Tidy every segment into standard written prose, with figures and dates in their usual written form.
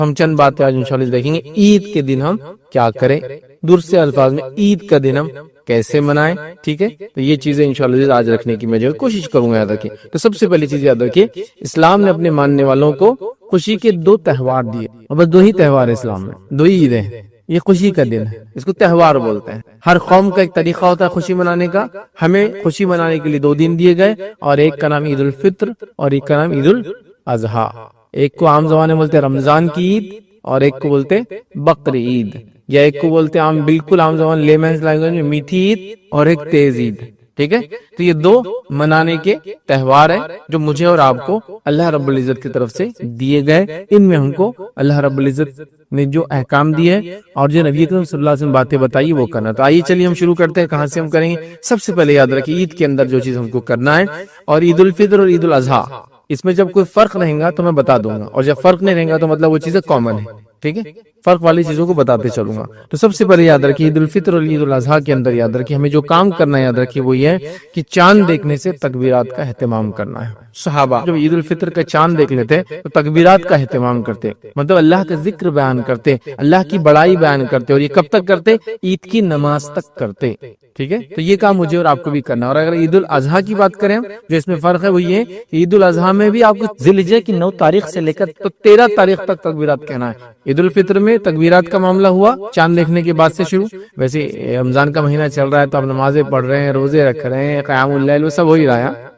ہم چند باتیں آج انشاءاللہ دیکھیں گے. عید کے دن ہم کیا کریں, دوسرے الفاظ میں عید کا دن ہم کیسے منائیں. ٹھیک ہے, تو یہ چیزیں انشاءاللہ آج رکھنے کی میں جو کوشش کروں گا. یاد رکھیں, تو سب سے پہلی چیز یاد رکھیے, اسلام نے اپنے ماننے والوں کو خوشی کے 2 تہوار دیے, اور بس 2 ہی تہوار ہے اسلام میں, 2 ہی عیدیں. یہ خوشی کا دن ہے, اس کو تہوار بولتے ہیں. ہر قوم کا ایک طریقہ ہوتا ہے خوشی منانے کا. ہمیں خوشی منانے کے لیے 2 دن دیے گئے, اور ایک کا نام عید الفطر اور ایک کا نام عید الاضحیٰ. ایک کو عام زبان میں بولتے ہیں رمضان کی عید, اور ایک کو بولتے بقر عید, یا ایک کو بولتے ہیں بالکل عام زبان لیمنز لینگویج میں میٹھی عید, اور ایک تیز عید. ٹھیک ہے, تو یہ 2 منانے کے تہوار ہیں جو مجھے اور آپ کو اللہ رب العزت کی طرف سے دیے گئے. ان میں ہم کو اللہ رب العزت نے جو احکام دیے اور جو نبی اکرم صلی اللہ علیہ وسلم باتیں بتائی وہ کرنا. تو آئیے چلیے ہم شروع کرتے ہیں. کہاں سے ہم کریں گے؟ سب سے پہلے یاد رکھیے عید کے اندر جو چیز ہم کو کرنا ہے, اور عید الفطر اور عید الاضحیٰ, اس میں جب کوئی فرق رہے گا تو میں بتا دوں گا, اور جب فرق نہیں رہے گا تو مطلب وہ چیزیں کامن ہے. ٹھیک ہے, فرق والی چیزوں کو بتاتے چلوں گا. تو سب سے پہلے یاد رکھیے عید الفطر اور عید الاضحیٰ کے اندر یاد رکھیے ہمیں جو کام کرنا ہے, یاد رکھیے وہ یہ ہے کہ چاند دیکھنے سے تکبیرات کا اہتمام کرنا ہے. صحابہ جب عید الفطر کا چاند دیکھ لیتے تو تکبیرات کا اہتمام کرتے, مطلب اللہ کا ذکر بیان کرتے, اللہ کی بڑائی بیان کرتے, اور یہ کب تک کرتے؟ عید کی نماز تک کرتے. ٹھیک ہے, تو یہ کام مجھے اور آپ کو بھی کرنا. اور اگر عید الاضحیٰ کی بات کریں جو اس میں فرق ہے وہ یہ کہ عید الاضحیٰ میں بھی آپ کو ذی الحجہ کی 9 تاریخ سے لے کر تو 13 تاریخ تک تکبیرات کہنا ہے. عید الفطر میں تکبیرات کا معاملہ ہوا چاند دیکھنے کے بعد سے شروع. ویسے رمضان کا مہینہ چل رہا ہے تو آپ نمازیں پڑھ رہے ہیں, روزے رکھ رہے ہیں, قیام اللیل وہ سب ہو ہی رہا ہے.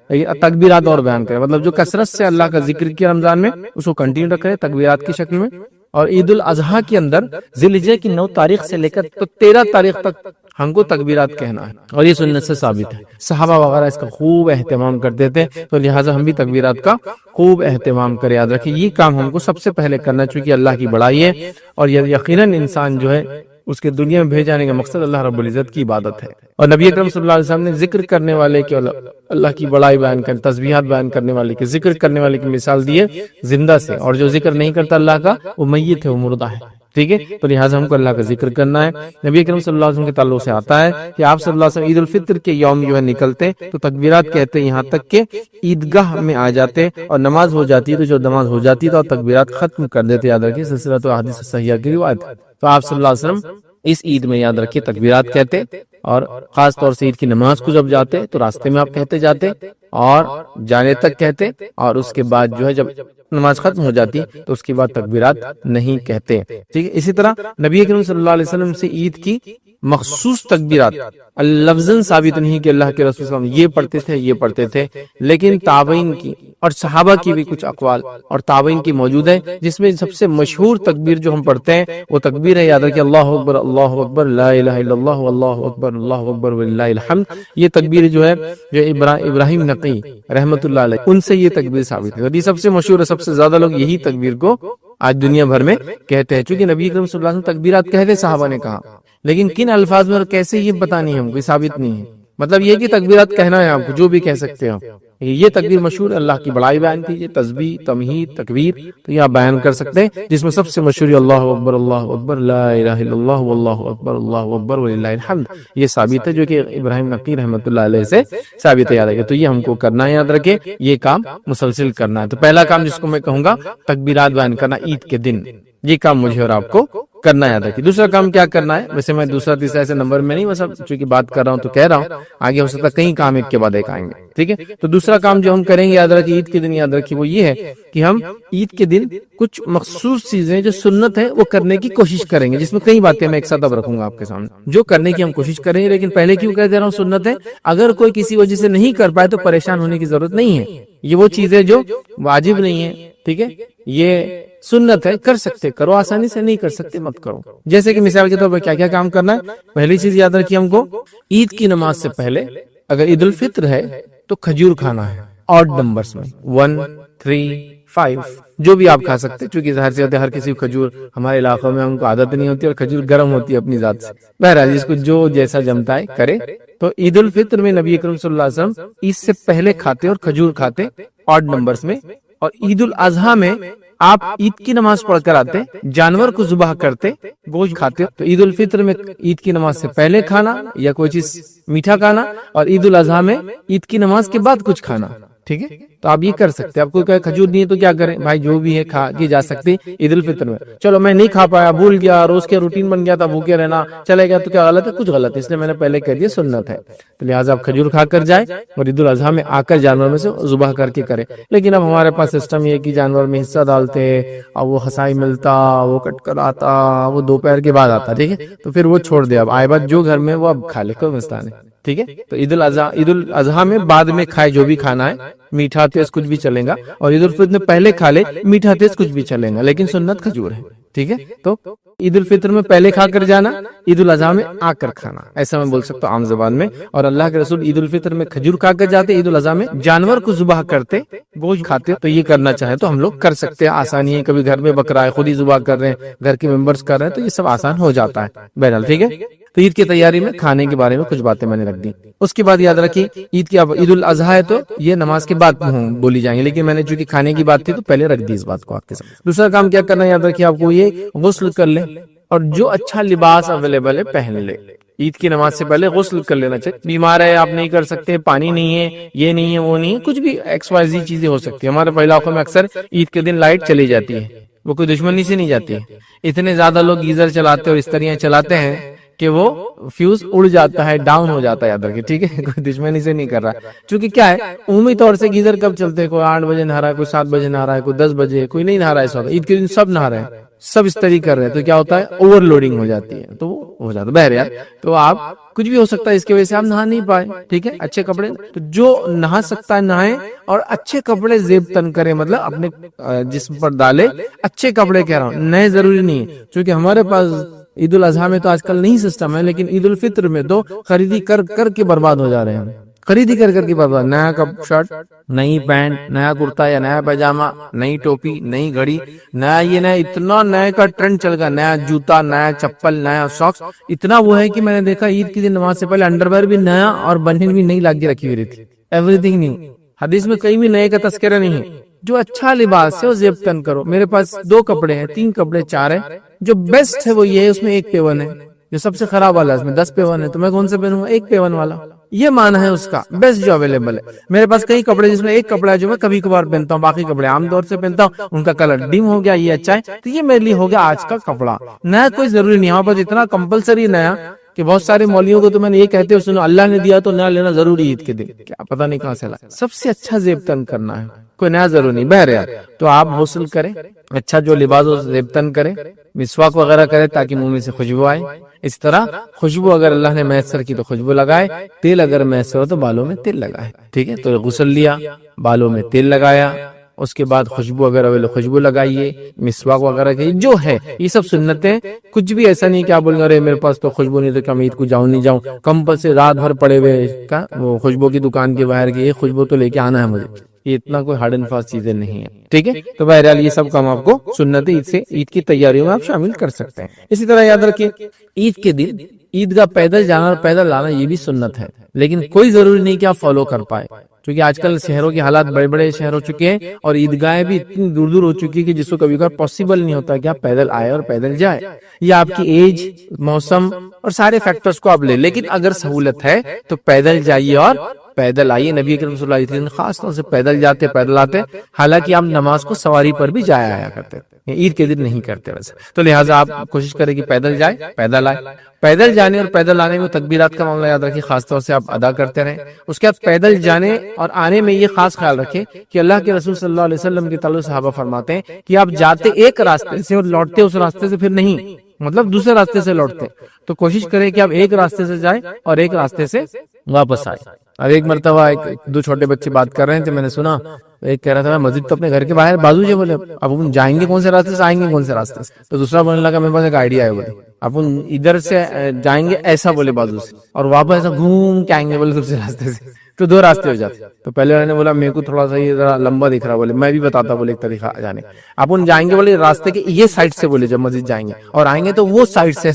تکبیرات اور بیان کریں, مطلب جو کثرت سے اللہ کا ذکر کیا رمضان میں اس کو کنٹینیو رکھ رہے ہیں تکبیرات کی شکل میں. اور عید الاضحیٰ کے اندر ذی الحجہ کی 9 تاریخ سے لے کر تو 13 تاریخ تک ہم کو تکبیرات کہنا ہے, اور یہ سنت سے ثابت ہے. صحابہ وغیرہ اس کا خوب اہتمام کرتے تھے, تو لہٰذا ہم بھی تکبیرات کا خوب اہتمام کریں. یاد رکھیے یہ کام ہم کو سب سے پہلے کرنا, چونکہ اللہ کی بڑائی ہے, اور یقیناً انسان جو ہے اس کے دنیا میں بھیج جانے کا مقصد اللہ رب العزت کی عبادت ہے. اور نبی اکرم صلی اللہ علیہ وسلم نے ذکر کرنے والے کے اللہ کی بڑائی بیان کرنے, تسبیحات بیان کرنے والے کے, ذکر کرنے والے کی مثال دی ہے زندہ سے, اور جو ذکر نہیں کرتا اللہ کا وہ میت ہے, وہ مردہ ہے. ٹھیک ہے, تو لہٰذا ہم کو اللہ کا ذکر کرنا ہے. نبی اکرم صلی اللہ علیہ وسلم کے تعلق سے آتا ہے کہ آپ صلی اللہ علیہ وسلم عید الفطر کے یوم جو ہے نکلتے تو تکبیرات کہتے یہاں تک کہ عیدگاہ میں آ جاتے, اور نماز ہو جاتی ہے تو جو نماز ہو جاتی تو تکبیرات ختم کر دیتے. یاد رکھیے سلسلۃ احادیث صحیحہ کی روایت. تو آپ صلی اللہ علیہ وسلم اس عید میں یاد رکھیے تکبیرات کہتے, اور خاص طور سے عید کی نماز کو جب جاتے تو راستے میں آپ کہتے جاتے, اور جانے تک کہتے, اور اس کے بعد جو ہے جب نماز ختم ہو جاتی تو اس کے بعد تکبیرات نہیں کہتے. ٹھیک ہے, اسی طرح نبی اکرم صلی اللہ علیہ وسلم سے عید کی مخصوص تکبیرات لفظاً ثابت نہیں کہ اللہ کے رسول صلی اللہ علیہ وسلم یہ پڑھتے تھے یہ پڑھتے تھے, لیکن تابعین کی اور صحابہ کی بھی کچھ اقوال اور تابعین کی موجود ہے, جس میں سب سے مشہور تکبیر جو ہم پڑھتے ہیں وہ تکبیر ہے, یاد رکھیے اللہ اکبر لا الہ الا اللہ واللہ اکبر وللہ الحمد. یہ تکبیر جو ہے جو ابراہیم نقی رحمۃ اللہ علیہ ان سے یہ تکبیر ثابت ہے, اور یہ سب سے مشہور ہے. سب سے زیادہ لوگ یہی تکبیر کو آج دنیا بھر میں کہتے ہیں, چونکہ نبی اکرم صلی اللہ علیہ وسلم تکبیرات کہتے صحابہ نے کہا, لیکن کن الفاظ میں اور کیسے یہ پتہ نہیں, ہم کو ثابت نہیں ہے. مطلب یہ کہ تکبیرات کہنا ہے آپ کو, جو بھی کہہ سکتے ہیں. یہ تکبیر مشہور ہے, اللہ کی بڑائی بیان کیجیے, تسبیح, تمہید, تکبیر, تو یہ آپ بیان کر سکتے ہیں, جس میں سب سے مشہور ہے اللہ اکبر لا الہ الا اللہ واللہ اکبر وللہ الحمد. یہ ثابت ہے جو کہ ابراہیم نقی رحمۃ اللہ علیہ سے ثابت ہے. یاد رکھیے, تو یہ ہم کو کرنا ہے, یاد رکھے یہ کام مسلسل کرنا ہے. تو پہلا کام جس کو میں کہوں گا تکبیرات بیان کرنا عید کے دن, یہ کام مجھے اور آپ کو کرنا یاد رکھیے. دوسرا کام کیا کرنا ہے, ویسے میں دوسرا تیسرا ایسے نمبر میں نہیں, بس چونکہ بات کر رہا ہوں تو کہہ رہا ہوں, آگے ہو سکتا ہے کئی کام ایک کے بعد ایک آئیں گے. ٹھیک ہے, تو دوسرا کام جو ہم کریں گے یاد رکھیے عید کے دن, یاد رکھیے وہ یہ ہے کہ ہم عید کے دن کچھ مخصوص چیزیں جو سنت ہے وہ کرنے کی کوشش کریں گے, جس میں کئی باتیں میں ایک ساتھ اب رکھوں گا آپ کے سامنے جو کرنے کی ہم کوشش کریں گے. لیکن پہلے کیوں کہہ دے رہا ہوں سنت ہے, اگر کوئی کسی وجہ سے نہیں کر پائے تو پریشان ہونے کی ضرورت نہیں ہے. یہ وہ چیزیں جو واجب نہیں ہے, ٹھیک ہے, یہ سنت ہے, کر سکتے کرو, آسانی سے نہیں کر سکتے مت کرو. جیسے کہ مثال کے طور پر کیا کیا کام کرنا ہے, پہلی چیز یاد رکھیے ہم کو عید کی نماز سے پہلے اگر عید الفطر ہے تو کھجور کھانا ہے, آڈ نمبرز میں 1 3 5 جو بھی آپ کھا سکتے, چونکہ ظاہر سی بات ہے ہر کسی کو کھجور ہمارے علاقوں میں ہم کو عادت نہیں ہوتی, اور کھجور گرم ہوتی ہے اپنی ذات سے. بہرحال جس کو جو جیسا جمتا ہے کرے. تو عید الفطر میں نبی اکرم صلی اللہ علیہ وسلم عید سے پہلے کھاتے اور کھجور کھاتے آڈ نمبرز میں. اور عید الاضحیٰ میں آپ عید کی نماز پڑھ کر آتے, جانور کو ذبح کرتے, گوشت کھاتے. تو عید الفطر میں عید کی نماز سے پہلے کھانا یا کوئی چیز میٹھا کھانا, اور عید الاضحیٰ میں عید کی نماز کے بعد کچھ کھانا. ٹھیک ہے. تو آپ یہ کر سکتے ہیں. آپ کو کھجور نہیں ہے تو کیا کریں بھائی, جو بھی ہے کھا کی جا سکتی عید الفطر میں. چلو میں نہیں کھا پایا, بھول گیا, روز کے روٹین بن گیا تھا, بھوکے رہنا چلے گیا, تو کیا غلط ہے؟ کچھ غلط ہے, اس لیے میں نے پہلے کہہ دیا سنت ہے. تو لہٰذا آپ کھجور کھا کر جائیں اور عید الاضحیٰ میں آ کر جانور میں سے ذبح کر کے کریں. لیکن اب ہمارے پاس سسٹم یہ ہے کہ جانور میں حصہ ڈالتے اور وہ ہسائی ملتا, وہ کٹ کر آتا, وہ دوپہر کے بعد آتا, ٹھیک ہے, تو پھر وہ چھوڑ دے. اب آئے بات جو گھر میں وہ اب کھا لے, کوئی مسئلہ نہیں, ٹھیک ہے. تو عید الاضحیٰ میں بعد میں کھائے جو بھی کھانا ہے, میٹھا تیز کچھ بھی چلے گا, اور عید الفطر میں پہلے کھا لے میٹھا تیز کچھ بھی چلے گا, لیکن سنت کھجور ہے, ٹھیک ہے. تو عید الفطر میں پہلے کھا کر جانا, عید الاضحیٰ میں آ کر کھانا, ایسا میں بول سکتا ہوں عام زبان میں. اور اللہ کے رسول عید الفطر میں کھجور کھا کر جاتے, عید الاضحیٰ میں جانور کو ذبح کرتے, گوشت کھاتے. تو یہ کرنا چاہے تو ہم لوگ کر سکتے ہیں, آسانی ہے. کبھی گھر میں بکرا ہے, خود ہی ذبح کر رہے ہیں, گھر کے ممبرس کر رہے ہیں, تو یہ سب آسان ہو جاتا ہے بہرحال, ٹھیک ہے. تو عید کی تیاری میں کھانے کے بارے میں کچھ باتیں میں نے رکھ دی. اس کے بعد یاد رکھیے عید الاضحیٰ ہے تو یہ نماز کے بعد بولی جائیں گے, لیکن میں نے چونکہ کھانے کی بات تھی تو پہلے رکھ دی اس بات کو آپ کے سامنے. دوسرا کام کیا کرنا ہے یاد رکھیے آپ کو, یہ غسل کر لیں اور جو اچھا لباس اویلیبل ہے پہن لے. عید کی نماز سے پہلے غسل کر لینا چاہیے. بیمار ہے آپ نہیں کر سکتے, پانی نہیں ہے, یہ نہیں ہے, وہ نہیں ہے, کچھ بھی XYZ چیزیں ہو سکتی ہیں. ہمارے علاقوں میں اکثر عید کے دن لائٹ چلی جاتی ہے, وہ کوئی دشمنی سے نہیں جاتی ہے. اتنے زیادہ لوگ گیزر چلاتے اور استریاں چلاتے ہیں کہ وہ فیوز اڑ جاتا ہے, ڈاؤن ہو جاتا ہے, یاد رکھیے, ٹھیک ہے. کوئی دشمنی سے نہیں کر رہا, چونکہ کیا ہے عمومی طور سے گیزر کب چلتے ہیں, کوئی 8 بجے نہا رہا ہے, کوئی 7 بجے نہا رہا ہے, کوئی 10 بجے, کوئی نہیں نہا رہا ہے. اس وقت عید کے دن سب نہا رہے ہیں, سب اس طریقے کر رہے ہیں, تو کیا ہوتا ہے اوور لوڈنگ ہو جاتی ہے, تو وہ ہو جاتا ہے بہرحال. تو آپ کچھ بھی ہو سکتا ہے اس کی وجہ سے آپ نہا نہیں پائے, ٹھیک ہے. اچھے کپڑے, تو جو نہا سکتا ہے نہائے, اور اچھے کپڑے زیب تن کرے, مطلب اپنے جسم پر ڈالے اچھے کپڑے. کہہ رہا ہوں نئے ضروری نہیں ہے, کیونکہ ہمارے پاس عید الاضحیٰ میں تو آج کل نہیں سسٹم ہے, لیکن عید الفطر میں تو خریدی کر کر کے برباد ہو جا رہے ہیں, خریدی کر کر کے برباد. نیا شرٹ, نئی پینٹ, نیا کرتا یا نیا پیجامہ, نئی ٹوپی, نئی گھڑی, نیا یہ نیا, اتنا نئے کا ٹرینڈ چل گیا, نیا جوتا, نیا چپل, نیا ساکس, اتنا وہ ہے کہ میں نے دیکھا عید کی دن نماز سے پہلے انڈرویئر بھی نیا اور بنین بھی نئی لا کے رکھی ہوئی تھی. Every thing new. حدیث میں کہیں بھی نئے کا تذکرہ نہیں ہے. جو اچھا لباس ہے وہ زیب تن کرو. میرے پاس 2 کپڑے ہیں, 3 کپڑے, 4 ہیں. جو بیسٹ ہے وہ یہ ہے, اس میں 1 پیون ہے. جو سب سے خراب والا ہے اس میں 10 پیون ہے, تو میں کون سے پہنوں گا؟ 1 پیون والا. یہ معنی ہے اس کا, بیسٹ جو اویلیبل ہے. میرے پاس کئی کپڑے جس میں 1 کپڑا ہے جو میں کبھی کبھار پہنتا ہوں, باقی کپڑے عام طور سے پہنتا ہوں, ان کا کلر ڈم ہو گیا, یہ اچھا ہے, تو یہ میرے لیے ہو گیا آج کا کپڑا. نیا کوئی ضروری نہیں, ہمارے پاس اتنا کمپلسری نیا کہ بہت سارے مولویوں کو تو میں نے یہ کہتے ہیں سنو اللہ نے دیا تو نیا لینا ضروری عید کے دن, کیا پتہ نہیں کہاں سے لا. سب سے اچھا زیب تن کرنا ہے, کوئی نیا ضروری نہیں. بہرحال تو آپ غسل کریں, اچھا جو لباس ہو زیب تن کریں, مسواک وغیرہ کریں تاکہ منہ میں سے خوشبو آئے. اس طرح خوشبو اگر اللہ نے میسر کی تو خوشبو لگائے, تیل اگر میسر ہو تو بالوں میں تیل لگائے, ٹھیک ہے. تو غسل لیا, بالوں میں تیل لگایا, اس کے بعد خوشبو اگر خوشبو لگائیے, مسواک وغیرہ کی جو ہے, یہ سب سنتیں. کچھ بھی ایسا نہیں کہ آپ بولیں ارے میرے پاس تو خوشبو نہیں تو کیا میں عید کو جاؤں نہیں جاؤں, کمپلسری رات بھر پڑے ہوئے کا وہ خوشبو کی دکان کے باہر کی خوشبو تو لے کے آنا ہے مجھے, یہ اتنا کوئی ہارڈ اینڈ فاسٹ چیزیں نہیں ہیں, ٹھیک ہے. تو بہرحال یہ سب کام آپ کو سنت عید سے عید کی تیاریوں میں آپ شامل کر سکتے ہیں. اسی طرح یاد رکھیے عید کے دن عیدگاہ پیدل جانا اور پیدل لانا یہ بھی سنت ہے, لیکن کوئی ضروری نہیں کہ آپ فالو کر پائے, کیونکہ آج کل شہروں کے حالات بڑے بڑے شہر ہو چکے ہیں اور عیدگاہیں بھی اتنی دور دور ہو چکی ہے کہ جس کو کبھی کبھار پاسبل نہیں ہوتا کہ آپ پیدل آئے اور پیدل جائے. یہ آپ کی ایج, موسم اور سارے فیکٹرز کو آپ لے, لیکن اگر سہولت ہے تو پیدل جائیے اور پیدل آئیے. نبی کریم صلی اللہ علیہ وسلم خاص طور سے پیدل جاتے, پیدل آتے, حالانکہ آپ نماز کو سواری پر بھی جایا آیا کرتے, عید کے دن نہیں کرتے ویسے. تو لہٰذا آپ کوشش کریں کہ پیدل جائے, پیدل آئے. پیدل جانے اور پیدل آنے میں تکبیرات کا معاملہ یاد رکھیے, خاص طور سے آپ ادا کرتے رہیں. اس کے بعد پیدل جانے اور آنے میں یہ خاص خیال رکھیں کہ اللہ کے رسول صلی اللہ علیہ وسلم کے تعلق صحابہ فرماتے ہیں کہ آپ جاتے ایک راستے سے اور لوٹتے اس راستے سے پھر نہیں, مطلب دوسرے راستے سے لوٹتے. تو کوشش کریں کہ آپ ایک راستے سے جائیں اور ایک راستے سے واپس آئے. اب ایک مرتبہ 2 چھوٹے بچے بات کر رہے تھے, میں نے سنا ایک کہہ رہا تھا مسجد تو اپنے گھر کے باہر بازو سے, بولے اب ہم جائیں گے کون سے راستے سے, آئیں گے کون سے راستے سے. تو دوسرا بولنے لگا میرے پاس ایک آئیڈیا ہے, بولے اپن ادھر سے جائیں گے ایسا, بولے بازو سے, اور واپس ایسا گھوم کے آئیں گے بولے دوسرے راستے سے. تو 2 راستے ہو جاتے. تو پہلے والے نے بولا میرے کو تھوڑا سا یہ ذرا لمبا دکھ رہا, بولے میں بھی بتاتا, بولے ایک طریقہ جانے. اپن جائیں گے بولے راستے کے یہ سائڈ سے, بولے جب مسجد جائیں گے, اور آئیں گے تو وہ سائڈ سے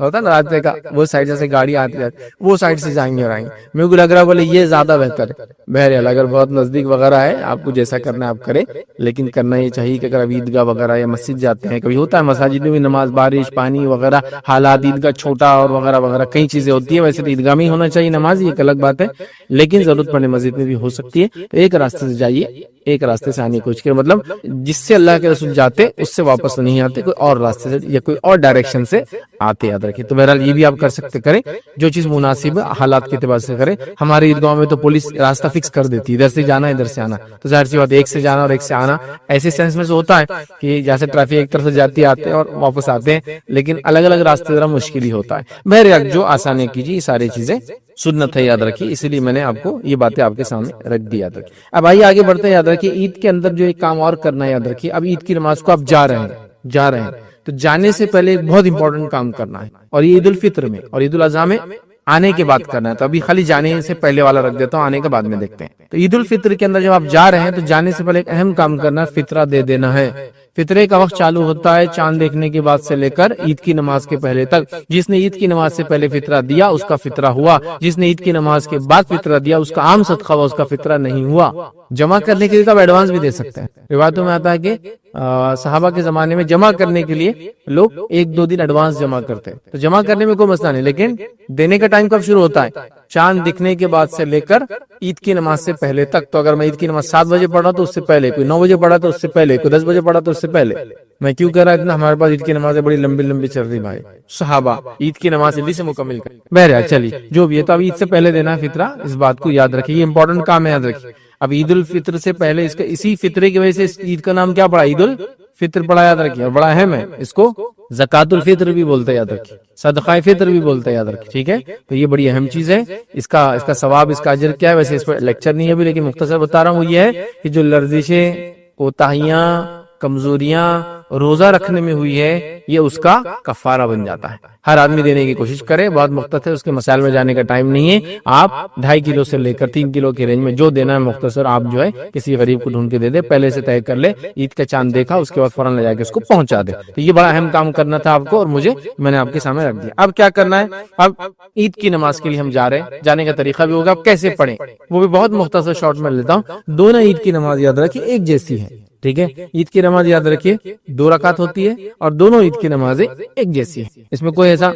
ہوتا ہے نا راستے کا وہ سائڈ سے گاڑی آتی ہے وہ سائڈ سے جائیں گے اور آئیں گے. میرے کو لگ رہا ہے بولے یہ زیادہ بہتر ہے. بہرحال اگر بہت نزدیک وغیرہ ہے آپ کو جیسا کرنا ہے آپ کریں, لیکن کرنا یہ چاہیے کہ اگر آپ عیدگاہ وغیرہ یا مسجد جاتے ہیں, کبھی ہوتا ہے مساجد میں بھی نماز, بارش پانی وغیرہ حالات, عیدگاہ چھوٹا اور وغیرہ وغیرہ کئی چیزیں ہوتی ہیں, ویسے تو عیدگاہ میں ہی ہونا چاہیے نماز, یہ ایک الگ بات ہے, لیکن ضرورت پڑنے مسجد میں بھی ہو سکتی ہے. تو ایک راستے سے جائیے, ایک راستے سے آنے کی کوشش کریں, مطلب جس سے اللہ کے رسول جاتے اس سے واپس نہیں آتے, کوئی اور راستے سے یا کوئی اور ڈائریکشن سے آتے, یاد رکھیں. تو بہرحال یہ بھی آپ کر سکتے, کریں جو چیز مناسب ہے حالات کے اعتبار سے کریں. ہمارے عیدگاہوں میں تو پولیس راستہ فکس کر دیتی ہے, ادھر سے جانا ادھر سے آنا, تو ظاہر سی بات ایک سے جانا اور ایک سے آنا ایسے سینس میں سے ہوتا ہے کہ جیسے ٹریفک ایک طرف سے جاتی آتے ہیں اور واپس آتے ہیں, لیکن الگ الگ راستے ذرا مشکل ہی ہوتا ہے. بہرحال جو آسانی کیجیے, یہ ساری چیزیں سنت ہے, یاد رکھیے. اسی لیے میں نے آپ کو یہ باتیں آپ کے سامنے رکھ دی, یاد رکھیے. اب آئیے آگے بڑھتے ہیں. یاد رکھیے عید کے اندر جو ایک کام اور کرنا ہے, یاد رکھیے. اب عید کی نماز کو آپ جا رہے ہیں تو جانے سے پہلے ایک بہت امپورٹنٹ کام کرنا ہے, اور یہ عید الفطر میں اور عید الاضحیٰ میں آنے کے بعد کرنا ہے. تو ابھی خالی جانے سے پہلے والا رکھ دیتا ہوں, آنے کے بعد میں دیکھتے ہیں. تو عید الفطر کے اندر جب آپ جا رہے ہیں تو جانے سے پہلے ایک اہم کام کرنا ہے, فطرہ دے دینا ہے. فطرے کا وقت چالو ہوتا ہے چاند دیکھنے کے بعد سے لے کر عید کی نماز کے پہلے تک. جس نے عید کی نماز سے پہلے فطرہ دیا اس کا فطرہ ہوا, جس نے عید کی نماز کے بعد فطرہ دیا اس کا عام صدقہ ہوا, اس کا فطرہ نہیں ہوا. جمع کرنے کے لیے تو آپ ایڈوانس بھی دے سکتے ہیں. روایتوں میں آتا ہے کہ صحابہ کے زمانے میں جمع کرنے کے لیے لوگ 1-2 دن ایڈوانس جمع کرتے, تو جمع کرنے میں کوئی مسئلہ نہیں, لیکن دینے کا ٹائم کب شروع ہوتا ہے؟ چاند دکھنے کے بعد سے لے کر عید کی نماز سے پہلے تک. تو اگر میں عید کی نماز 7 بجے پڑھا تو اس سے پہلے, کوئی 9 بجے پڑھا تو اس سے پہلے, کوئی 10 بجے پڑھا تو اس سے پہلے. میں کیوں کہہ رہا اتنا, ہمارے پاس عید کی نمازیں بڑی لمبی لمبی چل رہی بھائی. صحابہ عید کی نماز جلدی سے مکمل کر. بہرحال چلیے جو بھی ہے, تو اب عید سے پہلے دینا ہے فطرہ, اس بات کو یاد رکھیے, یہ امپورٹنٹ کام ہے, یاد رکھیے. اب عید الفطر سے پہلے اس کا اسی فطرے کی وجہ سے اس عید کا نام کیا پڑا, عید الفطر پڑا, یاد رکھیے. اور بڑا اہم ہے, اس کو زکات الفطر بھی بولتے ہیں, یاد رکھیے. صدقہ فطر بھی بولتے ہیں, یاد رکھیے. ٹھیک ہے, تو یہ بڑی اہم چیز ہے. اس کا ثواب, اس کا اجر کیا ہے, ویسے اس پر لیکچر نہیں ہے ابھی, لیکن مختصر بتا رہا ہوں. وہ یہ ہے کہ جو لرزشیں, کوتاہیاں, کمزوریاں روزہ رکھنے میں ہوئی ہے, یہ اس کا کفارہ بن جاتا ہے. ہر آدمی دینے کی کوشش کرے, بہت مختصر, اس کے مسائل میں جانے کا ٹائم نہیں ہے. آپ 2.5 کلو سے لے کر 3 کلو کی رینج میں جو دینا ہے مختصر, آپ جو ہے کسی غریب کو ڈھونڈ کے دے دے, پہلے سے طے کر لے. عید کا چاند دیکھا اس کے بعد فوراً لے جا کے اس کو پہنچا دے. تو یہ بڑا اہم کام کرنا تھا آپ کو, اور میں نے آپ کے سامنے رکھ دیا. اب کیا کرنا ہے, اب عید کی نماز کے لیے ہم جا رہے ہیں, جانے کا طریقہ بھی ہوگا, اب کیسے پڑھیں وہ بھی بہت مختصر شارٹ میں لیتا ہوں. دونوں عید کی نماز یاد رکھیے ایک جیسی ہے. ٹھیک ہے, عید کی نماز یاد رکھیے 2 رکعت ہوتی ہے, اور دونوں عید کی نمازیں ایک جیسی ہے, اس میں کوئی ایسا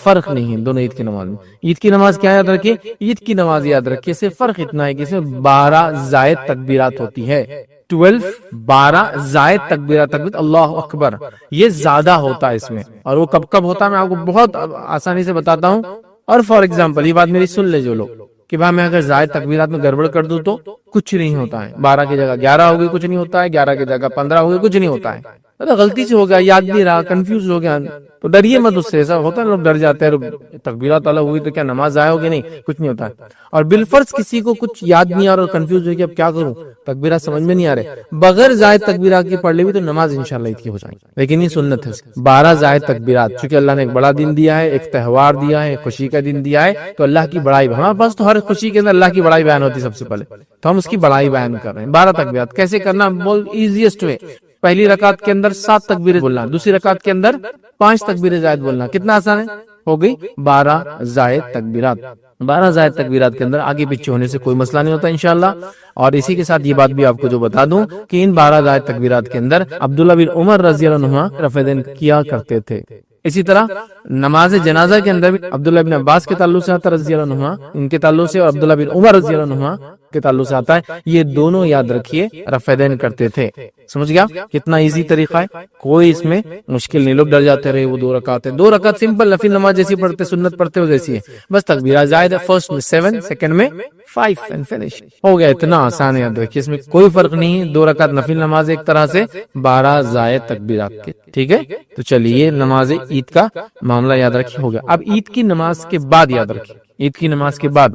فرق نہیں ہے دونوں عید کی نماز میں. عید کی نماز کیا یاد رکھیے, عید کی نماز یاد رکھیے صرف فرق اتنا ہے کہ اس میں 12 زائد تکبیرات ہوتی ہے. 12 زائد تکبیرات, اللہ اکبر, یہ زیادہ ہوتا ہے اس میں. اور وہ کب کب ہوتا ہے میں آپ کو بہت آسانی سے بتاتا ہوں. اور فار ایگزامپل, یہ بات میری سن لے جو لوگ, کہ بھائی میں اگر زائد تکبیرات میں گڑبڑ کر دوں تو کچھ نہیں ہوتا ہے. 12 کی جگہ 11 ہوگی, کچھ نہیں ہوتا ہے. 11 کی جگہ 15 ہوگی, کچھ نہیں ہوتا ہے. غلطی سے ہو گیا, یاد نہیں رہا, کنفیوز ہو گیا, تو ڈریے مت اس سے. ایسا ہوتا ہے لوگ ڈر جاتے ہیں, تکبیرات الگ ہوئی تو کیا نماز ضائع ہوگی, نہیں, کچھ نہیں ہوتا ہے. اور بالفرض کسی کو کچھ یاد نہیں آ رہا اور کنفیوز ہو کہ اب کیا کروں, تکبیرات سمجھ میں نہیں آ رہے, بغیر زائد تکبیرات کے پڑھ لے بھی تو نماز انشاءاللہ عید کی ہو جائے گی. لیکن یہ سنت ہے 12 زائد تکبیرات, چونکہ اللہ نے ایک بڑا دن دیا ہے, ایک تہوار دیا ہے, خوشی کا دن دیا ہے, تو اللہ کی بڑائی. ہمارے پاس تو ہر خوشی کے اندر اللہ کی بڑائی بیان ہوتی ہے سب سے پہلے, تو ہم اس کی بڑائی بیان کر رہے ہیں. 12 تکبیرات کیسے کرنا, بہت ایزیسٹ وے. پہلی رکعت کے اندر 7 تکبیریں بولنا, دوسری رکعت کے اندر 5 تکبیریں زائد بولنا. کتنا آسان ہے, ہو گئی 12 زائد تکبیرات. 12 زائد تکبیرات کے اندر آگے پیچھے ہونے سے کوئی مسئلہ نہیں ہوتا انشاءاللہ. اور اسی کے ساتھ یہ بات بھی آپ کو جو بتا دوں کہ ان 12 زائد تکبیرات کے اندر عبداللہ بن عمر رضی اللہ عنہ رفع دین کیا کرتے تھے. اسی طرح نماز جنازہ کے اندر بھی عبداللہ بن عباس کے تعلق سے آتا ہے رضی اللہ عنہ, ان کے تعلق سے, اور عبداللہ بن عمر رضی اللہ عنہ کے تعلق سے آتا ہے. یہ دونوں یاد رکھیے رفع دین کرتے تھے. سمجھ گیا کتنا ایزی طریقہ ہے, کوئی اس میں مشکل نہیں. لوگ ڈر جاتے رہے, وہ 2 رکعت ہے, 2 رکعت سمپل نفل نماز جیسی پڑھتے, سنت پڑھتے ہو جیسی ہے, بس تکبیرات زائد ہے. فرسٹ میں 7, سیکنڈ میں 5 اینڈ فنش ہو گیا. اتنا آسان ہے, یاد رکھیے اس میں کوئی فرق نہیں ہے. 2 رکعت نفل نماز ایک طرح سے, 12 زائد تکبیرات کے. ٹھیک ہے, تو چلیے نماز عید کا معاملہ یاد رکھیے ہو گیا. اب عید کی نماز کے بعد یاد رکھیے, عید کی نماز کے بعد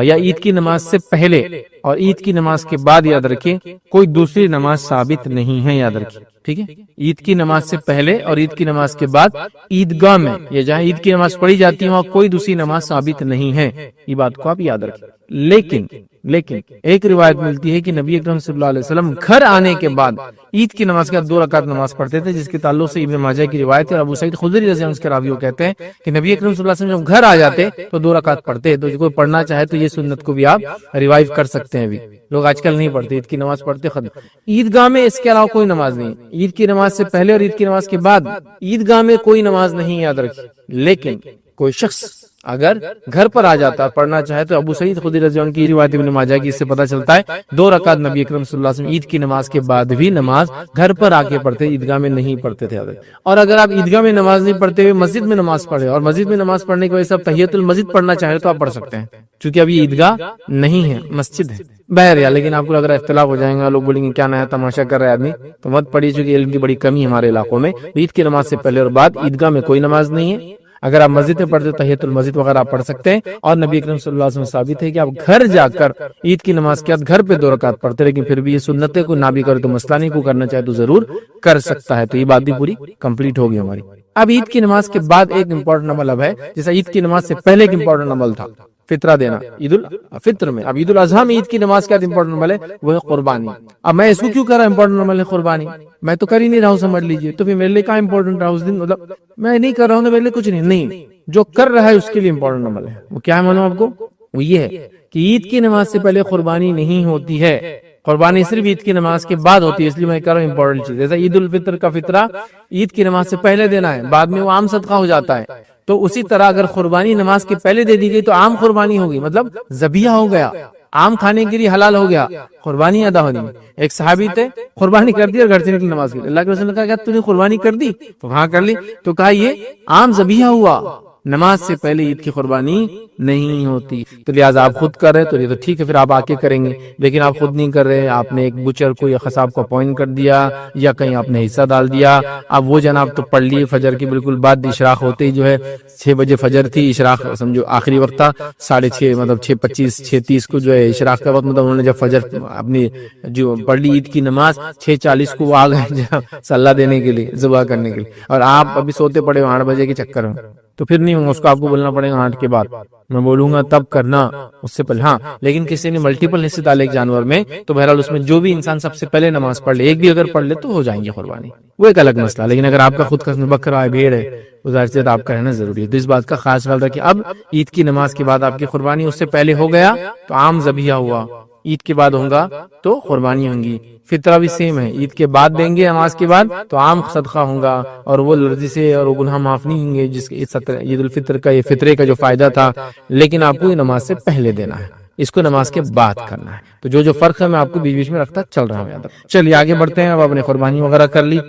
یا عید کی نماز سے پہلے اور عید کی نماز کے بعد یاد رکھیے کوئی دوسری نماز ثابت نہیں ہے, یاد رکھیے. ٹھیک ہے, عید کی نماز سے پہلے اور عید کی نماز کے بعد عیدگاہ میں یا جہاں عید کی نماز پڑھی جاتی ہے وہاں کوئی دوسری نماز ثابت نہیں ہے. یہ بات کو آپ یاد رکھیں. لیکن لیکن ایک روایت ملتی ہے کہ نبی اکرم صلی اللہ علیہ وسلم گھر آنے کے بعد عید کی نماز کے بعد 2 رکعت نماز پڑھتے تھے، جس کے تعلق سے ابن ماجہ کی روایت ہے، اور ابو سعید خدری رضی اللہ عنہ کے راوی وہ کہتے ہیں کہ نبی اکرم صلی اللہ علیہ وسلم جب گھر آ جاتے تو 2 رکعت پڑھتے. تو کوئی پڑھنا چاہے تو یہ سنت کو بھی آپ ریوائیو کر سکتے ہیں. بھی لوگ آج کل نہیں پڑھتے، عید کی نماز پڑھتے ختم. عیدگاہ میں اس کے علاوہ کوئی نماز نہیں. عید کی نماز سے پہلے اور عید کی نماز کے بعد عیدگاہ میں کوئی نماز نہیں، یاد رکھیے. لیکن کوئی شخص اگر گھر پر آ جاتا پڑھنا چاہے تو ابو سعید خدری رضی اللہ عنہ کی روایت ابن ماجہ کی، اس سے پتہ چلتا ہے 2 رکعت نبی اکرم صلی اللہ علیہ وسلم عید کی نماز کے بعد بھی نماز گھر پر آ کے پڑھتے، عیدگاہ میں نہیں پڑھتے تھے. اور اگر آپ عیدگاہ میں نماز نہیں پڑھتے ہوئے مسجد میں نماز پڑھے، اور مسجد میں نماز پڑھنے کی وجہ سے آپ تحیۃ المسجد پڑھنا چاہے تو آپ پڑھ سکتے ہیں، کیونکہ اب یہ عیدگاہ نہیں ہے، مسجد ہے. بہرحال لیکن آپ کو اگر اختلاف ہو جائیں گا، لوگ بولیں گے کیا نیا تماشا کر رہا ہے آدمی، تو مت پڑھیے، چونکہ علم کی بڑی کمی ہے ہمارے علاقوں میں. عید کی نماز سے پہلے اور بعد عیدگاہ میں کوئی نماز نہیں ہے. اگر آپ مسجد میں پڑھتے تحیۃ المسجد وغیرہ آپ پڑھ سکتے ہیں. اور نبی اکرم صلی اللہ علیہ وسلم ثابت ہے کہ آپ گھر جا کر عید کی نماز کے بعد گھر پہ 2 رکعت پڑھتے، لیکن پھر بھی یہ سنت ہے، کو نہ بھی کرے تو مسئلہ نہیں، کو کرنا چاہے تو ضرور کر سکتا ہے. تو یہ بات بھی پوری کمپلیٹ ہوگی ہماری. اب عید کی نماز کے بعد ایک امپورٹنٹ عمل اب ہے، جیسا عید کی نماز سے پہلے ایک امپورٹنٹ عمل تھا فطرہ دینا عید الفطر میں. اب عید الاضحیٰ میں عید کی نماز کے بعد امپورٹنٹ عمل ہے وہ ہے قربانی. اب میں اس کو کیوں کر رہا امپورٹنٹ عمل ہے قربانی؟ میں تو کر ہی نہیں رہا ہوں، سمجھ لیجئے. تو پھر میرے لیے کہاں امپورٹنٹ رہا اس دن؟ مطلب میں نہیں کر رہا ہوں تو میرے لیے کچھ نہیں. جو کر رہا ہے اس کے لیے امپورٹنٹ عمل ہے. وہ کیا ہے معلوم آپ کو؟ وہ یہ ہے کہ عید کی نماز سے پہلے قربانی نہیں ہوتی ہے. قربانی صرف عید کی نماز کے بعد ہوتی ہے، اس لیے میں کہہ رہا ہوں امپورٹنٹ چیز. جیسا عید الفطر کا فطرہ عید کی نماز سے پہلے دینا ہے، بعد میں وہ عام صدقہ ہو جاتا ہے. تو اسی طرح اگر قربانی نماز کے پہلے دے دی گئی تو عام قربانی ہوگی، مطلب ذبیحہ ہو گیا، عام کھانے کے لیے حلال ہو گیا، قربانی ادا ہونی. ایک صحابی تھے، قربانی کر دی اور گھر سے نکل نماز کے لیے. اللہ کے رسول نے کہا کیا تو نے قربانی کر دی؟ تو ہاں کر لی. تو کہا یہ عام ذبیحہ ہوا، نماز سے پہلے عید کی قربانی نہیں ہوتی. تو لہٰذا آپ خود کر رہے تو یہ تو ٹھیک ہے، پھر آپ آ کے کریں گے. لیکن آپ خود نہیں کر رہے، آپ نے ایک بچر کو یا قصاب کو اپوائنٹ کر دیا یا کہیں آپ نے حصہ ڈال دیا. اب وہ جناب تو پڑھ لیے فجر کی بالکل بعد، اشراق ہوتے ہی جو ہے 6 بجے فجر تھی، اشراق سمجھو آخری وقت تھا 6:30 مطلب 6:25 6:30 کو جو ہے اشراق کا وقت، مطلب انہوں نے جب فجر اپنی جو پڑھ لی عید کی نماز 6:40 کو وہ آ گئے صلاح دینے کے لیے، ذبح کرنے کے لیے، اور آپ ابھی سوتے پڑے 8 بجے کے چکر میں. تو پھر نہیں ہوگا، اس کو آپ کو بولنا پڑے گا 8 کے بعد. میں بولوں گا تب کرنا، اس سے پہلے ہاں. لیکن کسی نے ملٹیپل حصے ڈالے ایک جانور میں تو بہرحال اس میں جو بھی انسان سب سے پہلے نماز پڑھ لے، ایک بھی اگر پڑھ لے تو ہو جائیں گے قربانی، وہ ایک الگ مسئلہ. لیکن اگر آپ کا خود کا بکرا ہے، بھیڑ ہے، ظاہر سے آپ کا رہنا ضروری ہے. تو اس بات کا خاص خیال رکھیں. اب عید کی نماز کے بعد آپ کی قربانی اس سے پہلے ہو گیا تو عام ذبیحہ ہوا، عید کے بعد ہوگا تو قربانی ہوں گی. فطرہ بھی سیم ہے، عید کے بعد دیں گے نماز کے بعد تو عام صدقہ ہوگا، اور وہ لرزی سے اور وہ گناہ معاف نہیں ہوں گے جس کے عید الفطر کا یہ فطرے کا جو فائدہ تھا. لیکن آپ کو یہ نماز سے پہلے دینا ہے، اس کو نماز کے بعد کرنا ہے. تو جو فرق ہے میں آپ کو بیچ بیچ میں رکھتا چل رہا ہوں. چلیے آگے بڑھتے ہیں. اب آپ نے قربانی وغیرہ کر لی،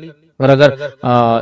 اور اگر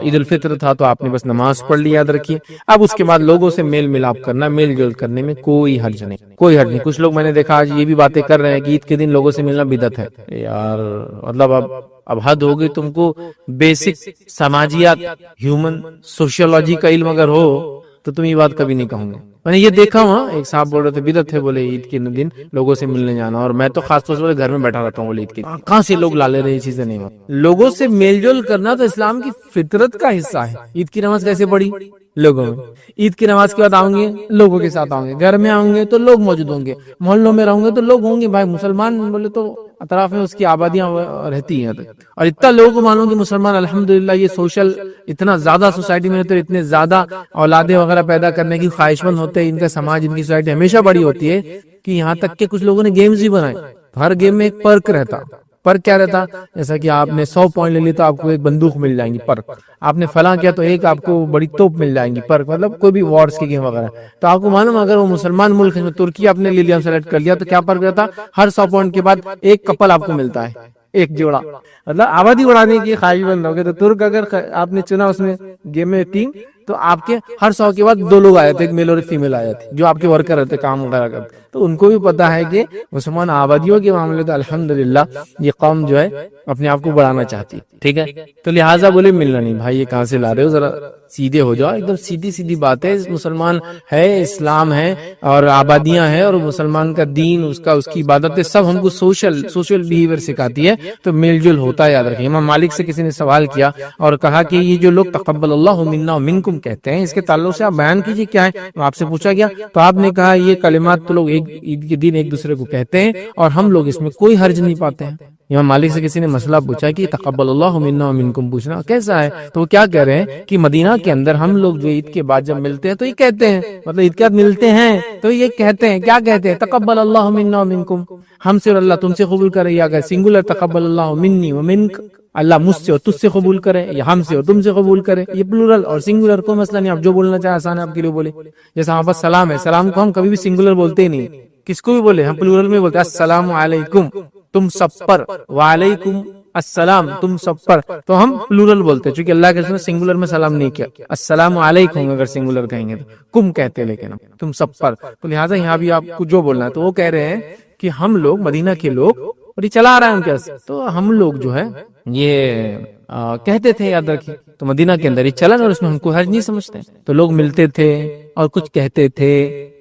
عید الفطر تھا تو آپ نے بس نماز پڑھ لی، یاد رکھیے. اب اس کے بعد لوگوں سے میل ملاپ کرنا، میل جول کرنے میں کوئی حرج نہیں، کوئی حرج نہیں. کچھ لوگ میں نے دیکھا آج یہ بھی باتیں کر رہے ہیں کہ عید کے دن لوگوں سے ملنا بدعت ہے. یار مطلب اب حد ہو گئی. تم کو بیسک سماجیات، ہیومن سوشیولوجی کا علم اگر ہو تو تم یہ بات کبھی نہیں کہوں گے. میں نے یہ دیکھا ہوں، ایک صاحب بول رہے تھے بدعت ہے بولے عید کے دن لوگوں سے ملنے جانا، اور میں تو خاص طور سے گھر میں بیٹھا رہتا ہوں بولے عید کے دن. کہاں سے لوگ لا لے رہے یہ چیزیں نہیں. لوگوں سے میل جول کرنا تو اسلام کی فطرت کا حصہ ہے. عید کی نماز کیسے پڑھی؟ لوگوں میں. عید کی نماز کے بعد آؤں گے لوگوں کے ساتھ آؤں گے، گھر میں آؤں گے تو لوگ موجود ہوں گے، محلوں میں رہوں گے تو لوگ ہوں گے. بھائی مسلمان بولے تو اطراف میں اس کی آبادیاں رہتی ہیں، اور اتنا لوگوں کو معلوم کہ مسلمان الحمدللہ یہ سوشل اتنا زیادہ سوسائٹی میں رہتے، اتنے زیادہ اولادیں وغیرہ پیدا کرنے کی خواہش مند ہوتے ہیں. ان کا سماج، ان کی سوسائٹی ہمیشہ بڑی ہوتی ہے کہ یہاں تک کہ کچھ لوگوں نے گیمز بھی بنائے. ہر گیم میں ایک پرک رہتا. پرک کیا رہتا؟ جیسا کہ آپ نے 100 پوائنٹ لے لی تو آپ کو ایک بندوق مل جائیں گی، پرک. آپ نے فلاں کیا تو ایک آپ کو بڑی توپ مل جائیں گی، پرک. مطلب کوئی بھی وارز کی گیم وغیرہ. تو آپ کو معلوم اگر وہ مسلمان ملک ہے، ترکی آپ نے لے لیا، سلیکٹ کر لیا، تو کیا پرک رہتا؟ ہر 100 پوائنٹ کے بعد ایک کپل آپ کو ملتا ہے، ایک جوڑا. مطلب آبادی بڑھانے کی خواہش مند ہوگے تو ترک اگر آپ نے چنا اس میں گیم میں ٹیم، تو آپ کے ہر 100 کے بعد 2 لوگ آئے تھے، ایک میل اور ایک فیمیل آئے تھے جو آپ کے ورکر رہتے، کام وغیرہ کرتے. تو ان کو بھی پتا ہے کہ مسلمان آبادیوں کے معاملے تو الحمدللہ یہ قوم جو ہے اپنے آپ کو بڑھانا چاہتی. ٹھیک ہے، تو لہٰذا بولے ملنا نہیں. بھائی یہ کہاں سے لا رہے ہو؟ ذرا سیدھے ہو جاؤ. ایک دم سیدھی بات ہے. مسلمان ہے، اسلام ہے، اور آبادیاں ہیں، اور مسلمان کا دین، اس کی عبادتیں سب ہم کو سوشل بیہیویئر سکھاتی ہے. تو میل جول ہوتا ہے، یاد رکھیں. امام مالک سے کسی نے سوال کیا اور کہا کہ یہ جو لوگ تقبل اللہ منا ومنکم کہتے ہیں، اس کے تعلق سے آپ بیان کیجیے کیا ہے. آپ سے پوچھا گیا تو آپ نے کہا یہ کلمات تو لوگ ایک عید کے دن ایک دوسرے کو کہتے ہیں اور ہم لوگ اس میں کوئی حرج نہیں پاتے ہیں. امام مالک سے کسی نے مسئلہ پوچھا کہ تقبل اللہ منا ومنکم پوچھنا کیسا ہے, تو وہ کیا کہہ رہے ہیں کہ مدینہ کے اندر ہم لوگ جو عید کے بعد جب ملتے ہیں تو یہ کہتے ہیں, مطلب عید کے بعد ملتے ہیں تو یہ کہتے ہیں, کیا کہتے ہیں, تقبل اللہ منا ومنکم, ہم سے اور اللہ تم سے قبول کرے, یا اگر سنگولر تقبل اللہ منی ومنک, اللہ مجھ سے اور تجھ سے قبول کرے, یا ہم سے اور تم سے قبول کرے. یہ پلورل اور سنگولر کوئی مسئلہ نہیں, آپ جو بولنا چاہیں آسان ہے آپ کے لیے بولے. جیسا ہمارے پاس سلام ہے, سلام کو ہم کبھی بھی سنگولر بولتے ہی نہیں, کس کو بھی بولے ہم پلورل میں بولتے ہیں السلام علیکم تم سب پر, وعلیکم السلام تم سب پر, تو ہم پلورل بولتے ہیں, چونکہ اللہ کے رسول نے سنگولر میں سلام نہیں کیا. السلام علیکم اگر سنگولر کہیں گے تو کم کہتے, لیکن تم سب پر, تو لہٰذا یہاں بھی آپ کو جو بولنا ہے. تو وہ کہہ رہے ہیں کہ ہم لوگ مدینہ کے لوگ, اور یہ چلا آ رہا ہے ان کے پاس, تو ہم لوگ جو ہے یہ کہتے تھے, یاد رکھیے, تو مدینہ کے اندر یہ چلن اور اس میں ہم کو حرج نہیں سمجھتے. تو لوگ ملتے تھے اور کچھ کہتے تھے,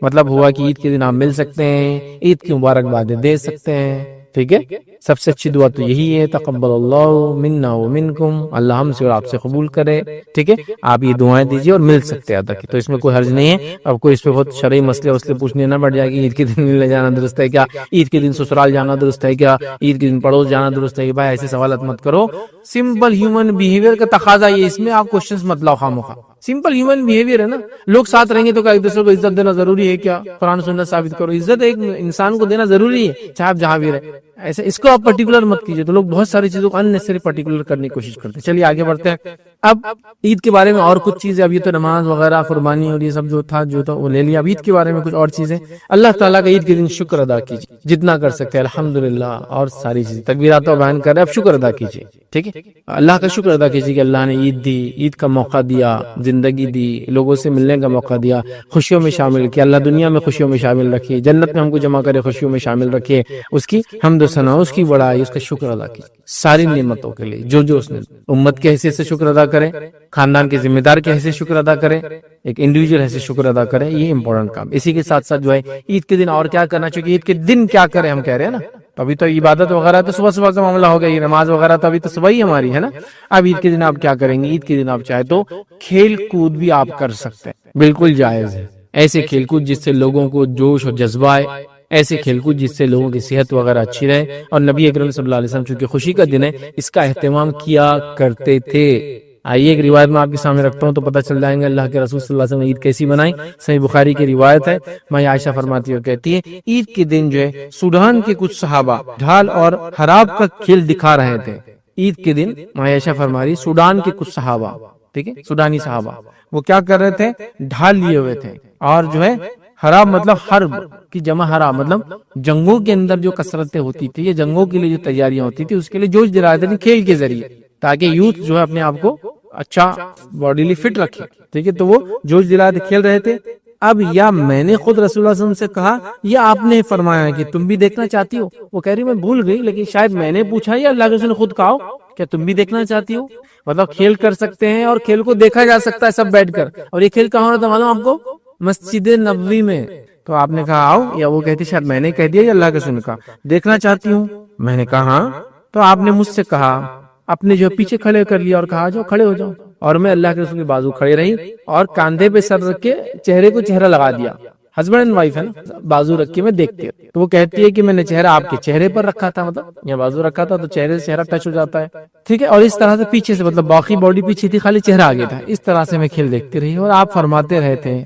مطلب ہوا کہ عید کے دن آپ مل سکتے ہیں, عید کی مبارکباد دے سکتے ہیں, ٹھیک ہے. سب سے اچھی دعا تو یہی ہے, تقبل اللہ منا ومنکم, اللہ ہم سے اور آپ سے قبول کرے, ٹھیک ہے. آپ یہ دعائیں دیجیے اور مل سکتے ہیں, تو اس میں کوئی حرج نہیں ہے. اب کوئی اس پہ بہت شرعی مسئلے پوچھنے نہ بڑھ جائے کہ عید کے دن ملنے جانا درست ہے کیا, عید کے دن سسرال جانا درست ہے کیا, عید کے دن پڑوس جانا درست ہے کہ بھائی ایسے سوالات مت کرو. سمپل ہیومن بیہیویئر کا تقاضا یہ, اس میں آپ کوشچنز مت لاؤ خامخواہ. سمپل ہیومن بیہیویئر ہے نا, لوگ ساتھ رہیں گے تو کیا ایک دوسرے کو عزت دینا ضروری ہے کیا؟ قرآن سنت ثابت کرو, عزت ایک انسان کو دینا ضروری ہے چاہے آپ جہاں بھی رہے. ایسے اس کو آپ پرٹیکولر مت کیجیے. تو لوگ بہت ساری چیزوں کو اننیسری پرٹیکولر کرنے کی کوشش کرتے ہیں. چلیے آگے بڑھتے ہیں. اب عید کے بارے میں اور کچھ چیزیں, اب یہ تو نماز وغیرہ قربانی اور یہ سب جو تھا وہ لے لیا. اب عید کے بارے میں کچھ اور چیزیں, اللہ تعالیٰ کا عید کے دن شکر ادا کیجیے جتنا کر سکتے ہیں, الحمدللہ, اور ساری چیزیں تکبیرات و بیان کر رہے ہیں, اب شکر ادا کیجیے, ٹھیک ہے. اللہ کا شکر ادا کیجیے کہ اللہ نے عید دی, عید کا موقع دیا, زندگی دی, لوگوں سے ملنے کا موقع دیا, خوشیوں میں شامل کیا. اللہ دنیا میں خوشیوں میں شامل رکھے, جنت میں ہم کو جمع کرے, خوشیوں میں شامل رکھے. اس کی حمد و ثنا, اس کی بڑائی, اس کا شکر ادا کیجیے ساری نعمتوں کے لیے جو اس نے. امت کے حیثیت سے شکر ادا کریں, خاندان کے ذمہ دار کے حیثیت سے شکر ادا کریں, ایک انڈیویجول حیثیت سے شکر ادا کریں. یہ امپورٹنٹ کام. اسی کے ساتھ ساتھ جو ہے عید کے دن اور کیا کرنا چاہیے, عید کے دن کیا کریں ہم کہہ رہے ہیں نا. تو ابھی تو عبادت وغیرہ تو صبح کا معاملہ ہو گیا, یہ نماز وغیرہ تو ابھی تو صبح ہی ہماری ہے نا. اب عید کے دن آپ کیا کریں گے؟ عید کے دن آپ چاہے تو کھیل کود بھی آپ کر سکتے ہیں, بالکل جائز ہے. ایسے کھیل کود جس سے لوگوں کو جوش اور جذبہ آئے, ایسے کھیل کود جس سے لوگوں کی صحت وغیرہ اچھی رہے. اور نبی اکرم صلی اللہ علیہ وسلم چونکہ خوشی کا دن ہے, اس کا اہتمام کیا کرتے تھے. آئیے ایک روایت میں آپ کے سامنے رکھتا ہوں تو پتہ چل جائیں گے اللہ کے رسول صلی اللہ علیہ وسلم نے عید کیسی منائی. صحیح بخاری کی روایت ہے, میں عائشہ فرماتی ہے, کہتی ہے عید کے دن جو ہے سوڈان کے کچھ صحابہ ڈھال اور حراب کا کھیل دکھا رہے تھے. عید کے دن عائشہ فرما رہی سوڈان کے کچھ صحابہ, ٹھیک ہے, سوڈانی صحابہ, وہ کیا کر رہے تھے, ڈھال لیے ہوئے تھے, اور جو ہے حراب مطلب حرب کی جمع, حراب مطلب جنگوں کے اندر جو کثرتیں ہوتی تھی, یہ جنگوں کے لیے جو تیاریاں ہوتی تھی اس کے لیے جوش دلا رہے تھے کھیل کے ذریعے, تاکہ یوتھ جو ہے اپنے آپ کو اچھا باڈیلی فٹ رکھے, ٹھیک ہے. تو وہ جوش دلا کے کھیل رہے تھے. اب یا میں نے خود رسول اللہ صلی اللہ علیہ وسلم سے کہا یا آپ نے فرمایا کہ تم بھی دیکھنا چاہتی ہو. وہ کہہ رہی میں بھول گئی, لیکن شاید میں نے پوچھا یا اللہ کے رسول نے خود کہا کیا تم بھی دیکھنا چاہتی ہو. مطلب کھیل کر سکتے ہیں اور کھیل کو دیکھا جا سکتا ہے سب بیٹھ کر. اور یہ کھیل کہاں ہو رہا تھا معلوم آپ کو؟ مسجد نبوی میں. تو آپ نے کہا آؤ, یا وہ کہتی شاید میں نے کہہ دیا یا اللہ کے رسول نے کہا دیکھنا چاہتی ہوں. میں نے کہا ہاں. تو آپ نے مجھ سے کہا, اپنے جو پیچھے کھڑے کر لیا اور کہا جاؤ کھڑے ہو جاؤ. اور میں اللہ کے رسول کے بازو کھڑے رہی اور کاندھے پہ سر رکھ کے چہرے کو چہرہ لگا دیا. ہسبینڈ اینڈ وائف ہے نا, بازو رکھ کے میں دیکھتی. تو وہ کہتی ہے کہ میں نے چہرہ آپ کے چہرے پر رکھا تھا, مطلب یا بازو رکھا تھا تو چہرے سے چہرہ ٹچ ہو جاتا ہے, ٹھیک ہے. اور اس طرح سے پیچھے سے, مطلب باقی باڈی پیچھے تھی, خالی چہرہ آگے تھا. اس طرح سے میں کھیل دیکھتی رہی اور آپ فرماتے رہے تھے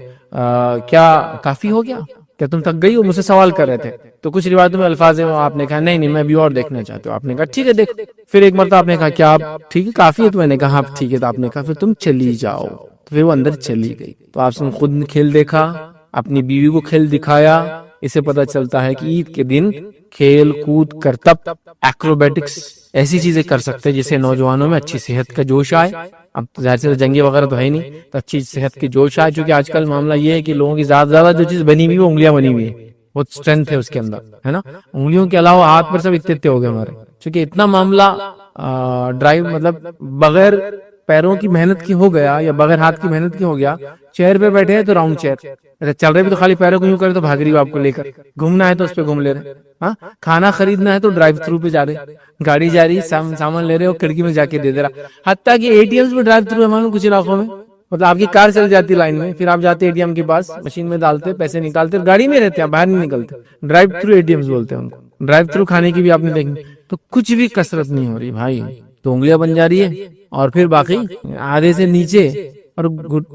کیا کافی ہو گیا, کیا تم تھک گئی ہو, مجھ سے سوال کر رہے تھے. تو کچھ روایتوں میں الفاظ ہیں, آپ نے کہا نہیں میں بھی اور دیکھنا چاہتے ہو. آپ نے کہا ٹھیک ہے دیکھ. پھر ایک مرتبہ آپ نے کہا کیا آپ ٹھیک ہے کافی ہے, تو میں نے کہا آپ ٹھیک ہے. تو آپ نے کہا پھر تم چلی جاؤ. تو پھر وہ اندر چلی گئی. تو آپ نے خود نے کھیل دیکھا, اپنی بیوی کو کھیل دکھایا. اسے پتا چلتا ہے کہ عید کے دن کھیل کود کرتب ایکروبیٹکس ایسی چیزیں کر سکتے ہیں جس سے نوجوانوں میں اچھی صحت کا جوش آئے. اب ظاہر سے جنگی وغیرہ تو ہے نہیں, تو اچھی صحت کی جوش آئے. چونکہ آج کل معاملہ یہ ہے کہ لوگوں کی زیادہ جو چیز بنی ہوئی وہ انگلیاں بنی ہوئی ہے, بہت اسٹرینتھ ہے اس کے اندر, ہے نا. انگلیوں کے علاوہ ہاتھ پر سب اتنے ہو گئے ہمارے, چونکہ اتنا معاملہ ڈرائیو مطلب بغیر پیروں کی محنت کی ہو گیا یا بغیر ہاتھ کی محنت کی ہو گیا. چیئر پہ بیٹھے ہیں تو راؤنڈ چیئر, چل رہے بھی تو خالی پیروں کو یوں کرے تو بھاگ رہی آپ کو لے کر, گھومنا ہے تو اس پہ گھوم لے رہے, ہاں کھانا خریدنا ہے تو ڈرائیو تھرو پہ جا رہے, گاڑی جا رہی سامان لے رہے ہو کھڑکی میں جا کے دے دے رہا. حتیٰ کہ ATMs پہ ڈرائیو تھرو ہے معلوم کچھ علاقوں میں, مطلب آپ کی کار چل جاتی لائن میں، پھر آپ جاتے اے ٹی ایم کے پاس، مشین میں ڈالتے، پیسے نکالتے، گاڑی میں رہتے، آپ باہر نہیں نکلتے، drive through A T M بولتے ہیں ان کو، ڈرائیو تھرو کھانے کی بھی آپ نے دیکھی، تو کچھ بھی کسرت نہیں ہو رہی بھائی، تو انگلیاں بن جا رہی ہے، اور پھر باقی آدھے سے نیچے اور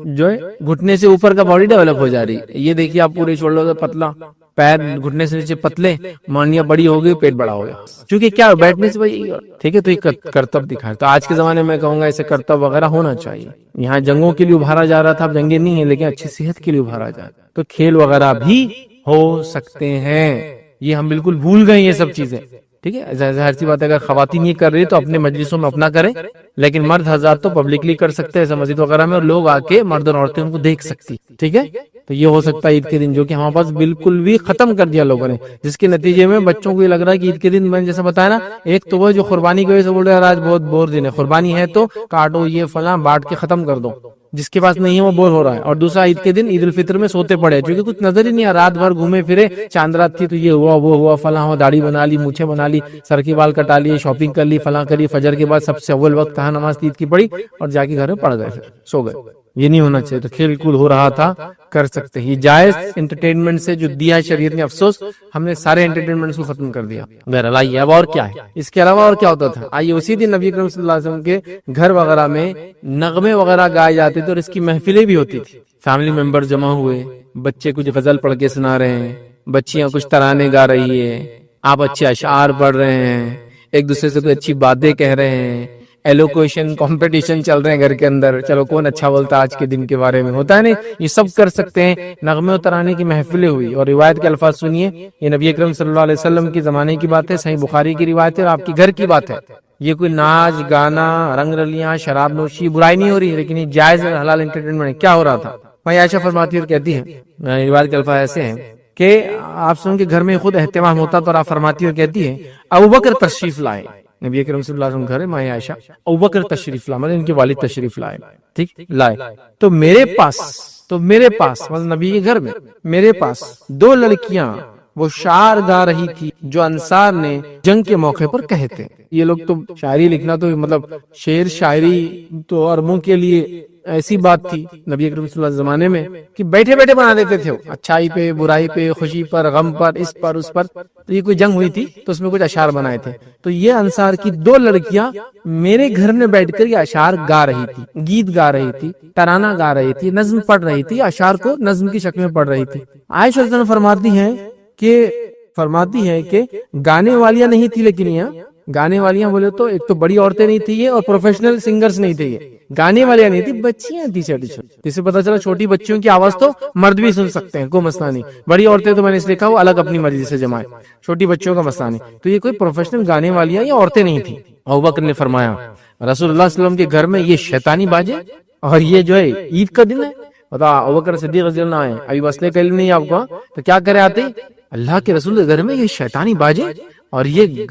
جو ہے گھٹنے سے اوپر کا باڈی ڈیولپ ہو جا رہی ہے. یہ دیکھیے آپ پورے شولڈر سے پتلا، پیر گھٹنے سے نیچے پتلے، مانیاں بڑی ہو گئی، پیٹ بڑا ہو گیا، کیونکہ کیا بیٹھنے سے بھائی ٹھیک ہے. تو یہ کرتب دکھائے. تو آج کے زمانے میں کہوں گا ایسے کرتب وغیرہ ہونا چاہیے. یہاں جنگوں کے لیے ابھارا جا رہا تھا، اب جنگیں نہیں ہیں لیکن اچھی صحت کے لیے ابھارا جا رہا ہے. تو کھیل وغیرہ بھی ہو سکتے ہیں، یہ ہم بالکل بھول گئے یہ سب چیزیں. ٹھیک ہے، ظاہر سی بات ہے اگر خواتین یہ کر رہی تو اپنے مجلسوں میں اپنا کریں، لیکن مرد حضرات تو پبلکلی کر سکتے ہیں ایسا مسجد وغیرہ میں، اور لوگ آ کے مرد اور عورتیں ان کو دیکھ سکتی. ٹھیک ہے، تو یہ ہو سکتا ہے عید کے دن، جو کہ ہمارے پاس بالکل بھی ختم کر دیا لوگوں نے، جس کے نتیجے میں بچوں کو یہ لگ رہا ہے کہ عید کے دن میں نے جیسا بتایا نا، ایک تو وہ جو قربانی کی وجہ سے بول رہے ہیں آج بہت بور دن ہے، قربانی ہے تو کاٹو یہ فلاں بانٹ کے ختم کر دو، جس کے پاس نہیں ہے وہ بور ہو رہا ہے. اور دوسرا عید کے دن عید الفطر میں سوتے پڑے، کیونکہ کچھ نظر ہی نہیں آ، رات بھر گھومے پھرے، چاند رات تھی تو یہ ہوا وہ ہوا، فلاں ہوا، داڑھی بنا لی، مونچھیں بنا لی، سر کے بال کٹا لیے، شاپنگ کر لی، فلاں کری، فجر کے بعد سب سے اول وقت کہاں نماز عید کی پڑھی اور جا کے گھر میں پڑ گئے، پھر سو گئے. یہ نہیں ہونا چاہیے. تو کھیل کود ہو رہا تھا، کر سکتے ہیں. یہ جائز انٹرٹینمنٹ سے جو دیا ہے شریعت نے، افسوس ہم نے سارے انٹرٹینمنٹ کو ختم کر دیا. بہرحال آئیے اب اور کیا ہے اس کے علاوہ، اور کیا ہوتا تھا. آئیے اسی دن نبی کریم صلی اللہ علیہ وسلم کے گھر وغیرہ میں نغمے وغیرہ گائے جاتے تھے، اور اس کی محفلیں بھی ہوتی تھی. فیملی ممبر جمع ہوئے، بچے کچھ غزل پڑھ کے سنا رہے ہیں، بچیاں کچھ ترانے گا رہی ہے، آپ اچھے اشعار پڑھ رہے ہیں، ایک دوسرے سے کوئی اچھی باتیں کہہ رہے ہیں، ایلوکویشن کمپٹیشن چل رہے ہیں گھر کے اندر، چلو کون اچھا بولتا آج کے دن کے بارے میں، ہوتا ہے نہیں، یہ سب کر سکتے ہیں. نغمے و ترانے کی محفلیں ہوئی، اور روایت کے الفاظ سنیے، یہ نبی اکرم صلی اللہ علیہ وسلم کی زمانے کی بات ہے، صحیح بخاری کی روایت ہے، اور آپ کی گھر کی بات ہے. یہ کوئی ناچ گانا، رنگ رلیاں، شراب نوشی، برائی نہیں ہو رہی، لیکن یہ جائز حلال انٹرٹینمنٹ. کیا ہو رہا تھا؟ وہیں عائشہ فرماتی ہے اور کہتی ہے، روایت کے الفاظ ایسے ہیں کہ آپ سن کے گھر میں خود اہتمام ہوتا تو آپ فرماتی اور کہتی ہے، ابوبکر تشریف لائے. نبی کریم صلی اللہ علیہ وسلم گھر ماں عائشہ، ابوبکر تشریف لائے، ان کے والد تشریف لائے. ٹھیک لائے تو میرے پاس مطلب نبی کے گھر میں میرے پاس 2 لڑکیاں وہ شعر گا رہی تھی جو انصار نے جنگ کے موقع پر کہے تھے. یہ لوگ تو شاعری لکھنا تو مطلب شعر شاعری تو عربوں کے لیے ایسی بات تھی نبی اکرم صلی اللہ علیہ زمانے میں کہ بیٹھے بیٹھے بنا دیتے تھے، اچھائی پہ، برائی پہ، خوشی پر، غم پر، اس پر اس پر. تو یہ کوئی جنگ ہوئی تھی تو اس میں کچھ اشعار بنائے تھے. تو یہ انصار کی 2 لڑکیاں میرے گھر میں بیٹھ کر یہ اشعار گا رہی تھی، گیت گا رہی تھی، ترانہ گا رہی تھی، نظم پڑھ رہی تھی، اشعار کو نظم کی شکل میں پڑھ رہی تھی. عائشہ رضی اللہ عنہا فرماتی ہیں کہ گانے والیاں نہیں تھی، لیکن یہاں گانے والیاں بولے تو ایک تو بڑی عورتیں نہیں تھی یہ، اور پروفیشنل سنگرز نہیں تھے یہ، گانے والیاں نہیں تھی، بچیاں تھی چھوٹی چھوٹی. جس سے پتا چلا چھوٹی بچیوں کی آواز تو مرد بھی سن سکتے ہیں، کوئی مسئلہ نہیں. بڑی عورتیں تو میں نے اس لیے کہا وہ الگ اپنی مرضی سے جمائے، چھوٹی بچیوں کا مسئلہ نہیں. تو یہ کوئی پروفیشنل گانے والیاں یا عورتیں نہیں تھی. ابوبکر نے فرمایا رسول اللہ صلی اللہ علیہ وسلم کے گھر میں یہ شیطانی باجے، اور یہ جو ہے عید کا دن ہے. بتا ابوبکر صدیق رضی اللہ عنہ ابھی مسئلے کا علم نہیں آپ کو، تو کیا کرے آتے اللہ کے رسول کے گھر میں یہ شیطانی باجے اور یہ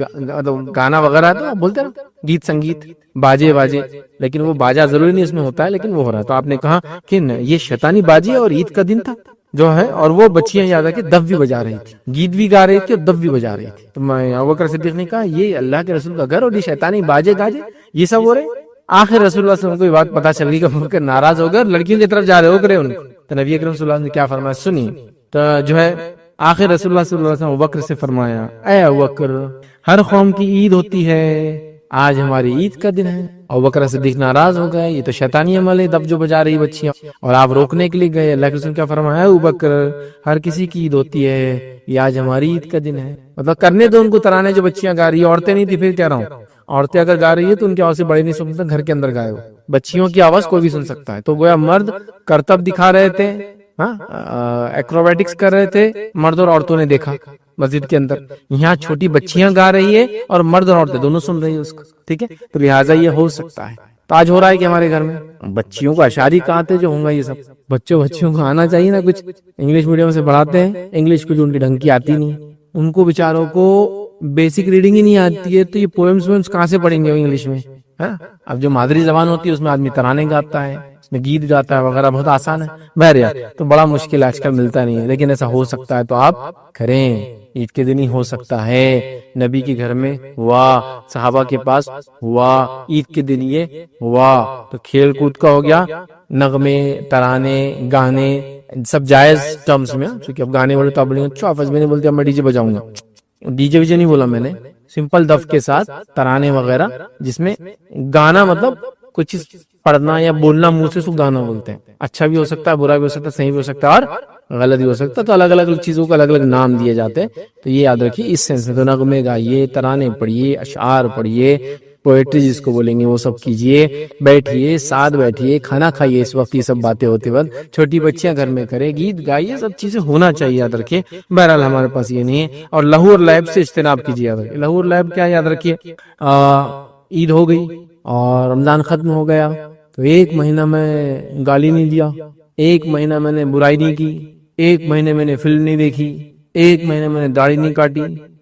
گانا وغیرہ، تو بولتے نا گیت سنگیت، باجے باجے، لیکن وہ باجا ضروری نہیں اس میں ہوتا ہے، لیکن وہ ہو رہا ہے. تو آپ نے کہا کہ یہ شیطانی باجے اور عید کا دن تھا جو ہے، اور وہ بچیاں یاد ہے کہ دف بھی بجا رہی تھی، گیت بھی گا رہی تھی اور دف بھی بجا رہی تھی. تو میں ابوبکر صدیق نے کہا یہ اللہ کے رسول کا گھر اور یہ شیطانی باجے گاجے یہ سب ہو رہے. آخر رسول اللہ صلی اللہ علیہ وسلم کو یہ بات پتا چل گئی کہ ابوبکر ناراض ہو گئے، لڑکیوں کی طرف جا رہے ہو کرے ان کو. تو نبی اکرم صلی اللہ علیہ وسلم نے کیا فرمایا سنی. تو جو ہے آخر رسول اللہ صلی اللہ علیہ وسلم ابوبکر سے فرمایا، اے ابوبکر ہر قوم کی عید ہوتی ہے، آج ہماری عید کا دن ہے. ابوبکر صدیق ناراض ہو گئے، یہ تو شیطانی عمل ہے، دف جو بجا رہی بچیاں، اور آپ روکنے کے لیے گئے. اللہ کے رسول کیا فرمایا، ابوبکر ہر کسی کی عید ہوتی ہے، یہ آج ہماری عید کا دن ہے. مطلب کرنے دو ان کو ترانے جو بچیاں گا رہی ہیں، عورتیں نہیں تھی. پھر کہہ رہا ہوں عورتیں اگر گا رہی ہے تو ان کی آواز سے بڑے نہیں سن سکتے، گھر کے اندر گائے ہو، بچیوں کی آواز کوئی بھی سن سکتا ہے. تو گویا مرد کرتب دکھا رہے تھے، ایکروبیٹکس کر رہے تھے، مرد اور عورتوں نے دیکھا مسجد کے اندر. یہاں چھوٹی بچیاں گا رہی ہے اور مرد اور عورتیں دونوں سن رہی ہے اس کو. ٹھیک ہے، تو لہٰذا یہ ہو سکتا ہے. تو آج ہو رہا ہے کہ ہمارے گھر میں بچیوں کو اشعاری کہاں تھے جو ہوں گا یہ سب. بچوں کو آنا چاہیے نا، کچھ انگلش میڈیم سے پڑھاتے ہیں، انگلش کو جو ان کی ڈھنگ کی آتی نہیں، ان کو بیچاروں کو بیسک ریڈنگ ہی نہیں آتی ہے، تو یہ پوئمز کہاں سے پڑھیں گے انگلش میں. اب جو مادری زبان ہوتی ہے اس میں آدمی ترانے گاتا ہے، اس میں گیت گاتا ہے وغیرہ، بہت آسان ہے. بہرحال تو بڑا مشکل آج کل ملتا نہیں ہے، لیکن ایسا ہو سکتا ہے تو آپ کریں. عید کے دن ہی ہو سکتا ہے. نبی کے گھر میں ہوا, صحابہ کے پاس ہوا, عید کے دن یہ ہوا. تو کھیل کود کا ہو گیا, نغمے, ترانے, گانے سب جائز ٹرمز میں. چونکہ اب گانے بولے تو آپ بولیں گے آفس میں نہیں بولتے اب میں ڈی جے بجاؤں گا. ڈی جے ویجے نہیں بولا میں نے, سمپل دف کے ساتھ ترانے وغیرہ, جس میں گانا مطلب کچھ پڑھنا یا بولنا منہ سے, سو گانا بولتے ہیں. اچھا بھی ہو سکتا ہے, برا بھی ہو سکتا ہے, صحیح بھی ہو سکتا ہے اور غلط بھی ہو سکتا ہے. تو الگ الگ چیزوں کو الگ الگ نام دیے جاتے ہیں. تو یہ یاد رکھیے اس سینس میں. تو نغمے گائیے, ترانے پڑھیے, اشعار پڑھیے, پوئٹری جس کو بولیں گے وہ سب کیجیے, بیٹھیے, ساتھ بیٹھیے, کھانا کھائیے. اس وقت یہ سب باتیں ہوتے وقت چھوٹی بچیاں گھر میں کرے, گیت گائیے, سب چیزیں ہونا چاہیے, یاد رکھیے. بہرحال ہمارے پاس یہ نہیں ہے. اور لہو اور لعب سے اجتناب کیجیے, یاد رکھیے. لہو اور لعب کیا یاد رکھیے, عید ہو گئی اور رمضان ختم ہو گیا تو ایک مہینہ میں گالی نہیں دیا, ایک مہینہ میں نے برائی نہیں کی, ایک مہینے میں نے فلم نہیں دیکھی, ایک مہینے میں نے داڑھی نہیں کاٹی,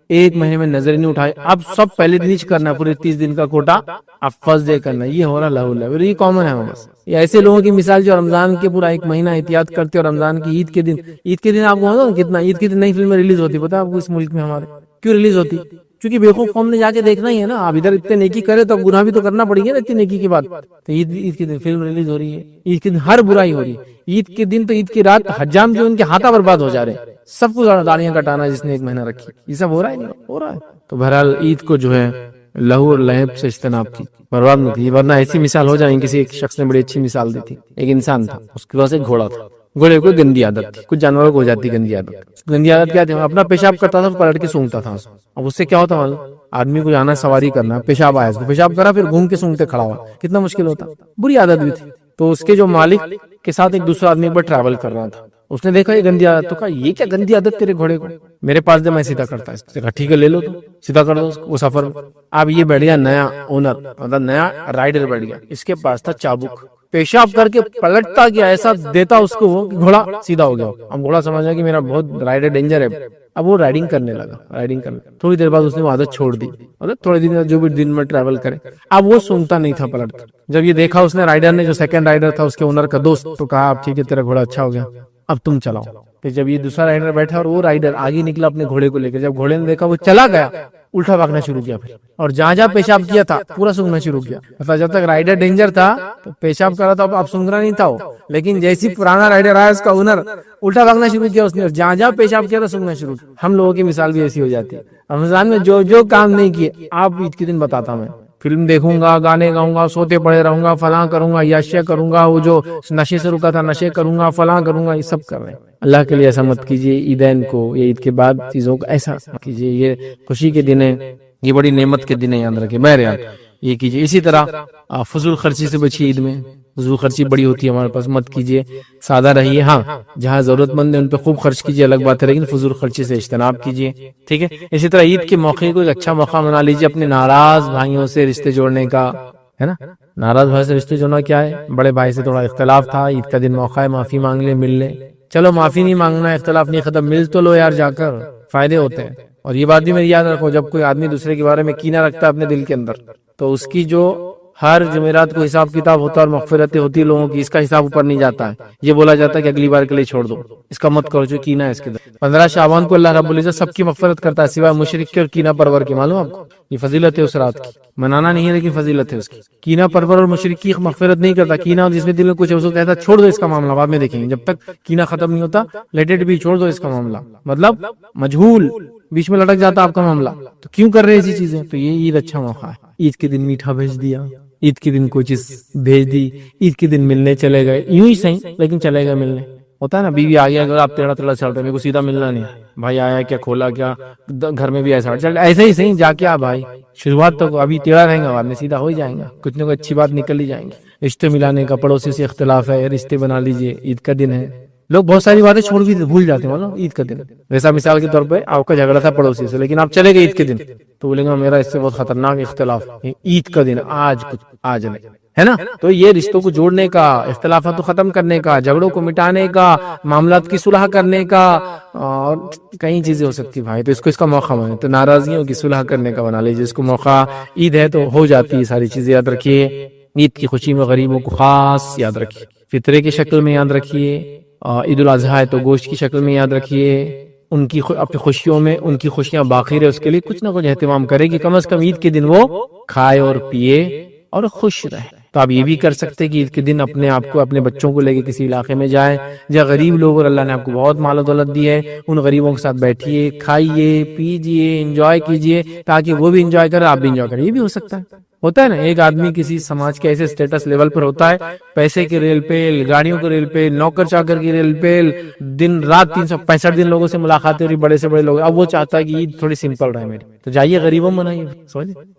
ایک مہینے میں نظر نہیں اٹھائی. اب سب پہلے دن ہی کرنا, پورے 30 دن کا کوٹا اب فرسٹ ڈے کرنا. یہ ہو رہا لہو لعب, یہ کامن ہے بس. یہ ایسے لوگوں کی مثال جو رمضان کے پورا ایک مہینہ احتیاط کرتے اور رمضان کی عید کے دن آپ کو کتنا عید کے دن نئی فلمیں ریلیز ہوتی, پتا ہے آپ کو اس ملک میں ہمارے کیوں ریلیز ہوتی؟ کیونکہ بیوقوف قوم نے جا کے دیکھنا ہی ہے نا. اب ادھر اتنے نیکی کرے تو گناہ بھی تو کرنا پڑیں گے نا اتنی نیکی کے بعد. تو عید کے دن فلم ریلیز ہو رہی ہے, عید کے دن ہر برائی ہو رہی ہے. عید کے دن تو عید کی رات حجام جو ان کے ہاتھا برباد ہو جا رہے ہیں, سب کو داڑیاں کٹانا جس نے ایک مہینہ رکھی. یہ سب ہو رہا ہے, نہیں ہو رہا ہے. تو بہرحال عید کو جو ہے لہو اور لہب سے اجتناب کی, برباد نہ کی, ورنہ ایسی مثال ہو جائیں. کسی ایک شخص نے بڑی اچھی مثال دی تھی. ایک انسان تھا, اس کے پاس ایک گھوڑا تھا. گھوڑے کو گندی عادت تھی, کچھ جانوروں کو ہو جاتی گندی عادت. گندی عادت کیا تھی, اپنا پیشاب کرتا تھا, پلٹ کے سونگتا تھا. اب اس سے کیا ہوتا معلوم, آدمی کو جانا سواری کرنا, پیشاب آیا, اس کو پیشاب کرا, پھر گھوم کے سونگتے کھڑا ہوا, کتنا مشکل ہوتا. بری عادت بھی تھی. تو اس کے جو مالک کے ساتھ ایک دوسرا آدمی پر ٹریول کر رہا تھا, اس نے دیکھا یہ گندی عادت, تو کہا یہ کیا گندی عادت تیرے گھوڑے کو, میرے پاس دے, میں سیدھا کرتا ہے. کہا ٹھیک ہے لے لو, تو سیدھا کر دو وہ سفر میں. اب یہ بیٹھ گیا نیا اونر, مطلب نیا رائڈر بیٹھ گیا. اس کے پاس تھا چابک, پیشاب کر کے پلٹتا گیا, ایسا دیتا اس کو وہ کہ گھوڑا سیدھا ہو گیا. اب گھوڑا سمجھا کہ میرا بہت رائڈر ڈینجر ہے. اب وہ رائڈنگ کرنے لگا, تھوڑی دیر بعد اس نے وہ عادت چھوڑ دی, مطلب تھوڑے دن جو بھی دن میں ٹریول کرے. اب وہ سنتا نہیں تھا پلٹتا. جب یہ دیکھا اس نے رائڈر نے, جو سیکنڈ رائڈر تھا اس کے اونر کا دوست, تو کہا اب ٹھیک ہے تیرا گھوڑا اچھا ہو گیا, اب تم چلاؤ. پھر جب یہ دوسرا رائڈر بیٹھا اور وہ رائڈر آگے نکلا اپنے گھوڑے کو لے کر, جب گھوڑے نے دیکھا وہ چلا گیا, الٹا بھاگنا شروع کیا پھر, اور جہاں جہاں پیشاب کیا تھا پورا سونگنا شروع کیا. مطلب جب تک رائڈر ڈینجر تھا تو پیشاب کر رہا تھا, اب سونگنا نہیں تھا وہ. لیکن جیسی پرانا رائڈر آیا اس کا اونر, الٹا بھاگنا شروع کیا اس نے, اور جہاں جہاں پیشاب کیا تھا سونگنا شروع کیا. ہم لوگوں کی مثال بھی ایسی ہو جاتی ہے. رمضان میں جو کام نہیں کیے آپ عید کے دن بتاتا میں, فلم دیکھوں گا, گانے گاؤں گا, سوتے پڑے رہوں گا, فلاں کروں گا, یاشیا کروں گا, وہ جو نشے سے رکا تھا نشے کروں گا, فلاں کروں گا, یہ سب کر رہے ہیں. اللہ کے لیے ایسا مت کیجیے. عیدین کو یا عید کے بعد چیزوں کو ایسا کیجیے. یہ خوشی کے دن ہے, یہ بڑی نعمت کے دن ہے, یاد رکھیں. بہرحال یہ کیجیے. اسی طرح فضول خرچی سے بچیے. عید میں فضول خرچی بڑی ہوتی ہے ہمارے پاس, مت کیجیے. سادہ رہیے. ہاں جہاں ضرورت مند ہے ان پہ خوب خرچ کیجیے, الگ بات ہے, لیکن فضول خرچی سے اجتناب کیجیے. ٹھیک ہے. اسی طرح عید کے موقع کو ایک اچھا موقع بنا لیجیے اپنے ناراض بھائیوں سے رشتے جوڑنے کا, ہے نا. ناراض بھائی سے رشتے جوڑنا کیا ہے, بڑے بھائی سے تھوڑا اختلاف تھا, عید کا دن موقع ہے, معافی مانگ لے, مل لے. چلو معافی نہیں مانگنا, اختلاف نہیں ختم, مل تو لو یار جا کر, فائدے ہوتے ہیں. اور یہ بات بھی میری یاد رکھو, جب کوئی آدمی دوسرے کے بارے میں کینہ رکھتا ہے اپنے دل کے اندر, تو اس کی جو ہر جمعرات کو حساب کتاب ہوتا ہے اور مغفرتیں ہوتی ہے لوگوں کی, اس کا حساب اوپر نہیں جاتا ہے. یہ بولا جاتا ہے کہ اگلی بار کے لیے چھوڑ دو, اس کا مت کرو جو کینہ ہے اس کے اندر. 15 شعبان کو اللہ رب العزت سب کی مغفرت کرتا ہے سوائے مشرک کے اور کینہ پرور کے. معلوم آپ کو, یہ فضیلت ہے اس رات کی, منانا نہیں ہے لیکن فضیلت ہے اس کی. کینہ پرور اور مشرک کی مغفرت نہیں کرتا. کینہ جس میں دل میں کچھ ہے اس کو کہتا ہے چھوڑ دو اس کا معاملہ, بعد میں دیکھیں گے, جب تک کینہ ختم نہیں ہوتا لیٹ اٹ بی, چھوڑ دو اس کا معاملہ. مطلب مجہول, بیچ میں لٹک جاتا آپ کا معاملہ, تو کیوں کر رہے ایسی چیزیں. تو یہ عید اچھا موقع ہے. عید کے دن میٹھا بھیج دیا, عید کے دن کوئی چیز بھیج دی, عید کے دن ملنے چلے گئے, یوں ہی صحیح لیکن چلے گئے ملنے. ہوتا ہے نا, بیوی آ گیا اگر آپ ٹیڑھا ٹیڑھا چل رہے, میرے کو سیدھا ملنا نہیں, بھائی آیا کیا, کھولا کیا, گھر میں بھی ایسا چل, ایسے ہی صحیح جا کے آ بھائی. شروعات تو ابھی ٹیڑھا رہیں گا, بعد میں سیدھا ہو ہی جائیں گا, کچھ نہ کچھ اچھی بات نکل ہی جائیں گی. رشتے ملانے کا, پڑوسی سے اختلاف ہے, رشتے بنا لیجئے, عید کا دن ہے. لوگ بہت ساری باتیں چھوڑ بھی بھول جاتے ہیں مطلب عید کا دن. ویسا مثال کے طور پہ آپ کا جھگڑا تھا پڑوسی سے, لیکن آپ چلے گئے عید کے دن, تو بولیں گا میرا اس سے بہت خطرناک اختلاف, عید کا دن آج نہیں, ہے نا. تو یہ رشتوں کو جوڑنے کا, اختلافات کو ختم کرنے کا, جھگڑوں کو مٹانے کا, معاملات کی صلح کرنے کا, اور کئی چیزیں ہو سکتی بھائی. تو اس کا موقع بنے, تو ناراضگیوں کی صلح کرنے کا بنا لیجیے اس کو موقع. عید ہے تو ہو جاتی ہے ساری چیزیں, یاد رکھیے. عید کی خوشی میں غریبوں کو خاص یاد رکھیے, فطرے کی شکل میں یاد رکھیے. عید الاضحیٰ ہے تو گوشت کی شکل میں یاد رکھیے. ان کی اپنی خوشیوں میں ان کی خوشیاں باقی رہے اس کے لیے کچھ نہ کچھ اہتمام کرے کہ کم از کم عید کے دن وہ کھائے اور پیے اور خوش رہے. تو آپ یہ بھی کر سکتے ہیں کہ عید کے دن اپنے آپ کو اپنے بچوں کو لے کے کسی علاقے میں جائیں جہاں غریب لوگ اور اللہ نے آپ کو بہت مال و دولت دی ہے, ان غریبوں کے ساتھ بیٹھیے, کھائیے, پیجیے, انجوائے کیجیے تاکہ وہ بھی انجوائے کرے, آپ بھی انجوائے کریں. یہ بھی ہو سکتا ہے نا. ایک آدمی کسی سماج کے ایسے سٹیٹس لیول پر ہوتا ہے, پیسے کی ریل پیل, گاڑیوں کی ریل پیل, نوکر چاکر کی ریل پیل, دن رات 365 دن لوگوں سے ملاقاتیں ہو رہی, بڑے سے بڑے لوگ. اب وہ چاہتا ہے کہ عید تھوڑی سمپل رہے میری, تو جائیے غریبوں میں منائیے,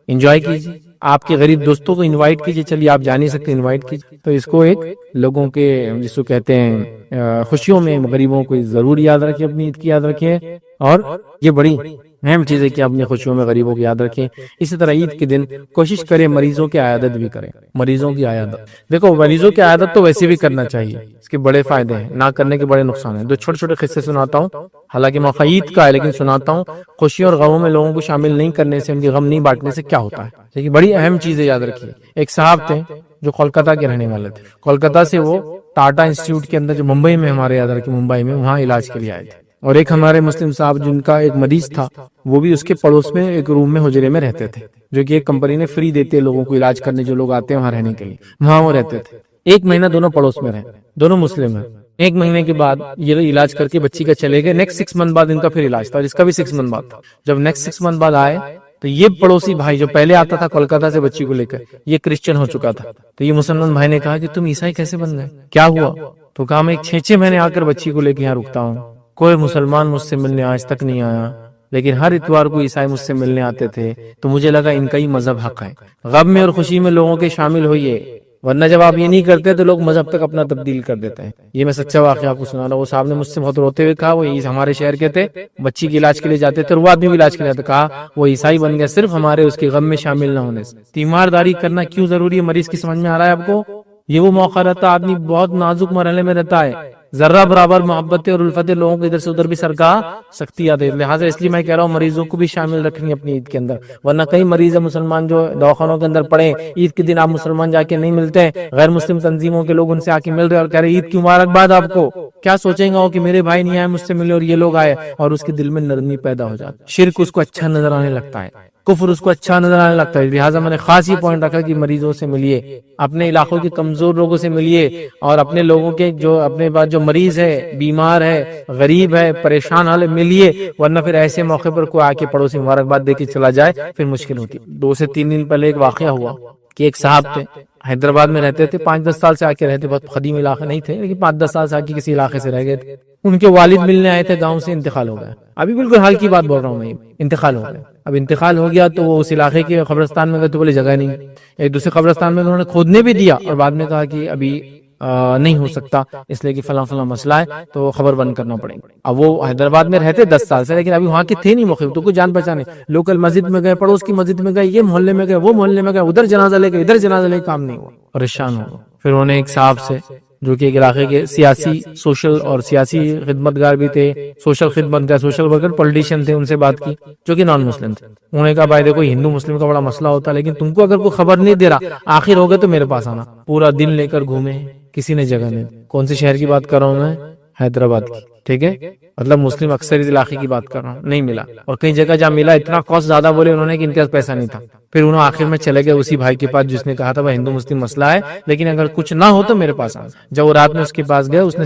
انجوائے کیجیے. آپ کے غریب دوستوں کو انوائٹ کیجیے, چلیے آپ جا نہیں سکتے انوائٹ کیجیے. تو اس کو ایک لوگوں کے جس کو کہتے ہیں خوشیوں میں غریبوں کو ضرور یاد رکھیں, اپنی عید کی یاد رکھیں. اور یہ بڑی اہم چیز ہے کہ اپنی خوشیوں میں غریبوں کی یاد رکھیں. اسی طرح عید کے دن کوشش کریں مریضوں کی عیادت بھی کریں. مریضوں کی عیادت, دیکھو مریضوں کی عیادت تو ویسے بھی کرنا چاہیے, اس کے بڑے فائدے ہیں, نہ کرنے کے بڑے نقصان ہیں. دو چھوٹے چھوٹے قصے سناتا ہوں, حالانکہ موقع عید کا ہے لیکن سناتا ہوں. خوشیوں اور غموں میں لوگوں کو شامل نہیں کرنے سے, ان کے غم نہیں بانٹنے سے کیا ہوتا ہے. لیکن بڑی اہم چیزیں یاد رکھیے. ایک صاحب تھے جو کولکاتہ کے رہنے والے تھے. کولکاتہ سے وہ ٹاٹا انسٹیٹیوٹ کے اندر جو ممبئی میں ہمارے یاد رکھے, ممبئی میں وہاں علاج کے لیے آئے تھے. اور ایک ہمارے مسلم صاحب جن کا ایک مریض تھا, وہ بھی اس کے پڑوس میں ایک روم میں حجرے میں رہتے تھے, جو کہ ایک کمپنی نے فری دیتے لوگوں کو علاج کرنے, جو لوگ آتے ہیں وہاں رہنے کے لیے, وہاں وہ رہتے تھے. ایک مہینہ دونوں پڑوس میں رہے, دونوں مسلم ہیں. ایک مہینے کے بعد یہ علاج کر کے بچی کا چلے گئے. نیکسٹ 6 منتھ بعد ان کا پھر علاج تھا, اور اس کا بھی 6 منتھ بعد تھا. جب نیکسٹ 6 منتھ بعد آئے تو یہ پڑوسی بھائی جو پہلے آتا تھا کولکاتہ سے بچی کو لے کر, یہ کرسچن ہو چکا تھا. تو یہ مسلمان بھائی نے کہا کہ تم عیسائی کیسے بن گئے, کیا ہوا؟ تو کہا میں 6 مہینے آ کر بچی کو لے کے یہاں رکتا ہوں, کوئی مسلمان مجھ سے ملنے آج تک نہیں آیا, لیکن ہر اتوار کو عیسائی مجھ سے ملنے آتے تھے, تو مجھے لگا ان کا ہی مذہب حق ہے. غم میں اور خوشی میں لوگوں کے شامل ہوئیے, ورنہ جب آپ یہ نہیں کرتے تو لوگ مذہب تک اپنا تبدیل کر دیتے ہیں. یہ میں سچا واقعہ آپ کو سنا رہا ہوں. وہ صاحب نے مجھ سے بہت روتے ہوئے کہا, وہ ہمارے شہر کے تھے, بچی کے علاج کے لیے جاتے تھے, اور وہ آدمی بھی علاج کے لیے جاتے. کہا وہ عیسائی بن گیا صرف ہمارے اس کے غم میں شامل نہ ہونے سے. تیمارداری کرنا کیوں ضروری ہے مریض کی سمجھ میں آ رہا ہے آپ کو؟ یہ وہ موقع رہتا آدمی بہت نازک مرحلے میں رہتا ہے, ذرہ برابر محبت اور الفت لوگوں کو ادھر سے ادھر بھی سرکا سکتی آتی ہے. لہٰذا اس لیے میں کہہ رہا ہوں مریضوں کو بھی شامل رکھنی اپنی عید کے اندر. ورنہ کئی مریض مسلمان جو دواخانوں کے اندر پڑے, عید کے دن آپ مسلمان جا کے نہیں ملتے, غیر مسلم تنظیموں کے لوگ ان سے آ کے مل رہے اور کہہ رہے عید کی مبارکباد آپ کو. کیا سوچیں گا کہ میرے بھائی نہیں آئے مجھ سے ملے اور یہ لوگ آئے, اور اس کے دل میں نرمی پیدا ہو جاتی. شرک اس کو اچھا نظر آنے لگتا ہے, کفر اس کو اچھا نظر آنے لگتا ہے. لہٰذا میں نے خاص یہ پوائنٹ رکھا کہ مریضوں سے ملیے, اپنے علاقوں کے کمزور لوگوں سے ملیے, اور اپنے لوگوں کے جو اپنے پاس جو مریض ہے, بیمار ہے, غریب ہے, پریشان حال ملیے. ورنہ پھر ایسے موقع پر کوئی آ کے پڑوسی مبارکباد دے کے چلا جائے پھر مشکل ہوتی. 2 سے 3 دن پہلے ایک واقعہ ہوا کہ ایک صاحب تھے, حیدرآباد میں رہتے تھے, 5-10 سال سے آ کے رہتے, بہت قدیم علاقہ نہیں تھے لیکن 5-10 سال سے آ کے کسی علاقے سے رہ گئے تھے. ان کے والد ملنے آئے تھے, گاؤں سے انتقال ہو گیا. ابھی بالکل حال کی بات بول رہا ہوں میں, انتقال ہو گیا. اب انتقال ہو گیا تو وہ اس علاقے کے قبرستان میں گئے تو بولے جگہ نہیں. ایک دوسرے قبرستان میں انہوں نے کھودنے بھی دیا, اور بعد میں کہا کہ ابھی نہیں ہو سکتا, اس لیے کہ فلاں فلاں مسئلہ ہے تو خبر بند کرنا پڑے گا. اب وہ حیدرآباد میں رہتے 10 سال سے, لیکن ابھی وہاں کے تھے نہیں موقع, تو کچھ جان پہچانے, لوکل مسجد میں گئے, پڑوس کی مسجد میں گئے, یہ محلے میں گئے, وہ محلے میں گئے, ادھر جنازہ لے گئے, ادھر جنازہ لے, کام نہیں ہوا, پریشان ہو. پھر انہوں نے ایک صاحب سے جو کہ ایک علاقے کے سیاسی سوشل اور سیاسی خدمتگار بھی تھے, سوشل خدمتگار, سوشل ورکر, پولیٹیشین تھے, ان سے بات کی جو کہ نان مسلم تھے. انہوں نے کہا بھائی دیکھو ہندو مسلم کا بڑا مسئلہ ہوتا ہے, لیکن تم کو اگر کوئی خبر نہیں دے رہا, آخر ہو گئے تو میرے پاس آنا. پورا دن لے کر گھومے, کسی نے جگہ نہیں. کون سے شہر کی بات کر رہا ہوں میں؟ حیدرآباد کی, ٹھیک ہے, مطلب مسلم اکثریت علاقے کی بات کر رہا ہوں. نہیں ملا, اور کئی جگہ جہاں ملا اتنا کاسٹ زیادہ بولے انہوں نے کہ ان کے پاس پیسہ نہیں تھا. پھر انہوں آخر میں چلے گئے اسی بھائی کے پاس جس نے کہا تھا وہ ہندو مسلم مسئلہ ہے, لیکن اگر کچھ نہ ہو تو میرے پاس آنا. جب وہ رات میں اس کے پاس گئے, اس نے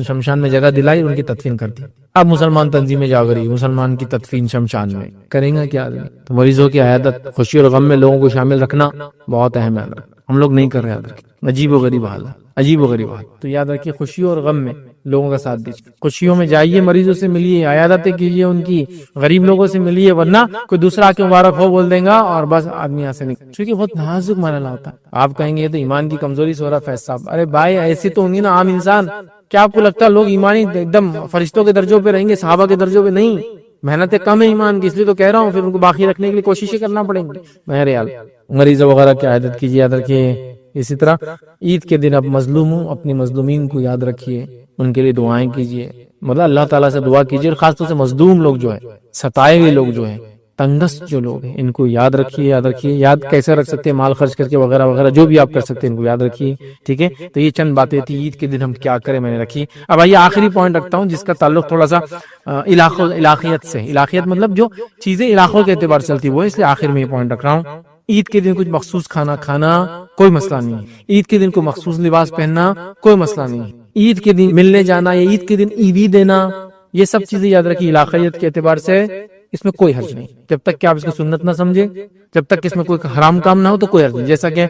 شمشان میں جگہ دلائی, ان کی تدفین کر دی. اب مسلمان تنظیمیں جاگ رہی, مسلمان کی تدفین شمشان میں کریں گا کیا آدمی؟ تو مریضوں کی عیادت, خوشی اور غم میں لوگوں کو شامل رکھنا بہت اہم ہے. ہم لوگ نہیں کر رہے, یاد رکھیں. عجیب و غریب حال ہے, عجیب و غریب حال. تو یاد رکھیے خوشیوں اور غم میں لوگوں کا ساتھ دیجیے. خوشیوں میں جائیے, مریضوں سے ملیے, عیادتیں کیجیے ان کی, غریب لوگوں سے ملیے, ورنہ کوئی دوسرا آ کے مبارک ہو بول دیں گا اور بس آدمی یہاں سے نکل. چونکہ بہت نازک مرحلہ ہوتا ہے. آپ کہیں گے یہ تو ایمان کی کمزوری سے ہو رہا ہے فیض صاحب. ارے بھائی ایسے تو ہوں گے نا عام انسان. کیا آپ کو لگتا ہے لوگ ایمانی ایک دم فرشتوں کے درجوں پہ رہیں گے, صحابہ کے درجوں پہ نہیں؟ محنتیں کم ہے ایمان کی, اس لیے تو کہہ رہا ہوں. پھر ان کو باقی رکھنے کے لیے کوششیں کرنا پڑیں گی. بہرحال مریضوں وغیرہ کی عیادت کیجیے, یاد رکھیے. اسی طرح عید کے دن آپ مظلوم ہوں, اپنی مظلومین کو یاد رکھیے, ان کے لیے دعائیں کیجیے, مطلب اللہ تعالیٰ سے دعا کیجیے. اور خاص طور سے مظلوم لوگ جو ہیں, ستائے ہوئے لوگ جو ہیں, تنگس جو لوگ ہیں ان کو یاد رکھیے، یاد کیسے رکھ سکتے ہیں؟ مال خرچ کر کے وغیرہ وغیرہ جو بھی آپ کر سکتے ہیں ان کو یاد رکھیے، ٹھیک ہے؟ تو یہ چند باتیں تھی عید کے دن ہم کیا کریں میں نے رکھی۔ اب آئیے آخری پوائنٹ رکھتا ہوں جس کا تعلق تھوڑا سا علاقیت سے۔ علاقیت مطلب جو چیزیں علاقوں کے اعتبار سے چلتی وہ، اس لیے آخر میں یہ پوائنٹ رکھ رہا ہوں۔ عید کے دن کچھ مخصوص کھانا کھانا کوئی مسئلہ نہیں ہے، عید کے دن کو مخصوص لباس پہننا کوئی مسئلہ نہیں ہے، عید کے دن ملنے جانا یا عید کے دن عیدی دینا، یہ سب چیزیں یاد رکھیے علاقیت کے اعتبار سے اس میں کوئی حرج نہیں، جب تک کہ آپ اس کو سنت نہ سمجھے، جب تک کہ اس میں کوئی حرام کام نہ ہو تو کوئی حرج نہیں۔ جیسا کہ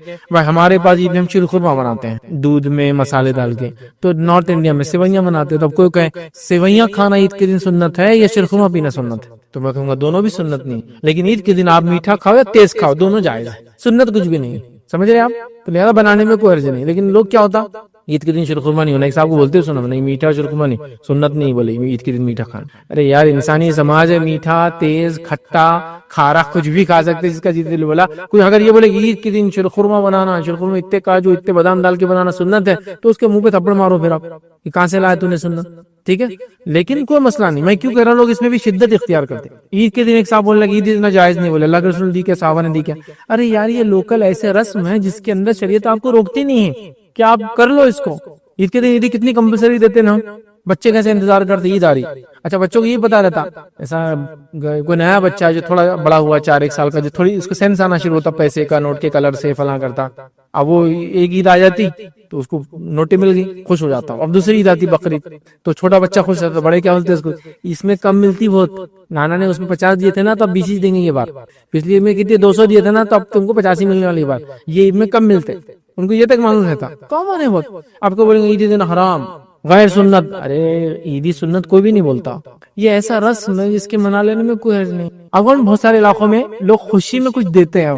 ہمارے پاس عید میں ہم شیر خورما بناتے ہیں دودھ میں مسالے ڈال کے، تو نارتھ انڈیا میں سیویاں بناتے ہیں، تو اب کوئی کہے سیویاں کھانا عید کے دن سنت ہے یا شیر خورما پینا سنت ہے، تو میں کہوں گا دونوں بھی سنت نہیں، لیکن عید کے دن آپ میٹھا کھاؤ یا تیز کھاؤ دونوں جائز ہے، سنت کچھ بھی نہیں، سمجھ رہے آپ؟ تو لہذا بنانے میں کوئی حرج نہیں، لیکن لوگ کیا ہوتا عید کے دن شیرخرما نہیں ہونا، ایک صاحب کو بولتے سنا نہیں میٹھا شیرخرما نہیں، سنت نہیں بولے عید کے دن میٹھا کھانا۔ ارے یار انسانی سماج ہے، میٹھا تیز کھٹا کھارا کچھ بھی کھا سکتے جس کا جیت دل بولا۔ کوئی اگر یہ بولے عید کے دن شیرخرما بنانا، شیرخرما اتنے کاجو اتنے بادام ڈال کے بنانا سنت ہے، تو اس کے منہ پہ تھپڑ مارو پھر آپ کہ کہاں سے لایا تو نے سنت، ٹھیک ہے؟ لیکن کوئی مسئلہ نہیں، میں کیوں کہہ رہا ہوں لوگ اس میں بھی شدت اختیار کرتے ہیں۔ عید کے دن ایک صاحب بولنے لگا عید اتنا جائز نہیں، بولے اللہ کے رسول دی کیا صحابہ نے دی کیا؟ ارے یار یہ لوکل ایسے رسم ہے جس کے اندر شریعت آپ کو روکتی نہیں ہے کہ آپ کر لو اس کو۔ عید کے دن عیدی کتنی کمپلسری دیتے نا، بچے کیسے انتظار کرتے عید آ رہی۔ اچھا بچوں کو یہ پتا رہتا، ایسا کوئی نیا بچہ جو تھوڑا بڑا ہوا 4-1 سال کا، جو تھوڑی اس کو سینس آنا شروع ہوتا پیسے کا، نوٹ کے کلر سے فلاں کرتا، اب وہ ایک عید آ جاتی تو اس کو نوٹیں مل گئی خوش ہو جاتا، اب دوسری عید آتی بقرعید تو چھوٹا بچہ خوش ہوتا، بڑے کیا بولتے اس کو اس میں کم ملتی بہت، نانا نے اس میں 50 دیے تھے نا تو اب 20 دیں گے یہ بار، پچھلی میں کتنے 200 دیے تھے نا تو اب تم کو 85 ملنے والی بار، یہ عید میں کم ملتے، ان کو یہ تک معلوم رہتا کامن ہے بہت۔ آپ کو بولیں گے عید دن حرام غیر سنت، ارے عیدی سنت کوئی بھی نہیں بولتا، یہ ایسا رسم ہے جس کے منا لینے میں کوئی حرج نہیں۔ اب بہت سارے علاقوں میں لوگ خوشی میں کچھ دیتے ہیں۔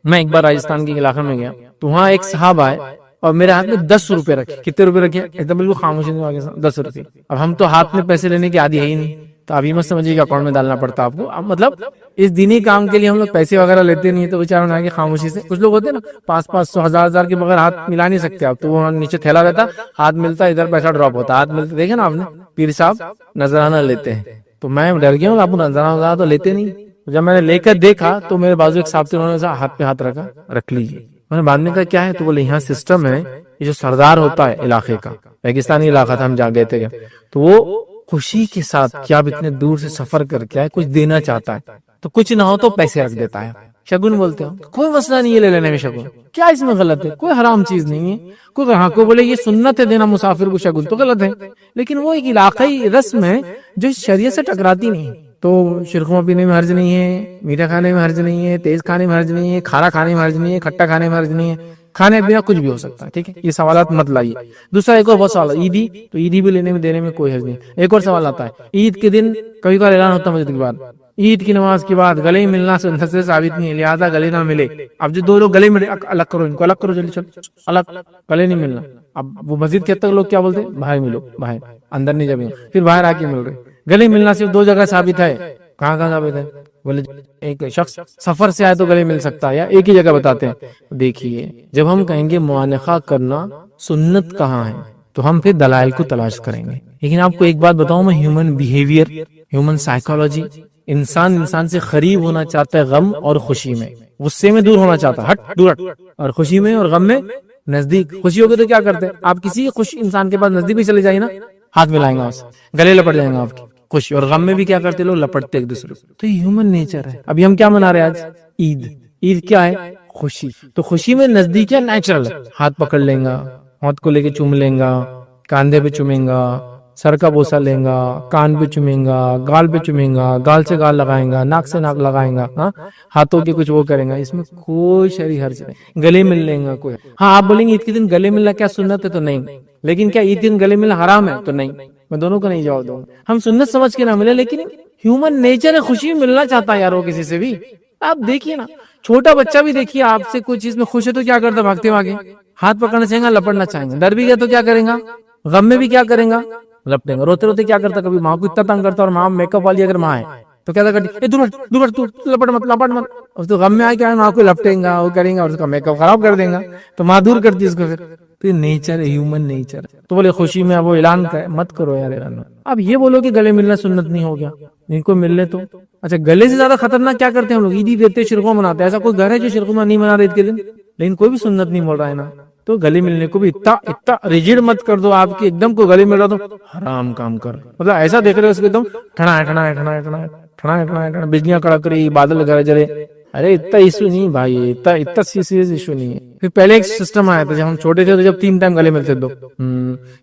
میں ایک بار راجستھان کے علاقے میں گیا تو وہاں ایک صاحب آئے اور میرے ہاتھ میں 10 روپے رکھے، کتنے روپے رکھے ایک دم بالکل خاموشی سے 10 روپے۔ اب ہم تو ہاتھ میں پیسے لینے کی عادی ہے ہی نہیں، تو ابھی مت سمجھیے کہ اکاؤنٹ میں ڈالنا پڑتا آپ کو، اب مطلب اس دینی کام کے لیے ہم لوگ پیسے وغیرہ لیتے نہیں، تو بیچاروں نے آگے خاموشی سے، کچھ لوگ ہوتے ہیں نا 500 1000 کے بغیر ہاتھ ملا نہیں سکتے آپ، تو وہ نیچے تھیلا رہتا، ہاتھ ملتا ادھر پیسہ ڈراپ ہوتا، ہاتھ ملتا، دیکھیں نا آپ نے پیر صاحب نذرانہ لیتے ہیں، تو میں ڈر گیا ہوں آپ نذرانہ تو لیتے نہیں، جب میں نے لے کر دیکھا تو میرے بازو ایک صاحب تھے، انہوں نے ہاتھ پہ ہاتھ رکھا، رکھ لیجیے، میں نے بعد میں کہا کیا ہے، تو بولے یہاں سسٹم ہے، یہ جو سردار ہوتا ہے علاقے کا، ریگستانی علاقہ تھا ہم جہاں گئے تھے، تو وہ خوشی کے ساتھ کیا آپ اتنے دور سے سفر کر کے آئے کچھ دینا چاہتا ہے تو کچھ نہ ہو تو پیسے رکھ دیتا ہے، شگن بولتے ہیں، کوئی مسئلہ نہیں ہے لے لینے میں شگن، کیا اس میں غلط ہے؟ کوئی حرام چیز نہیں ہے، کوئی ہاں کو بولے یہ سنت ہے دینا مسافر کو شگن تو غلط ہے، لیکن وہ ایک علاقائی رسم ہے جو شریعت سے ٹکراتی نہیں۔ تو شیرخرما پینے میں حرج نہیں ہے، میٹھا کھانے میں حرج نہیں ہے، تیز کھانے میں حرج نہیں ہے، کھارا کھانے میں حرج نہیں ہے، کھٹا کھانے میں حرج نہیں ہے، کھانے پینا کچھ بھی ہو سکتا ہے، ٹھیک ہے؟ یہ سوالات مت لائیے۔ دوسرا ایک اور بہت سوال عیدی، تو عیدی بھی لینے میں دینے میں کوئی حرج نہیں۔ ایک اور سوال آتا ہے عید کے دن کبھی کبھار اعلان ہوتا ہے مسجد کے بعد عید کی نماز کے بعد گلے ملنا سنت سے ثابت نہیں ہے، لہذا گلے نہ ملے۔ اب جو دو لوگ گلے ملے الگ کرو، ان کو الگ کرو، جلدی چلو الگ، گلے نہیں ملنا۔ اب وہ مسجد کے تک لوگ کیا بولتے ہیں باہر ملو، باہر، اندر نہیں جب پھر باہر آ کے مل رہے۔ گلے ملنا صرف 2 جگہ ثابت ہے، کہاں کہاں ثابت ہے؟ بولے ایک شخص سفر سے آئے تو گلے مل سکتا ہے، یا ایک ہی جگہ بتاتے ہیں؟ دیکھیے جب ہم کہیں گے معانقہ کرنا سنت کہاں ہے تو ہم پھر دلائل کو تلاش کریں گے، لیکن آپ کو ایک بات بتاؤں میں، ہیومن بیہیویئر، ہیومن سائیکالوجی، انسان سے قریب ہونا چاہتا ہے غم اور خوشی میں، غصے میں دور ہونا چاہتا ہے، ہٹ دور ہٹ، اور خوشی میں اور غم میں نزدیک۔ خوشی ہوگی تو کیا کرتے ہیں آپ؟ کسی خوش انسان کے پاس نزدیک بھی چلے جائیں نا، ہاتھ ملائیں گا، گلے لپٹ جائیں گا آپ کی خوشی، اور غم میں بھی کیا کرتے لوگ لپٹتے ایک دوسرے کو۔ تو یہ ہیومن نیچر ہے۔ ابھی ہم کیا منا رہے ہیں آج؟ عید۔ عید کیا ہے؟ خوشی۔ تو خوشی میں نزدیک ہے، نیچرل ہے، ہاتھ پکڑ لیں گا، ہاتھ کو لے کے چوم لیں گا، کاندھے پہ چومیں گا، سر کا بوسہ لیں گا، کان پہ چومیں گا، گال پہ چومیں گا، گال سے گال لگائیں گا، ناک سے ناک لگائیں گا، ہاں ہاتھوں کے کچھ وہ کریں گا، اس میں کوئی شرعی حرج نہیں۔ گلے مل لیں گا کوئی، ہاں آپ بولیں گے عید کے دن گلے ملنا کیا سنت ہے؟ تو نہیں، لیکن کیا عید کے دن گلے ملنا حرام ہے؟ تو نہیں، میں دونوں کو نہیں جواب دوں گا۔ ہم سنت سمجھ کے نہ ملے، لیکن ہیومن نیچر ہے، خوشی ملنا چاہتا ہے یار وہ کسی سے بھی۔ آپ دیکھیے نا، چھوٹا بچہ بھی دیکھیے آپ سے کوئی چیز میں خوش ہے تو کیا کرتا؟ بھاگتے بھاگے ہاتھ پکڑنا چاہیں گا، لپڑنا چاہیں گا، ڈر بھی گیا تو کیا کریں گا؟ غم میں بھی کیا کریں گا؟ لپٹیں گا۔ روتے روتے کیا کرتا؟ کبھی ماں کو اتنا تنگ کرتا، اور ماں میک اپ والی اگر ماں ہے تو کیا کرتی؟ دور تو لپٹ مت، اس تو غم میں آئے کیا ماں کو لپٹیں گا، وہ کریں گا اور اس کا میک اپ خراب کر دیں گا، تو ماں دور کرتی اس کو پھر۔ تو یہ نیچر ہے, ہیومن نیچر. تو بولے خوشی میں اب وہ اعلان کرے, مت کرو یار اعلان. اب یہ بولو کہ گلے ملنا سنت نہیں ہو گیا, ان کو مل لے تو اچھا. گلے سے زیادہ خطرناک کیا کرتے ہیں ہم لوگ, عید دیتے شرکو مناتے ہیں. ایسا کوئی گھر ہے جو شرکو نہیں منا رہے عید کے دن؟ لیکن کوئی بھی سنت نہیں بول رہا ہے نا. تو گلے ملنے کو بھی اتنا ریجڈ مت کر دو آپ کی ایک دم کو گلے مل رہا تو حرام کام کر, مطلب ایسا دیکھ رہے ہو اس کو ایک دم ٹھنا ٹھنا ٹھنا ٹھنا ٹھنا ٹھنا بجلیاں کڑک رہی, بادل گرج رہے. ارے اتنا ایشو نہیں بھائی, اتنا سیریس ایشو نہیں ہے. پھر پہلے ایک سسٹم آیا تھا جب ہم چھوٹے تھے, تو جب 3 ٹائم گلے ملتے دو,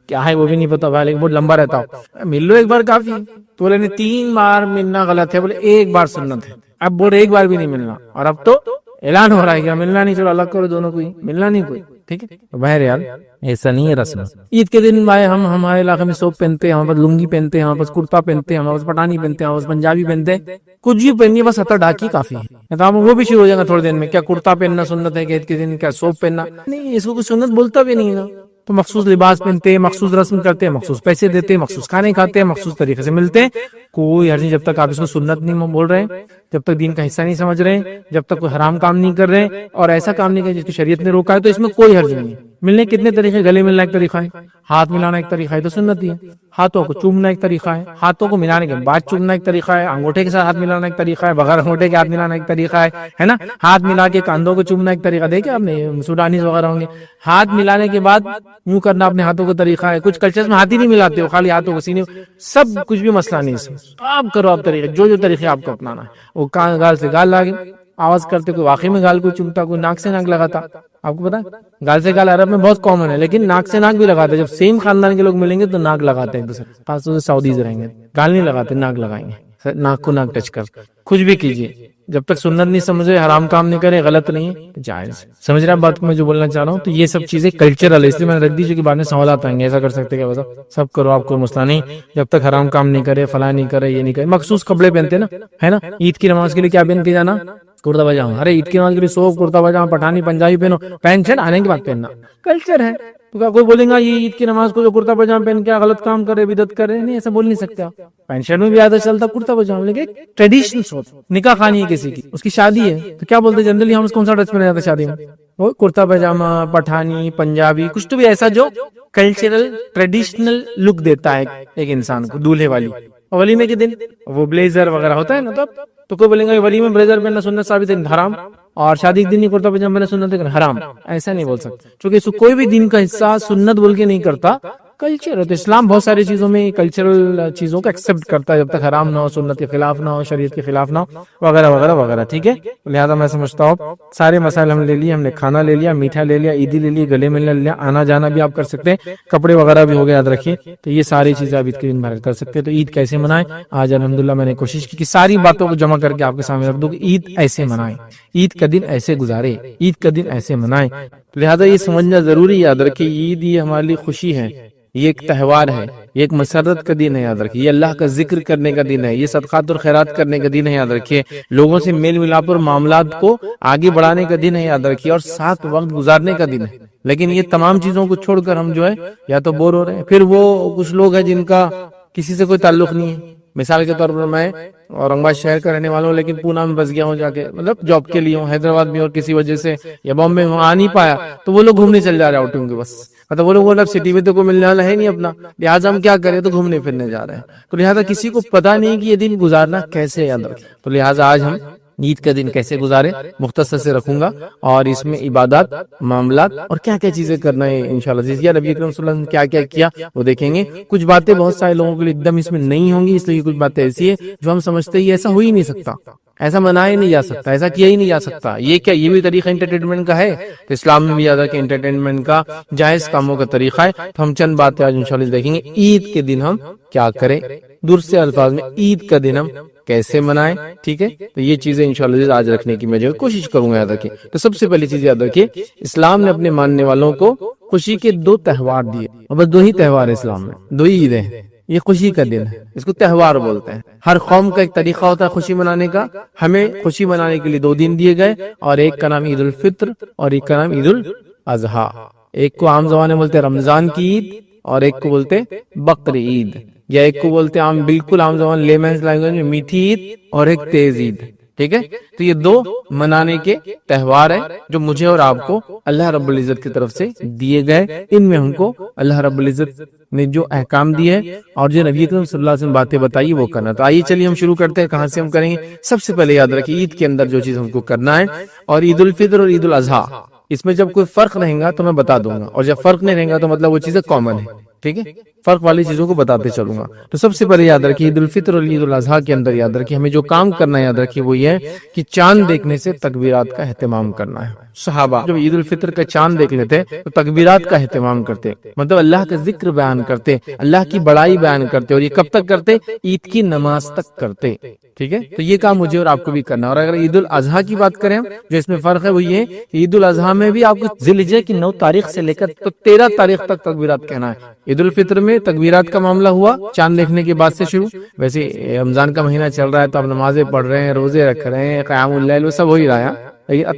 کیا ہے وہ بھی نہیں پتا بھائی, لیکن بہت لمبا رہتا ہو. مل لو ایک بار کافی. تو بولے 3 بار ملنا غلط ہے, بولے 1 بار سنت ہے. اب بولے 1 بار بھی نہیں ملنا, اور اب تو اعلان ہو رہا ہے کہ ملنا نہیں, چلو الگ کرو دونوں کو ہی, ملنا نہیں کوئی. ٹھیک ہے, بہرحال ایسا نہیں ہے رسم. عید کے دن بھائی ہم ہمارے علاقے میں سوپ پہنتے ہیں, ہمارے پاس لنگی پہنتے ہیں, ہمارے پاس کرتا پہنتے ہیں, ہمارے پاس پٹانی پہنتے ہیں, ہمارے پاس پنجابی پہنتے ہیں. کچھ بھی پہنیے, بس ہتھا ڈھاکی کافی ہے. تو وہ بھی شروع ہو جائے گا تھوڑے دن میں, کیا کرتا پہننا سنت ہے کہ عید کے دن, کیا سوپ پہننا نہیں, اس کو کوئی سنت بولتا بھی نہیں نا. تو مخصوص لباس پہنتے ہیں, مخصوص رسم کرتے ہیں, مخصوص پیسے دیتے ہیں, مخصوص کھانے کھاتے ہیں, مخصوص طریقے سے ملتے ہیں. کوئی حرج نہیں جب تک آپ اس کو سنت نہیں بول رہے ہیں, جب تک دین کا حصہ نہیں سمجھ رہے ہیں, جب تک کوئی حرام کام نہیں کر رہے ہیں, اور ایسا کام نہیں کر جس کی شریعت نے روکا ہے, تو اس میں کوئی حرج نہیں ہے. ملنے کتنے طریقے, گلے ملنا ایک طریقہ ہے, ہاتھ ملانا ایک طریقہ ہے, تو سنت ہی ہے. ہاتھوں کو چومنا ایک طریقہ ہے, ہاتھوں کو ملانے کے بعد چومنا ایک طریقہ ہے, انگوٹھے کے ساتھ ہاتھ ملانا ایک طریقہ ہے, بغیر انگوٹھے کے ہاتھ ملانا ایک طریقہ ہے نا. ہاتھ ملا کے کاندھوں کو چومنا ایک طریقہ, دیکھیں آپ نے سوڈانیز وغیرہ ہوں گے, ہاتھ ملانے کے بعد یوں کرنا اپنے ہاتھوں کا طریقہ ہے. کچھ کلچرز میں ہاتھ ہی نہیں ملاتے ہو, خالی ہاتھوں کو سینے, سب کچھ بھی مسئلہ نہیں ہے. آپ کرو آپ طریقے, جو طریقے آپ کو اپنانا ہے. وہ گال سے گال لاگے آواز کرتے, کوئی واقعی میں گال کو چومتا, کوئی ناک سے ناک لگاتا. آپ کو پتا ہے گال سے گال عرب میں بہت کامن ہے, لیکن ناک سے ناک بھی لگاتے. جب سیم خاندان کے لوگ ملیں گے تو ناک لگاتے ہیں ایک دوسرے, خاص طور سے سعودیز رہیں گے, گال نہیں لگاتے, ناک لگائیں گے, ناک کو ناک ٹچ کر. کچھ بھی کیجیے, جب تک سنت نہیں سمجھے, حرام کام نہیں کرے, غلط نہیں ہے, جائز. سمجھ رہے ہیں بات کو میں جو بولنا چاہ رہا ہوں؟ تو یہ سب چیزیں کلچرل ہے, اس لیے میں نے رکھ دی جو کہ بعد میں سوالات آئیں گے, ایسا کر سکتے کیا بتا, سب کرو آپ کو مسئلہ نہیں, جب تک حرام کام نہیں کرے, فلاں نہیں کرے, یہ نہیں کرے. مخصوص کپڑے پہنتے نا, ہے نا. عید کی نماز کے لیے کیا پہن کے جانا, کرتا پاجامہ. ارے عید کی نماز کے لیے سوپ, کرتا پاجامہ, پٹھانی, پنجابی پہنو, پینٹ شرٹ آنے کے بعد پہننا کلچر ہے. تو کیا کوئی بولے گا یہ عید کی نماز کو جو کرتا پاجامہ پہن کے غلط کام کرے, بدعت کرے؟ نہیں, ایسا بول نہیں سکتے آپ. پینٹ شرٹ میں بھی آتا چلتا, کرتا پاجامہ, لیکن ٹریڈیشنل ہوتا. نکاح خانی ہے کسی کی, اس کی شادی ہے, تو کیا بولتے ہیں جنرلی ہم اس کون سا ڈریس پہنا جاتا ہے شادی میں, وہ کرتا پاجامہ, پٹھانی, پنجابی, کچھ تو بھی ایسا جو کلچرل ٹریڈیشنل لک دیتا ہے ایک انسان کو. دولہے والی ولیمے کے دن وہ بلیزر وغیرہ ہوتا ہے نا, تو کوئی بولیں گا ولیمے میں بلیزر پہننا سنت ثابت ہے, حرام. اور شادی کے دن نہیں کرتا پاجامہ پہننا سنت ہے, حرام. ایسا نہیں بول سکتے, کیونکہ اس کو کوئی بھی دین کا حصہ سنت بول کے نہیں کرتا, کلچر ہے. تو اسلام بہت ساری چیزوں میں کلچرل چیزوں کو ایکسپٹ کرتا ہے, جب تک حرام نہ ہو, سنت کے خلاف نہ ہو, شریعت کے خلاف نہ ہو, وغیرہ وغیرہ وغیرہ. ٹھیک ہے, لہٰذا میں سمجھتا ہوں سارے مسائل ہم لے لیے, ہم نے کھانا لے لیا, میٹھا لے لیا, عیدی لے لی, گلے ملنا لے لیا, آنا جانا بھی آپ کر سکتے ہیں, کپڑے وغیرہ بھی ہو گئے, یاد رکھیے. تو یہ ساری چیزیں آپ عید کے دن بھر کر سکتے ہیں. تو عید کیسے منائیں, آج الحمدللہ میں نے کوشش کی کہ ساری باتوں کو جمع کر کے آپ کے سامنے رکھ دوں کہ عید ایسے منائیں, عید کا دن ایسے گزارے, عید کا دن ایسے منائیں. لہٰذا یہ سمجھنا ضروری, یاد رکھیے عید یہ ہمارے لیے خوشی ہے, یہ ایک تہوار ہے, یہ ایک مسرت کا دن ہے, یاد رکھیے. یہ اللہ کا ذکر کرنے کا دن ہے, یہ صدقات اور خیرات کرنے کا دن ہے, یاد رکھیے. لوگوں سے میل ملاپ اور معاملات کو آگے بڑھانے کا دن ہے, یاد رکھیے. اور ساتھ وقت گزارنے کا دن ہے. لیکن یہ تمام چیزوں کو چھوڑ کر ہم جو ہے یا تو بور ہو رہے ہیں, پھر وہ کچھ لوگ ہیں جن کا کسی سے کوئی تعلق نہیں ہے. مثال کے طور پر میں اورنگ آباد شہر کا رہنے والا ہوں, لیکن پونا میں بس گیا ہوں جا کے, مطلب جاب کے لیے ہوں, حیدرآباد میں اور کسی وجہ سے یا بامبے میں آ نہیں پایا, تو وہ لوگ گھومنے چل جا رہے ہیں آؤٹنگ کے. بس مطلب وہ لوگ سٹی میں تو کوئی ملنے والا ہے نہیں اپنا, لہٰذا ہم کیا کریں, تو گھومنے پھرنے جا رہے ہیں. تو لہٰذا کسی کو پتا نہیں کہ یہ دن گزارنا کیسے, یاد رکھیں. تو لہٰذا آج ہم عید کا دن کیسے گزارے مختصر سے رکھوں گا, اور اس میں عبادات, معاملات اور کیا کیا چیزیں کرنا ہے انشاءاللہ. یا نبی اکرم صلی اللہ علیہ وسلم نے کیا کیا کیا وہ دیکھیں گے. کچھ باتیں بہت سارے لوگوں کے لیے ایک دم اس میں نہیں ہوں گی, اس لیے کچھ باتیں ایسی ہے جو ہم سمجھتے ہیں ایسا ہو ہی نہیں سکتا, ایسا منایا نہیں جا سکتا, ایسا کیا ہی نہیں جا سکتا. یہ کیا, یہ بھی طریقہ انٹرٹینمنٹ کا ہے؟ تو اسلام میں بھی یاد رکھیں انٹرٹینمنٹ کا جائز کاموں کا طریقہ ہے. تو ہم چند باتیں آج انشاءاللہ دیکھیں گے. عید کے دن ہم کیا کریں, درست الفاظ میں عید کا دن ہم کیسے منائیں. ٹھیک ہے, تو یہ چیزیں انشاءاللہ آج رکھنے کی میں جو کوشش کروں گا. یاد رکھیں, تو سب سے پہلی چیز یاد رکھیے, اسلام نے اپنے ماننے والوں کو خوشی کے 2 تہوار دیے, اور بس 2 ہی تہوار ہے اسلام میں, 2 ہی عیدیں. یہ خوشی کا دن ہے, اس کو تہوار بولتے ہیں. ہر قوم کا ایک طریقہ ہوتا ہے خوشی منانے کا. ہمیں خوشی منانے کے لیے 2 دن دیے گئے, اور ایک کا نام عید الفطر اور ایک کا نام عید الاضحیٰ. ایک کو عام زبان میں بولتے ہیں رمضان کی عید, اور ایک کو بولتے بقر عید, یا ایک کو بولتے ہیں عام بالکل عام زبان لیمنز لینگویج میں میٹھی عید, اور ایک تیز عید. ٹھیک ہے. تو یہ دو منانے کے تہوار ہیں جو مجھے اور آپ کو اللہ رب العزت کی طرف سے دیے گئے. ان میں ہم کو اللہ رب العزت نے جو احکام دیے اور جو نبی اکرم صلی اللہ علیہ وسلم باتیں بتائی وہ کرنا. تو آئیے چلیے ہم شروع کرتے ہیں. کہاں سے ہم کریں گے؟ سب سے پہلے یاد رکھیے عید کے اندر جو چیز ہم کو کرنا ہے، اور عید الفطر اور عید الاضحیٰ اس میں جب کوئی فرق رہے گا تو میں بتا دوں گا، اور جب فرق نہیں رہے گا تو مطلب وہ چیزیں کامن ہے. ٹھیک ہے، فرق والی چیزوں کو بتاتے چلوں گا. تو سب سے پہلے یاد رکھیے عید الفطر اور عید الاضحیٰ کے اندر یاد رکھیے ہمیں جو کام کرنا ہے، یاد رکھیے وہ یہ ہے کہ چاند دیکھنے سے تکبیرات کا اہتمام کرنا ہے. صحابہ جب عید الفطر کا چاند دیکھ لیتے تو تکبیرات کا اہتمام کرتے، مطلب اللہ کا ذکر بیان کرتے، اللہ کی بڑائی بیان کرتے. اور یہ کب تک کرتے؟ عید کی نماز تک کرتے. ٹھیک ہے، تو یہ کام مجھے اور آپ کو بھی کرنا. اور اگر عید الاضحیٰ کی بات کریں جو اس میں فرق ہے وہ یہ کہ عید الاضحیٰ میں بھی آپ کو ذی الحجہ کی 9 تاریخ سے لے کر تو 13 تاریخ تک تکبیرات کہنا ہے. عید الفطر میں تکبیرات کا معاملہ ہوا چاند دیکھنے کے بعد سے شروع. ویسے رمضان کا مہینہ چل رہا ہے تو آپ نمازیں پڑھ رہے ہیں، روزے رکھ رہے ہیں، قیام اللیل وہ سب ہو ہی رہا ہے.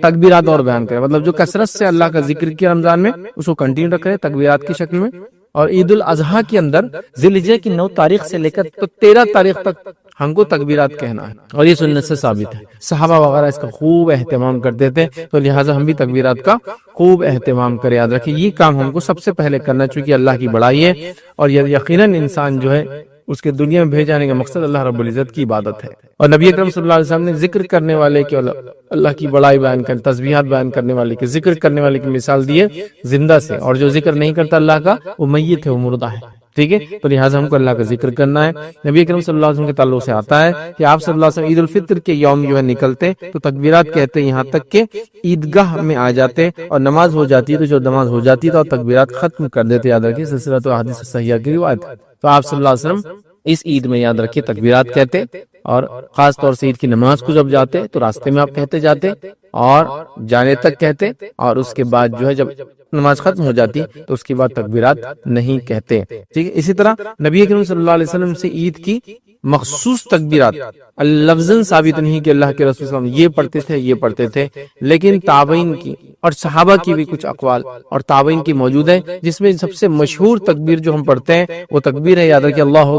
تکبیرات اور بیان کریں، مطلب جو کثرت سے اللہ کا ذکر کیا رمضان میں اس کو کنٹینیو رکھ رہے ہیں تکبیرات کی شکل میں. اور عید الاضحیٰ کے اندر ذی الحجہ کی 9 تاریخ سے لے کر تو 13 تاریخ تک ہم کو تکبیرات کہنا ہے، اور یہ سنت سے ثابت ہے. صحابہ وغیرہ اس کا خوب اہتمام کرتے تھے، تو لہٰذا ہم بھی تکبیرات کا خوب اہتمام کریں. یاد رکھیے یہ کام ہم کو سب سے پہلے کرنا چونکہ اللہ کی بڑائی ہے، اور یقیناً انسان جو ہے اس کے دنیا میں بھیجے جانے کا مقصد اللہ رب العزت کی عبادت ہے. اور نبی اکرم صلی اللہ علیہ وسلم نے ذکر کرنے والے کے اللہ کی بڑائی بیان کرنے، تسبیحات بیان کرنے والے کے، ذکر کرنے والے کی مثال دی ہے زندہ سے، اور جو ذکر نہیں کرتا اللہ کا وہ میت ہے، وہ مردہ ہے. ٹھیک ہے، تو لہٰذا ہم کو اللہ کا ذکر کرنا ہے. نبی اکرم صلی اللہ علیہ وسلم کے تعلق سے آتا ہے کہ آپ صلی اللہ علیہ وسلم عید الفطر کے یوم جو ہے نکلتے تو تکبیرات کہتے یہاں تک کہ عیدگاہ میں آ جاتے، اور نماز ہو جاتی ہے تو جو نماز ہو جاتی تو تکبیرات ختم کر دیتے. یاد رکھیے سلسلہ احادیث صحیحہ کی روایت. تو آپ صلی اللہ علیہ وسلم اس عید میں یاد رکھیے تکبیرات کہتے، اور خاص طور سے عید کی نماز کو جب جاتے تو راستے میں آپ کہتے جاتے اور جانے تک کہتے، اور اس کے بعد جو ہے جب نماز ختم ہو جاتی تو اس کے بعد تکبیرات نہیں کہتے. ٹھیک ہے، اسی طرح نبی اکرم صلی اللہ علیہ وسلم سے عید کی مخصوص تکبیرات لفظاً ثابت نہیں کہ اللہ کے رسول صلی اللہ علیہ وسلم یہ پڑھتے تھے یہ پڑھتے تھے، لیکن تابعین کی اور صحابہ کی بھی کچھ اقوال اور تابعین کی موجود ہے، جس میں سب سے مشہور تکبیر جو ہم پڑھتے ہیں وہ تکبیر ہے، یاد رکھیے اللہ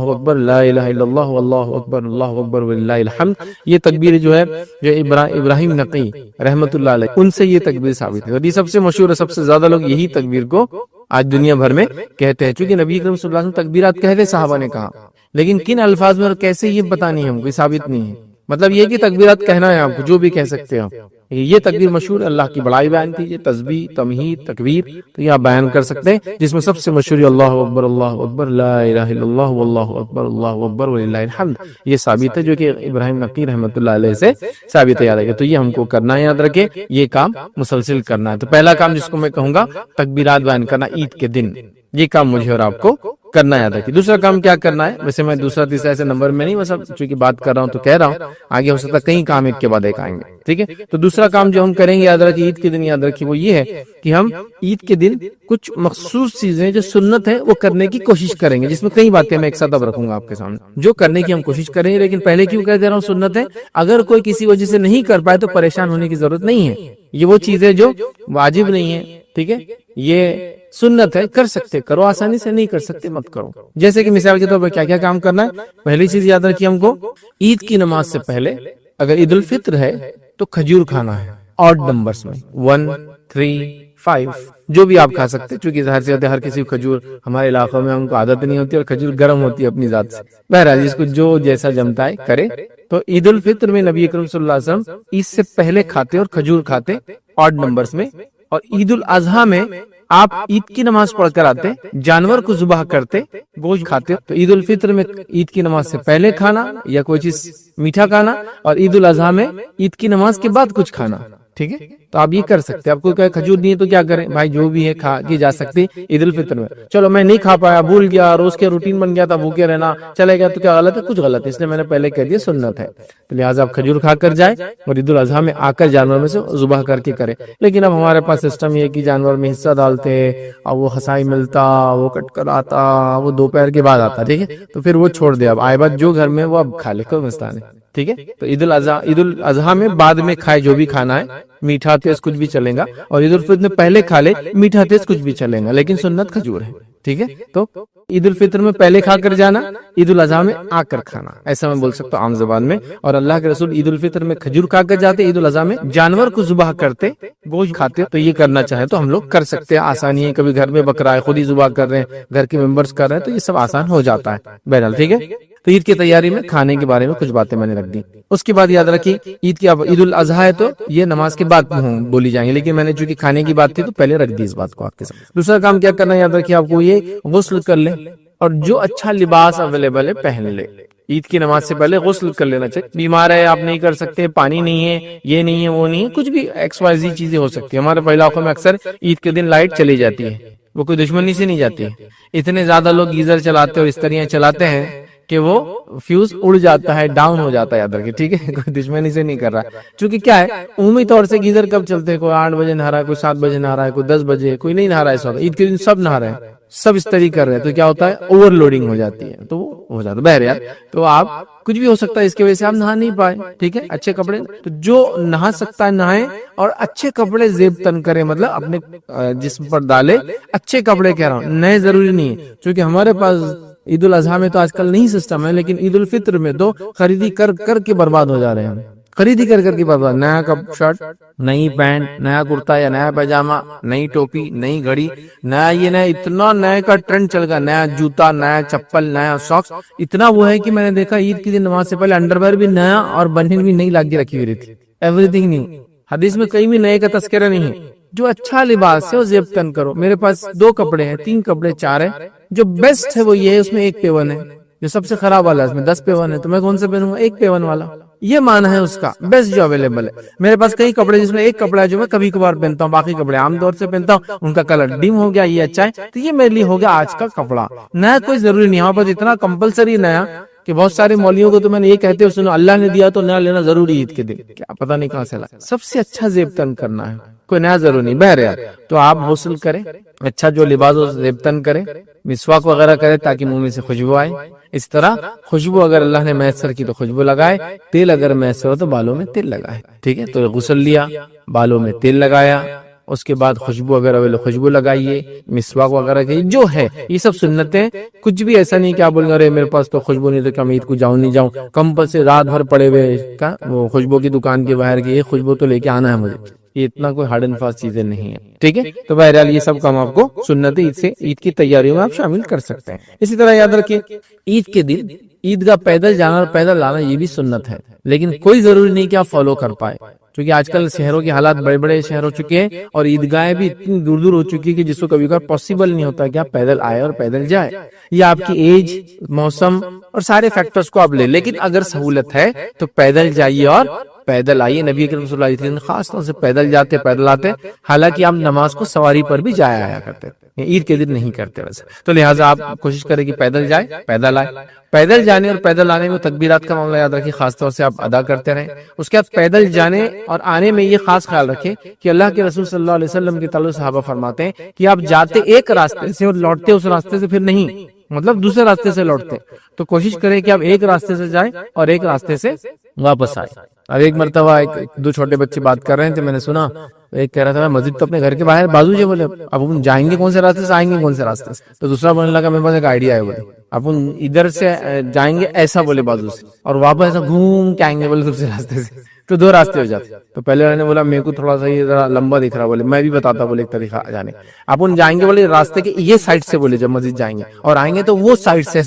اکبر لا الہ الا اللہ واللہ اکبر وللہ الحمد. یہ تکبیر جو ہے جو ابراہیم نقی رحمۃ اللہ علیہ ان سے یہ تکبیر ثابت ہے، اور یہ سب سے مشہور ہے. سب سے زیادہ لوگ یہی تکبیر کو آج دنیا بھر میں کہتے ہیں. چونکہ نبی اکرم صلی اللہ علیہ وسلم تکبیرات کہتے صحابہ نے کہا، لیکن کن الفاظ میں اور کیسے یہ پتہ نہیں، ہم کو ثابت نہیں ہے. مطلب یہ کہ تکبیرات کہنا ہے آپ کو، جو بھی کہہ سکتے ہیں. یہ تکبیر مشہور ہے، اللہ کی بڑائی بیان کیجیے، تسبیح، تمہید، تکبیر، تو یہ آپ بیان کر سکتے ہیں، جس میں سب سے مشہور ہے اللہ اکبر لا الہ الا اللہ واللہ اکبر وللہ الحمد. یہ ثابت ہے جو کہ ابراہیم نقی رحمۃ اللہ علیہ سے ثابت ہے. یاد رکھے تو یہ ہم کو کرنا ہے، یاد رکھے یہ کام مسلسل کرنا ہے. تو پہلا کام جس کو میں کہوں گا تکبیرات بیان کرنا عید کے دن، یہ کام مجھے اور آپ کو کرنا یاد رکھیے. دوسرا کام کیا کرنا ہے، ویسے میں دوسرا تیسرا ایسے نمبر میں نہیں، بس اب چونکہ بات کر رہا ہوں تو کہہ رہا ہوں، آگے ہو سکتا ہے کئی کام ایک کے بعد ایک آئیں گے. ٹھیک ہے، تو دوسرا کام جو ہم کریں گے یاد رکھیے عید کے دن، یاد رکھیے وہ یہ ہے کہ ہم عید کے دن کچھ مخصوص چیزیں جو سنت ہے وہ کرنے کی کوشش کریں گے، جس میں کئی باتیں میں ایک ساتھ اب رکھوں گا آپ کے سامنے جو کرنے کی ہم کوشش کریں گے. لیکن پہلے کیوں کہہ دے رہا ہوں سنت ہے، اگر کوئی کسی وجہ سے نہیں کر پائے تو پریشان ہونے کی ضرورت نہیں ہے. یہ وہ چیزیں جو واجب نہیں ہے، ٹھیک ہے، یہ سنت ہے، کر سکتے کرو، آسانی سے نہیں کر سکتے مت کرو. جیسے کہ مثال کے طور پر کیا کیا کام کرنا ہے. پہلی چیز یاد رکھیے ہم کو عید کی نماز سے پہلے اگر عید الفطر ہے تو کھجور کھانا ہے، آڈ نمبرز میں 1 3 5 جو بھی آپ کھا سکتے، چونکہ ظاہر سی بات ہے ہر کسی کو کھجور ہمارے علاقوں میں ہم کو عادت نہیں ہوتی، اور کھجور گرم ہوتی ہے اپنی ذات سے. بہرحال جس کو جو جیسا جمتا ہے کرے. تو عید الفطر میں نبی اکرم صلی اللہ علیہ وسلم عید سے پہلے کھاتے اور کھجور کھاتے آڈ نمبرز میں. اور عید الاضحیٰ میں آپ عید کی نماز پڑھ کر آتے، جانور کو ذبح کرتے، گوشت کھاتے. تو عید الفطر میں عید کی نماز سے پہلے کھانا یا کوئی چیز میٹھا کھانا، اور عید الاضحیٰ میں عید کی نماز کے بعد کچھ کھانا. ٹھیک ہے، تو آپ یہ کر سکتے. آپ کو کہ کھجور نہیں ہے تو کیا کریں بھائی، جو بھی ہے کھا کی جا سکتی عید الفطر میں. چلو میں نہیں کھا پایا، بھول گیا، روز کے روٹین بن گیا تھا بھوکے رہنا، چلے گیا تو کیا غلط ہے؟ کچھ غلط ہے، اس لیے میں نے پہلے کہہ دیا سنت ہے. تو لہٰذا آپ کھجور کھا کر جائیں اور عید الاضحیٰ میں آ کر جانور میں سے ذبح کر کے کریں. لیکن اب ہمارے پاس سسٹم یہ کہ جانور میں حصہ ڈالتے اور وہ ہسائی ملتا، وہ کٹ کر آتا، وہ دوپہر کے بعد آتا. ٹھیک ہے، تو پھر وہ چھوڑ دے. اب آئے بات جو گھر میں وہ اب کھا لے، کوئی مسئلہ نہیں. ٹھیک ہے. تو عید الاضحیٰ میں بعد میں کھائے جو بھی کھانا ہے, میٹھا تیز کچھ بھی چلے گا, اور عید الفطر میں پہلے کھا لے میٹھا تیز کچھ بھی چلے گا, لیکن سنت کھجور ہے. ٹھیک ہے, تو عید الفطر میں پہلے کھا کر جانا, عید الاضحیٰ میں آ کر کھانا, ایسا میں بول سکتا ہوں عام زبان میں. اور اللہ کے رسول عید الفطر میں کھجور کھا کر جاتے, عید الاضحیٰ میں جانور کو ذبح کرتے, گوشت کھاتے. تو یہ کرنا چاہے تو ہم لوگ کر سکتے ہیں, آسانی ہے. کبھی گھر میں بکرا ہے خود ہی ذبح کر رہے ہیں, گھر کے ممبرس کر رہے ہیں, تو یہ سب آسان ہو جاتا ہے. بہرحال ٹھیک ہے, تو عید کی تیاری میں کھانے کے بارے میں کچھ باتیں میں نے رکھ دی. اس کے بعد یاد رکھیے عید الاضحیٰ ہے تو یہ نماز کے بعد بولی جائیں گے, لیکن میں نے چونکہ کھانے کی بات تھی تو پہلے رکھ دی اس بات کو آپ کے سامنے. دوسرا کام کیا کرنا ہے یاد رکھیے آپ کو, یہ غسل کر لیں اور جو اچھا لباس اویلیبل ہے پہن لے. عید کی نماز سے پہلے غسل کر لینا چاہیے. بیمار ہے آپ نہیں کر سکتے, پانی نہیں ہے, یہ نہیں ہے, وہ نہیں ہے, کچھ بھی ایکس وائی زی چیزیں ہو سکتی ہیں. ہمارے علاقوں میں اکثر عید کے دن لائٹ چلی جاتی ہے, وہ کوئی دشمنی سے نہیں جاتی ہے. اتنے زیادہ لوگ گیزر چلاتے اور استریاں چلاتے ہیں کہ وہ فیوز اڑ جاتا ہے, ڈاؤن ہو جاتا ہے. یاد رکھیے ٹھیک ہے, کوئی دشمنی سے نہیں کر رہا. چونکہ کیا ہے عمومی طور سے گیزر کب چلتے ہیں, کوئی 8 بجے نہا رہا ہے, کوئی 7 بجے نہا رہا ہے, کوئی 10 بجے, کوئی نہیں نہا رہا ہے. اس وقت عید کے دن سب نہا رہے ہیں, سب اس طریقے کر رہے ہیں, تو کیا ہوتا ہے اوور لوڈنگ ہو جاتی ہے, تو وہ ہو جاتا ہے. بہرحال تو آپ کچھ بھی ہو سکتا ہے اس کی وجہ سے آپ نہا نہیں پائے. ٹھیک ہے, اچھے کپڑے, تو جو نہا سکتا ہے نہائے, اور اچھے کپڑے زیب تن کرے, مطلب اپنے جسم پر ڈالے اچھے کپڑے. کہہ رہا ہوں نئے ضروری نہیں ہے, کیونکہ ہمارے پاس عید الاضحیٰ میں تو آج کل نہیں سسٹم ہے, لیکن عید الفطر میں تو خریدی کر کر کے برباد ہو جا رہے ہیں. خریدی کر کر کے برباد, نیا شرٹ, نئی پینٹ, نیا کرتا یا نیا پیجامہ, نئی ٹوپی, نئی گھڑی, نیا یہ نیا, اتنا نئے کا ٹرینڈ چل گیا, نیا جوتا, نیا چپل, نیا ساکس. اتنا وہ ہے کہ میں نے دیکھا عید کی دن نماز سے پہلے انڈر ویئر بھی نیا اور بنین بھی نئی لا کے رکھی ہوئی تھی. Every thing new. حدیث میں کہیں بھی نئے کا تذکرہ نہیں ہے. جو اچھا لباس ہے وہ زیب تن کرو. میرے پاس 2 کپڑے ہیں, 3 کپڑے, 4 ہے. جو بیسٹ ہے وہ یہ ہے, اس میں 1 پیون ہے. جو سب سے خراب والا ہے اس میں 10 پیون ہے, تو میں کون سے پہنوں گا؟ 1 پیون والا. یہ معنی ہے اس کا, بیسٹ جو اویلیبل ہے. میرے پاس کئی کپڑے جس میں 1 کپڑا ہے جو میں کبھی کبھار پہنتا ہوں, باقی کپڑے عام طور سے پہنتا ہوں, ان کا کلر ڈیم ہو گیا, یہ اچھا ہے, تو یہ میرے لیے ہو گیا آج کا کپڑا. نیا کوئی ضروری نہیں, ہمارے پاس اتنا کمپلسری نیا کہ بہت سارے مولویوں کو تو میں نے یہ کہتے ہیں سنو اللہ نے دیا تو نیا لینا ضروری عید کے دن. کیا پتہ نہیں کہاں سے لا. سب سے اچھا زیب تن کرنا ہے, کوئی نیا ضروری نہیں. بہرحال تو آپ غسل کریں, اچھا جو لباس ہو زیب تن کریں, مسواک وغیرہ کریں تاکہ منہ میں سے خوشبو آئے. اس طرح خوشبو اگر اللہ نے میسر کی تو خوشبو لگائے, تیل اگر میسر ہو تو بالوں میں تیل لگائے. ٹھیک ہے, تو غسل لیا, بالوں میں تیل لگایا, اس کے بعد خوشبو اگر خوشبو لگائیے, مسواک وغیرہ کی جو ہے, یہ سب سنتیں. کچھ بھی ایسا نہیں کہ آپ بولیں گے ارے میرے پاس تو خوشبو نہیں تو کیا میں عید کو جاؤں نہیں جاؤں, کمپلسری رات بھر پڑے ہوئے کا وہ خوشبو کی دکان کے باہر کی, یہ خوشبو تو لے کے آنا ہے مجھے. یہ اتنا کوئی ہارڈ اینڈ فاسٹ چیزیں نہیں ہیں. ٹھیک ہے, تو بہرحال یہ سب کام آپ کو سنت عید سے عید کی تیاریوں میں آپ شامل کر سکتے ہیں. اسی طرح یاد رکھیے عید کے دن عیدگاہ پیدل جانا اور پیدل لانا یہ بھی سنت ہے, لیکن کوئی ضروری نہیں کہ آپ فالو کر پائے, کیونکہ آج کل شہروں کے حالات بڑے بڑے شہر ہو چکے ہیں اور عیدگاہیں بھی اتنی دور دور ہو چکی ہے کہ جس کو کبھی کبھار پاسبل نہیں ہوتا کہ آپ پیدل آئے اور پیدل جائے. یہ آپ کی ایج, موسم اور سارے فیکٹرز کو آپ لے, لیکن اگر سہولت ہے تو پیدل جائیے اور پیدل آئیے. نبی کریم صلی اللہ علیہ وسلم خاص طور سے پیدل جاتے, پیدل آتے, حالانکہ آپ نماز کو سواری پر بھی جایا آیا کرتے, عید کے دن نہیں کرتے ویسے. تو لہٰذا آپ کوشش کریں کہ پیدل جائے, پیدل آئے. پیدل جانے اور پیدل آنے میں تکبیرات کا معاملہ یاد رکھیے, خاص طور سے آپ ادا کرتے رہیں. اس کے بعد پیدل جانے اور آنے میں یہ خاص خیال رکھیں کہ اللہ کے رسول صلی اللہ علیہ وسلم کے تعلق صحابہ فرماتے ہیں کہ آپ جاتے ایک راستے سے اور لوٹتے اس راستے سے پھر نہیں, مطلب دوسرے راستے سے لوٹتے. تو کوشش کریں کہ آپ ایک راستے سے جائیں اور ایک راستے سے واپس آئے. اب ایک مرتبہ 2 چھوٹے بچے بات کر رہے تھے, میں نے سنا ایک کہہ رہا تھا مسجد تو اپنے گھر کے باہر بازو جی, بولے اب ہم جائیں گے کون سے راستے سے, آئیں گے کون سے راستے سے. تو دوسرا بولنے لگا میرے پاس ایک آئیڈیا ہے, بولے اپن ادھر سے جائیں گے ایسا, بولے بازو سے, اور واپس ایسا گھوم کے آئیں گے بولے دوسرے راستے سے. تو 2 راستے ہو جاتے. تو پہلے والے نے بولا میرے کو تھوڑا سا یہ ذرا لمبا دکھ رہا, بولے میں بھی بتاتا, بولے ایک طریقہ جانے. اپن جائیں گے بولے راستے کے یہ سائڈ سے, بولے جب مسجد جائیں گے, اور آئیں گے تو وہ سائڈ سے,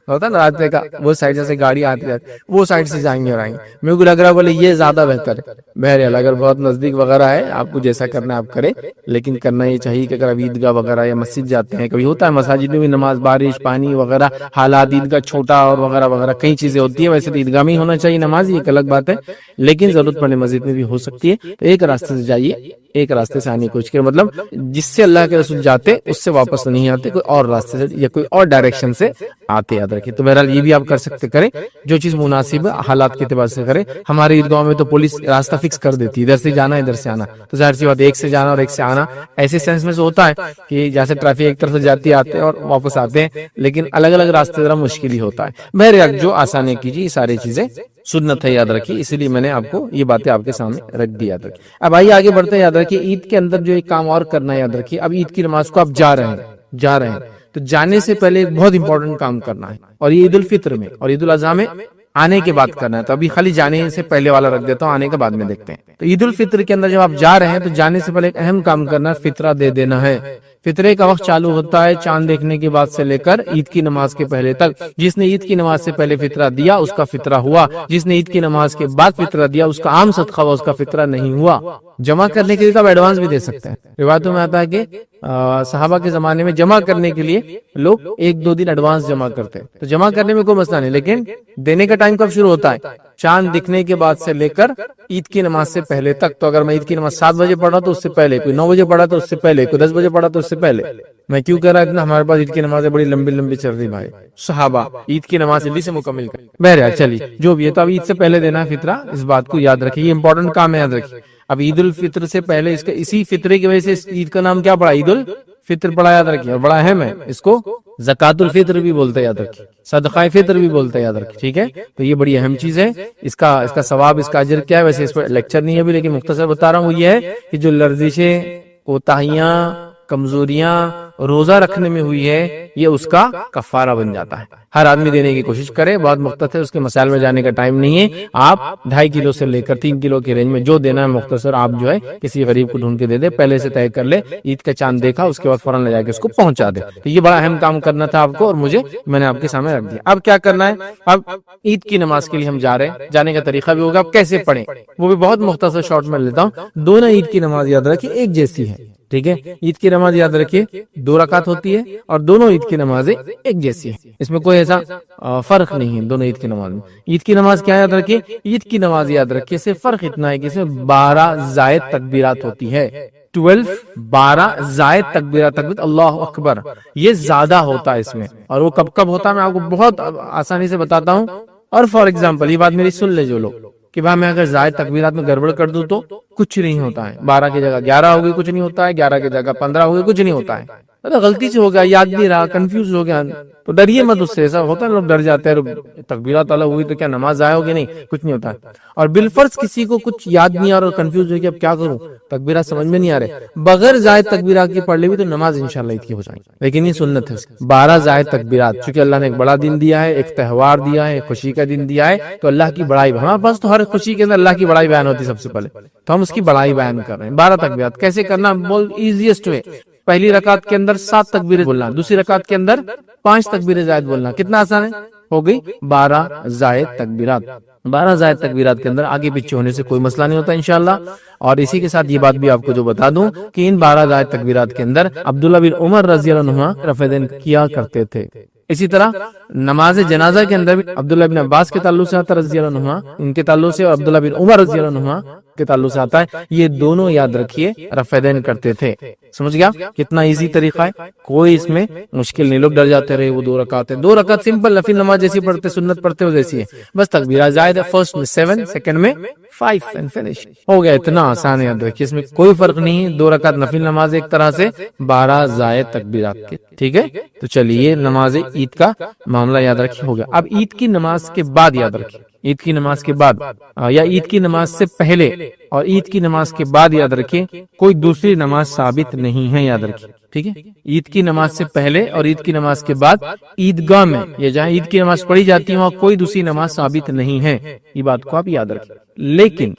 ہوتا ہے نا راستے کا وہ سائڈ سے گاڑی آتی ہے, وہ سائڈ سے جائیں گے اور آئیں گے. میرے کو لگ رہا بولے یہ زیادہ بہتر ہے. بہرحال اگر بہت نزدیک وغیرہ ہے, آپ کو جیسا کرنا ہے آپ کریں, لیکن کرنا یہ چاہیے کہ اگر آپ عیدگاہ وغیرہ یا مسجد جاتے ہیں, کبھی ہوتا ہے مساجد میں بھی نماز, بارش پانی وغیرہ حالات, عیدگاہ چھوٹا اور وغیرہ وغیرہ کئی چیزیں ہوتی ہیں. ویسے تو عیدگاہ میں ہی ہونا چاہیے نماز, یہ ایک الگ بات ہے, لیکن ضرورت پڑنے مسجد میں بھی ہو سکتی ہے. تو ایک راستے سے جائیے, ایک راستے سے آنے کی کوشش کریں, مطلب جس سے اللہ کے رسول جاتے اس سے واپس نہیں آتے, کوئی اور راستے سے یا کوئی اور ڈائریکشن سے آتے, یاد رکھیے. تو بہرحال یہ بھی آپ کر سکتے, کریں جو چیز مناسب ہے حالات کے اعتبار سے کریں. ہمارے عیدگاہوں میں تو پولیس راستہ فکس کر دیتی ہے, ادھر سے جانا ادھر سے آنا, تو ظاہر سی بات ایک سے جانا اور ایک سے آنا ایسے سینس میں سے ہوتا ہے کہ جیسے ٹریفک ایک طرف سے جاتی آتے اور واپس آتے ہیں, لیکن الگ الگ راستے ذرا مشکل ہی ہوتا ہے. بہرحال جو آسانی کیجیے, یہ ساری چیزیں سنت ہے، یاد رکھیے، اسی لیے میں نے آپ کو یہ باتیں آپ کے سامنے رکھ دی، یاد رکھیے۔ اب آئیے آگے بڑھتے ہیں، یاد رکھیے عید کے اندر جو ایک کام اور کرنا ہے، یاد رکھیے اب عید کی نماز کو آپ جا رہے ہیں تو جانے سے پہلے ایک بہت امپورٹنٹ کام کرنا ہے، اور یہ عید الفطر میں اور عید الاضحیٰ میں آنے کے بعد کرنا ہے۔ تو ابھی خالی جانے سے پہلے والا رکھ دیتا ہوں، آنے کے بعد میں دیکھتے ہیں۔ تو عید الفطر کے اندر جب آپ جا رہے ہیں تو جانے سے پہلے ایک اہم کام کرنا ہے، فطرہ دے دینا ہے۔ فطرے کا وقت چالو ہوتا ہے چاند دیکھنے کے بعد سے لے کر عید کی نماز کے پہلے تک۔ جس نے عید کی نماز سے پہلے فطرہ دیا اس کا فطرہ ہوا، جس نے عید کی نماز کے بعد فطرہ دیا اس کا عام صدقہ ہوا، اس کا فطرہ نہیں ہوا۔ جمع کرنے کے لیے تو آپ ایڈوانس بھی دے سکتے ہیں۔ روایتوں میں آتا ہے کہ صحابہ کے زمانے میں جمع کرنے کے لیے لوگ 1-2 دن ایڈوانس جمع کرتے، تو جمع کرنے میں کوئی مسئلہ نہیں، لیکن دینے کا ٹائم کب شروع ہوتا ہے؟ چاند دکھنے کے بعد سے لے کر عید کی نماز سے پہلے تک۔ تو اگر میں عید کی نماز 7 بجے پڑھا تو اس سے پہلے، کوئی 9 بجے پڑھا تو اس سے پہلے، کوئی 10 بجے پڑھا تو اس سے پہلے۔ میں کیوں کہہ رہا اتنا؟ ہمارے پاس عید کی نمازیں بڑی لمبی لمبی چل رہی بھائی، صحابہ عید کی نماز جلدی سے مکمل کر۔ بہرحال چلیے جو بھی ہے، تو اب عید سے پہلے دینا ہے فطرہ، اس بات کو یاد رکھیے، یہ امپورٹنٹ کام ہے، یاد رکھیے۔ اب عید الفطر سے پہلے اس کا، اسی فطرے کی وجہ سے اس عید کا نام کیا پڑا؟ عید الفطر پڑا، یاد رکھیے، اور بڑا اہم ہے، اس کو زکات الفطر بھی بولتے ہیں، یاد رکھیے، صدقہ فطر بھی بولتے ہیں، یاد رکھیے، ٹھیک ہے؟ تو یہ بڑی اہم چیز ہے، اس کا ثواب، اس کا اجر کیا ہے؟ ویسے اس پر لیکچر نہیں ہے ابھی، لیکن مختصر بتا رہا ہوں، وہ یہ ہے کہ جو لرزشیں، کوتاہیاں، کمزوریاں روزہ رکھنے میں ہوئی ہے، یہ اس کا کفارہ بن جاتا ہے۔ ہر آدمی دینے کی کوشش کرے، بہت مختصر، اس کے مسائل میں جانے کا ٹائم نہیں ہے۔ آپ 2.5 کلو سے لے کر 3 کلو کی رینج میں جو دینا ہے مختصر، آپ جو ہے کسی غریب کو ڈھونڈ کے دے دے، پہلے سے طے کر لے، عید کا چاند دیکھا اس کے بعد فوراً لے جا کے اس کو پہنچا دے۔ تو یہ بڑا اہم کام کرنا تھا آپ کو، اور میں نے آپ کے سامنے رکھ دیا۔ اب کیا کرنا ہے؟ اب عید کی نماز کے لیے ہم جا رہے ہیں، جانے کا طریقہ بھی ہوگا، اب کیسے پڑھیں وہ بھی بہت مختصر شارٹ میں لیتا ہوں۔ دونوں عید کی نماز یاد رکھیے ایک جیسی ہے، ٹھیک ہے؟ عید کی نماز یاد رکھیے 2 رکعت ہوتی ہے، اور دونوں عید کی نمازیں ایک جیسی ہیں، اس میں کوئی ایسا فرق نہیں ہے دونوں عید کی نماز میں۔ عید کی نماز کیا یاد رکھیے؟ عید کی نماز یاد رکھیے صرف فرق اتنا ہے کہ اس میں 12 زائد تکبیرات ہوتی ہے، 12 زائد تکبیرات، اللہ اکبر، یہ زیادہ ہوتا ہے اس میں۔ اور وہ کب کب ہوتا ہے میں آپ کو بہت آسانی سے بتاتا ہوں۔ اور فار ایگزامپل، یہ بات میری سن لے جو لوگ، کہ بھائی میں اگر زائد تکبیرات میں گڑبڑ کر دوں تو کچھ نہیں ہوتا ہے، 12 کی جگہ 11 ہوگی کچھ نہیں ہوتا ہے، 11 کی جگہ 15 ہوگی کچھ نہیں ہوتا ہے، غلطی سے ہو گیا، یاد نہیں رہا، کنفیوز ہو گیا، تو ڈریے مت اس سے، ایسا ہوتا ہے لوگ ڈر جاتے ہیں، تکبیرات الگ ہوئی تو کیا نماز ضائع ہوگی؟ نہیں، کچھ نہیں ہوتا ہے۔ اور بالفرض کسی کو کچھ یاد نہیں آ رہا اور کنفیوز ہو گیا اب کیا کروں، تکبیرات سمجھ میں نہیں آ رہے، بغیر زائد تکبیرات کی پڑھ لی بھی تو نماز انشاءاللہ عید کی ہو جائے گی، لیکن یہ سنت ہے 12 زائد تکبیرات، چونکہ اللہ نے ایک بڑا دن دیا ہے، ایک تہوار دیا ہے، ایک خوشی کا دن دیا ہے، تو اللہ کی بڑائی، ہمارے پاس تو ہر خوشی کے اندر اللہ کی بڑائی بیان ہوتی ہے سب سے پہلے، تو ہم اس کی بڑائی بیان کر رہے ہیں۔ 12 تکبیرات کیسے کرنا؟ بہت ایزیسٹ وے، پہلی رکعت کے اندر 7 تکبیریں بولنا، دوسری رکعت کے اندر 5 تکبیریں زائد بولنا، کتنا آسان ہے؟ ہو گئی 12 زائد تکبیرات۔ 12 زائد تکبیرات کے اندر آگے پیچھے ہونے سے کوئی مسئلہ نہیں ہوتا انشاءاللہ۔ اور اسی کے ساتھ یہ بات بھی آپ کو جو بتا دوں کہ ان 12 زائد تکبیرات کے اندر عبداللہ بن عمر رضی اللہ عنہ رفع دین کیا کرتے تھے۔ اسی طرح نماز جنازہ کے اندر بھی عبداللہ بن عباس کے تعلق سے آتا ہے رضی اللہ عنہ، ان کے تعلق سے، اور عبداللہ بن عمر رضی اللہ عنہ کے تعلق سے آتا ہے، یہ دونوں یاد رکھیے رفع دین کرتے تھے۔ سمجھ گیا کتنا ایزی طریقہ ہے، کوئی اس میں مشکل نہیں۔ لوگ ڈر جاتے رہے وہ 2 رکعت ہے، 2 رکعت سمپل نفل نماز جیسی پڑھتے، سنت پڑھتے ہو جیسی ہے، بس تکبیرات زائد ہے، فرسٹ میں 7، سیکنڈ میں 5 اینڈ فنش ہو گیا، اتنا آسان ہے، یاد رکھیے اس میں کوئی فرق نہیں ہے، 2 رکعت نفل نماز ایک طرح سے، 12 زائد تکبیرات کے، ٹھیک ہے؟ تو چلیے نماز عید کا معاملہ یاد رکھیے ہو گیا۔ اب عید کی نماز کے بعد یاد رکھیے، عید کی نماز کے بعد یا عید کی نماز سے پہلے اور عید کی نماز کے بعد یاد رکھیے کوئی دوسری نماز ثابت نہیں ہے، یاد رکھیے، ٹھیک ہے؟ عید کی نماز سے پہلے اور عید کی نماز کے بعد عیدگاہ میں یا جہاں عید کی نماز پڑھی جاتی ہے وہاں کوئی دوسری نماز ثابت نہیں ہے، یہ بات کو آپ یاد رکھیں۔ لیکن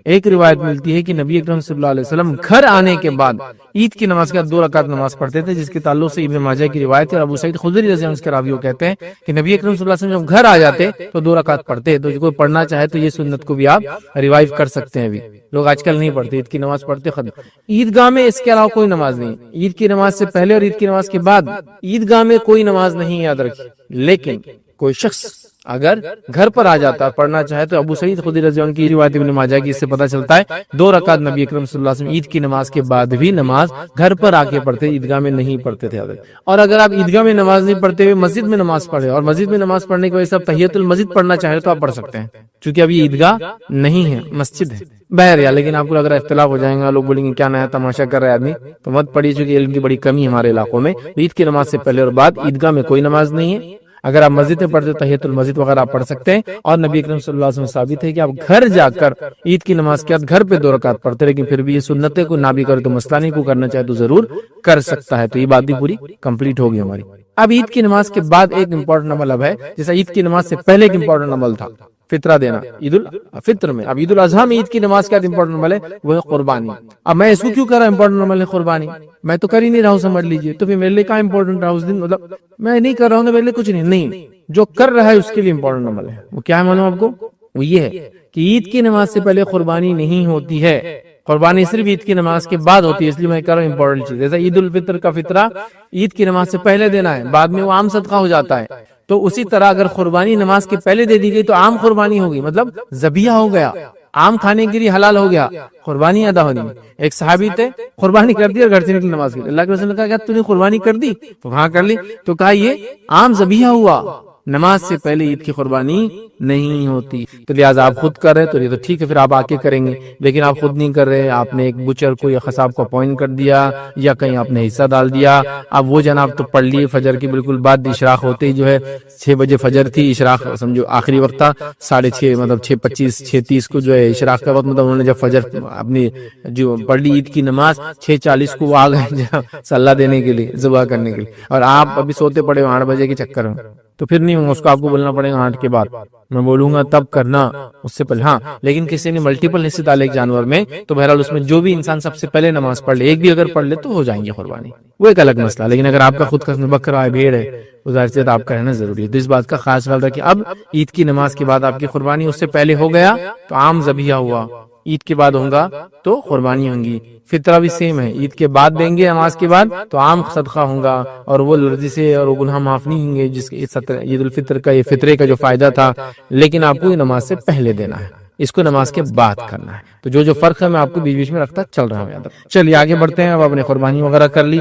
ایک روایت ملتی ہے کہ نبی اکرم صلی اللہ علیہ وسلم گھر آنے کے بعد عید کی نماز کے بعد 2 رکعت نماز پڑھتے تھے، جس کے تعلق سے ابن ماجہ کی روایت ہے، اور ابو سعید خدری رضی اللہ عنہ کے راوی کہتے ہیں کہ نبی اکرم صلی اللہ علیہ وسلم جب گھر آ جاتے تو 2 رکعت پڑھتے، تو کوئی پڑھنا چاہے تو یہ سنت کو بھی آپ ریوائیو کر سکتے ہیں۔ ابھی لوگ آج کل نہیں پڑھتے، عید کی نماز پڑھتے ختم۔ عیدگاہ میں اس کے علاوہ کوئی نماز نہیں، عید کی نماز سے پہلے اور عید کی نماز کے بعد عیدگاہ میں کوئی نماز نہیں، یاد رکھیے۔ لیکن کوئی شخص اگر گھر پر آ جاتا پڑھنا چاہے تو ابو سعید خدری رضی اللہ عنہ کی روایت ابن ماجہ کی، اس سے پتہ چلتا ہے 2 رکعت نبی اکرم صلی اللہ علیہ وسلم عید کی نماز کے بعد بھی نماز گھر پر آ کے پڑھتے، عیدگاہ میں نہیں پڑھتے تھے۔ اور اگر آپ عیدگاہ میں نماز نہیں پڑھتے ہوئے مسجد میں نماز پڑھے، اور مسجد میں نماز پڑھنے کی وجہ سے آپ تحیۃ المسجد پڑھنا چاہے تو آپ پڑھ سکتے ہیں، چونکہ اب یہ عیدگاہ نہیں ہے، مسجد ہے۔ بہرحال لیکن آپ کو اگر اختلاف ہو جائے گا، لوگ بولیں گے کیا نیا تماشا کر رہے آدمی، تو مت پڑھیے، چونکہ علم کی بڑی کمی ہے ہمارے علاقوں میں۔ عید کی نماز سے پہلے اور بعد عیدگاہ میں کوئی نماز نہیں ہے۔ اگر آپ مسجد میں پڑھتے تحیۃ المسجد وغیرہ آپ پڑھ سکتے ہیں، اور نبی اکرم صلی اللہ علیہ وسلم ثابت ہے کہ آپ گھر جا کر عید کی نماز کے بعد گھر پہ 2 رکعت پڑھتے، لیکن پھر بھی یہ سنت ہے، کو نہ بھی کرے تو مسئلہ نہیں، کو کرنا چاہے تو ضرور کر سکتا ہے۔ تو یہ بات بھی پوری کمپلیٹ ہوگی ہماری۔ اب عید کی نماز کے بعد ایک امپورٹنٹ عمل اب ہے، جیسا عید کی نماز سے پہلے ایک امپورٹنٹ عمل تھا فطرہ دینا عید الفطر میں، اب عید الاضحیٰ میں عید کی نماز کے بعد امپورٹنٹ عمل ہے وہ ہے قربانی۔ اب میں اس کو کیوں کر رہا ہوں امپورٹنٹ عمل ہے قربانی؟ میں تو کر ہی نہیں رہا ہوں، سمجھ لیجئے، تو پھر میرے لیے کہاں امپورٹنٹ رہا اس دن؟ مطلب میں نہیں کر رہا ہوں تو میرے لیے کچھ نہیں، جو کر رہا ہے اس کے لیے امپورٹنٹ عمل ہے۔ وہ کیا ہے معلوم آپ کو؟ وہ یہ ہے کہ عید کی نماز سے پہلے قربانی نہیں ہوتی ہے، قربانی صرف عید کی نماز کے بعد ہوتی ہے، اس لیے میں کہہ رہا ہوں امپورٹنٹ چیز۔ جیسا عید الفطر کا فطرہ عید کی نماز سے پہلے دینا ہے، بعد میں وہ عام صدقہ ہو جاتا ہے، تو اسی طرح اگر قربانی نماز کے پہلے دے دی گئی تو عام قربانی ہوگی، مطلب ذبیحہ ہو گیا، عام کھانے کے لیے حلال ہو گیا، قربانی ادا ہونی۔ ایک صحابی تھے، قربانی کر دی اور گھر سے نکل نماز کے لیے، اللہ کے رسول نے کہا کیا تو نے قربانی کر دی؟ تو ہاں کر لی، تو کہا یہ عام ذبیحہ ہوا، نماز سے پہلے عید کی قربانی نہیں ہوتی۔ تو لہٰذا آپ خود کر رہے تو یہ تو ٹھیک ہے، پھر آپ آ کے کریں گے، لیکن آپ خود نہیں کر رہے، آپ نے ایک بچر کو یا قصاب کو اپوائنٹ کر دیا یا کہیں آپ نے حصہ ڈال دیا، اب وہ جناب تو پڑھ لیے فجر کی بالکل بعد، اشراق ہوتے ہی جو ہے 6 بجے فجر تھی، اشراق سمجھو آخری وقت تھا، 6:30 مطلب 6:25 6:30 کو جو ہے اشراق کا وقت، مطلب انہوں نے جب فجر اپنی جو پڑھ لی عید کی نماز 6:40 کو وہ آ گئے صلاح دینے کے لیے، ذبح کرنے کے لیے، اور آپ ابھی سوتے پڑے 8 بجے کے چکر میں، تو پھر نہیں اس کو آپ کو بولنا پڑے گا 8 کے بعد، میں بولوں گا تب کرنا اس سے پہلے۔ ہاں لیکن کسی نے ملٹیپل حصے ڈالے ایک جانور میں تو بہرحال اس میں جو بھی انسان سب سے پہلے نماز پڑھ لے، ایک بھی اگر پڑھ لے تو ہو جائیں گے قربانی، وہ ایک الگ مسئلہ۔ لیکن اگر آپ کا خود کا بکرا ہے، بھیڑ ہے، ظاہر سی آپ کا رہنا ضروری ہے، تو اس بات کا خاص خیال رکھیں۔ اب عید کی نماز کے بعد آپ کی قربانی اس سے پہلے ہو گیا تو عام ذبیحہ ہوا، عید کے بعد ہوگا تو قربانی ہوں گی۔ فطرہ بھی سیم ہے، عید کے بعد دیں گے نماز کے بعد تو عام صدقہ ہوگا، اور وہ لرزی سے اور وہ گناہ معاف نہیں ہوں گے جس کے عید الفطر کا یہ فطرے کا جو فائدہ تھا، لیکن آپ کو یہ نماز سے پہلے دینا ہے، اس کو نماز کے بعد کرنا ہے۔ تو جو فرق ہے میں آپ کو بیچ بیچ میں رکھتا چل رہا ہوں یاد رکھیں۔ چلیے آگے بڑھتے ہیں۔ اب آپ نے قربانی وغیرہ کر لی،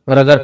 اور اگر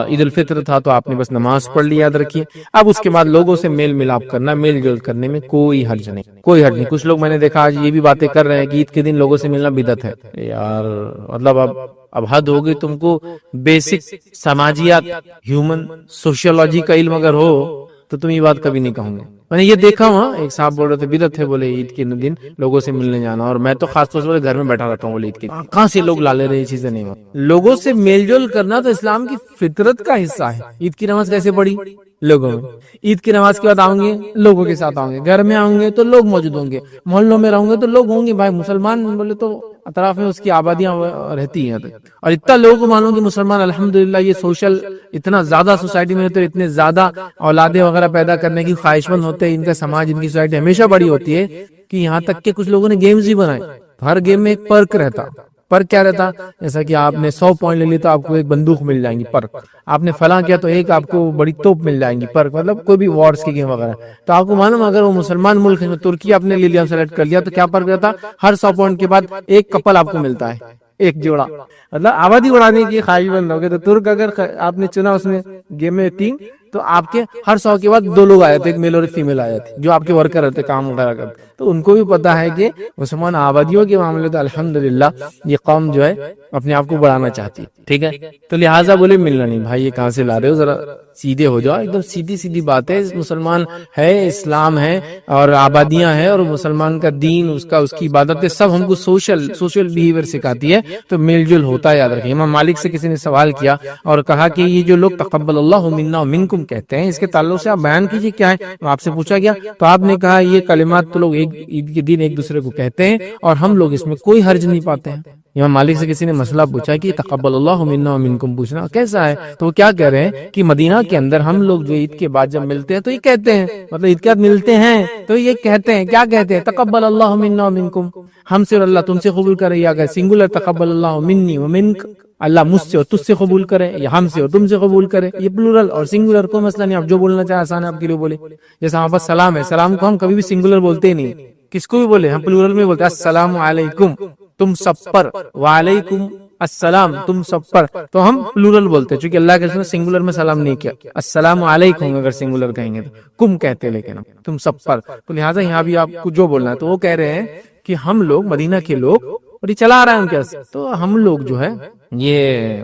عید الفطر تھا تو آپ نے بس نماز پڑھ لی، یاد رکھیے۔ اب اس کے بعد لوگوں سے میل ملاپ کرنا، میل جول کرنے میں کوئی حرج نہیں، کوئی حرج نہیں۔ کچھ لوگ میں نے دیکھا آج یہ بھی باتیں کر رہے ہیں کہ عید کے دن لوگوں سے ملنا بدعت ہے، یار مطلب اب حد ہوگی، تم کو بیسک سماجیات، ہیومن سوشیولوجی کا علم اگر ہو تو تم یہ بات کبھی نہیں کہوں گے۔ میں نے یہ دیکھا ہوں، ایک صاحب بول رہے تھے بدعت ہے بولے عید کے دن لوگوں سے ملنے جانا، اور میں تو خاص طور سے گھر میں بیٹھا رہتا ہوں بولے عید کے دن، کہاں سے لوگ لا لے رہے یہ چیزیں نہیں ہوتی۔ لوگوں سے میل جول کرنا تو اسلام کی فطرت کا حصہ ہے۔ عید کی نماز کیسے پڑھی؟ لوگوں میں، عید کی نماز کے بعد آؤں گے لوگوں کے ساتھ آؤں گے، گھر میں آؤں گے تو لوگ موجود ہوں گے، محلوں میں رہوں گے تو لوگ ہوں گے، بھائی مسلمان بولے تو اطراف میں اس کی آبادیاں رہتی ہیں، اور اتنا لوگوں کو معلوم کہ مسلمان الحمدللہ یہ سوشل اتنا زیادہ سوسائٹی میں تو اتنے زیادہ اولادیں وغیرہ پیدا کرنے کی خواہش مند ہوتے ہیں، ان کا سماج ان کی سوسائٹی ہمیشہ بڑی ہوتی ہے کہ یہاں تک کہ کچھ لوگوں نے گیمز بھی بنائے، ہر گیم میں ایک پرک رہتا۔ پرک کیا رہتا؟ جیسا کہ آپ نے 100 پوائنٹ لے لی تو آپ کو ایک بندوق مل جائیں گی، پرک۔ آپ نے فلاں کیا تو ایک آپ کو بڑی توپ مل جائیں گی، پرک، مطلب کوئی بھی وارز کی گیم وغیرہ۔ تو آپ کو معلوم اگر وہ مسلمان ملک ہے، ترکی آپ نے لے لیا سلیکٹ کر لیا تو کیا پرک رہتا؟ ہر 100 پوائنٹ کے بعد ایک کپل آپ کو ملتا ہے، ایک جوڑا، مطلب آبادی بڑھانے کی خواہش مند ہوگے تو ترک اگر آپ نے چنا اس میں گیم میں 3 تو آپ کے ہر 100 کے بعد 2 لوگ آئے تھے، ایک میل اور ایک فیمیل آئے تھے جو آپ کے ورکر رہتے کام وغیرہ کرتے، تو ان کو بھی پتا ہے کہ مسلمان آبادیوں کے معاملے تو الحمدللہ یہ قوم جو ہے اپنے آپ کو بڑھانا چاہتی ہے، ٹھیک ہے۔ تو لہٰذا بولے ملنا نہیں، بھائی یہ کہاں سے لا رہے ہو، ذرا سیدھے ہو جاؤ، ایک دم سیدھی بات ہے، مسلمان ہے، اسلام ہے اور آبادیاں ہیں، اور مسلمان کا دین، اس کی عبادتیں سب ہم کو سوشل بیہیویئر سکھاتی ہے، تو میل جول ہوتا ہے، یاد رکھیں۔ امام مالک سے کسی نے سوال کیا اور کہا کہ یہ جو لوگ تقبل اللہ منا ومنکم کہتے ہیں، اس کے تعلق سے آپ بیان کیجیے کیا ہے۔ آپ سے پوچھا گیا تو آپ نے کہا یہ کلمات تو لوگ عید کے دن ایک دوسرے کو کہتے ہیں اور ہم لوگ اس میں کوئی حرج نہیں پاتے ہیں۔ امام مالک سے کسی نے مسئلہ پوچھا کہ تقبل اللہ منا ومنکم پوچھنا کیسا ہے، تو وہ کیا کہہ رہے ہیں کہ مدینہ کے اندر ہم لوگ جو عید کے بعد جب ملتے ہیں تو یہ کہتے ہیں، مطلب عید کے بعد ملتے ہیں تو یہ کہتے ہیں، کیا کہتے ہیں؟ تقبل اللہ منا ومنکم، ہم سے اور اللہ تم سے قبول کرے، یا اگر سنگولر تقبل اللہ منی ومنک، اللہ مجھ سے اور تجھ سے قبول کرے، یا ہم سے اور تم سے قبول کرے، یہ پلورل اور سنگولر کوئی مسئلہ نہیں، آپ جو بولنا چاہیں آسان ہے آپ کے لیے بولے۔ جیسا ہمارے پاس سلام ہے، سلام کو ہم کبھی بھی سنگولر بولتے ہی نہیں، کس کو بھی بولے ہم پلورل میں بولتے ہیں، السلام علیکم تم سب پر، وعلیکم السلام تم سب پر، تو ہم پلورل بولتے ہیں، چونکہ اللہ کے رسول نے سنگولر میں سلام نہیں کیا، السلام علیکم اگر سنگولر کہیں گے تو کم کہتے، لیکن تم سب پر، تو لہٰذا یہاں بھی آپ کو جو بولنا ہے، تو وہ کہہ رہے ہیں کہ ہم لوگ مدینہ کے لوگ، اور یہ چلا آ رہا ہے ان کے، تو ہم لوگ جو ہے یہ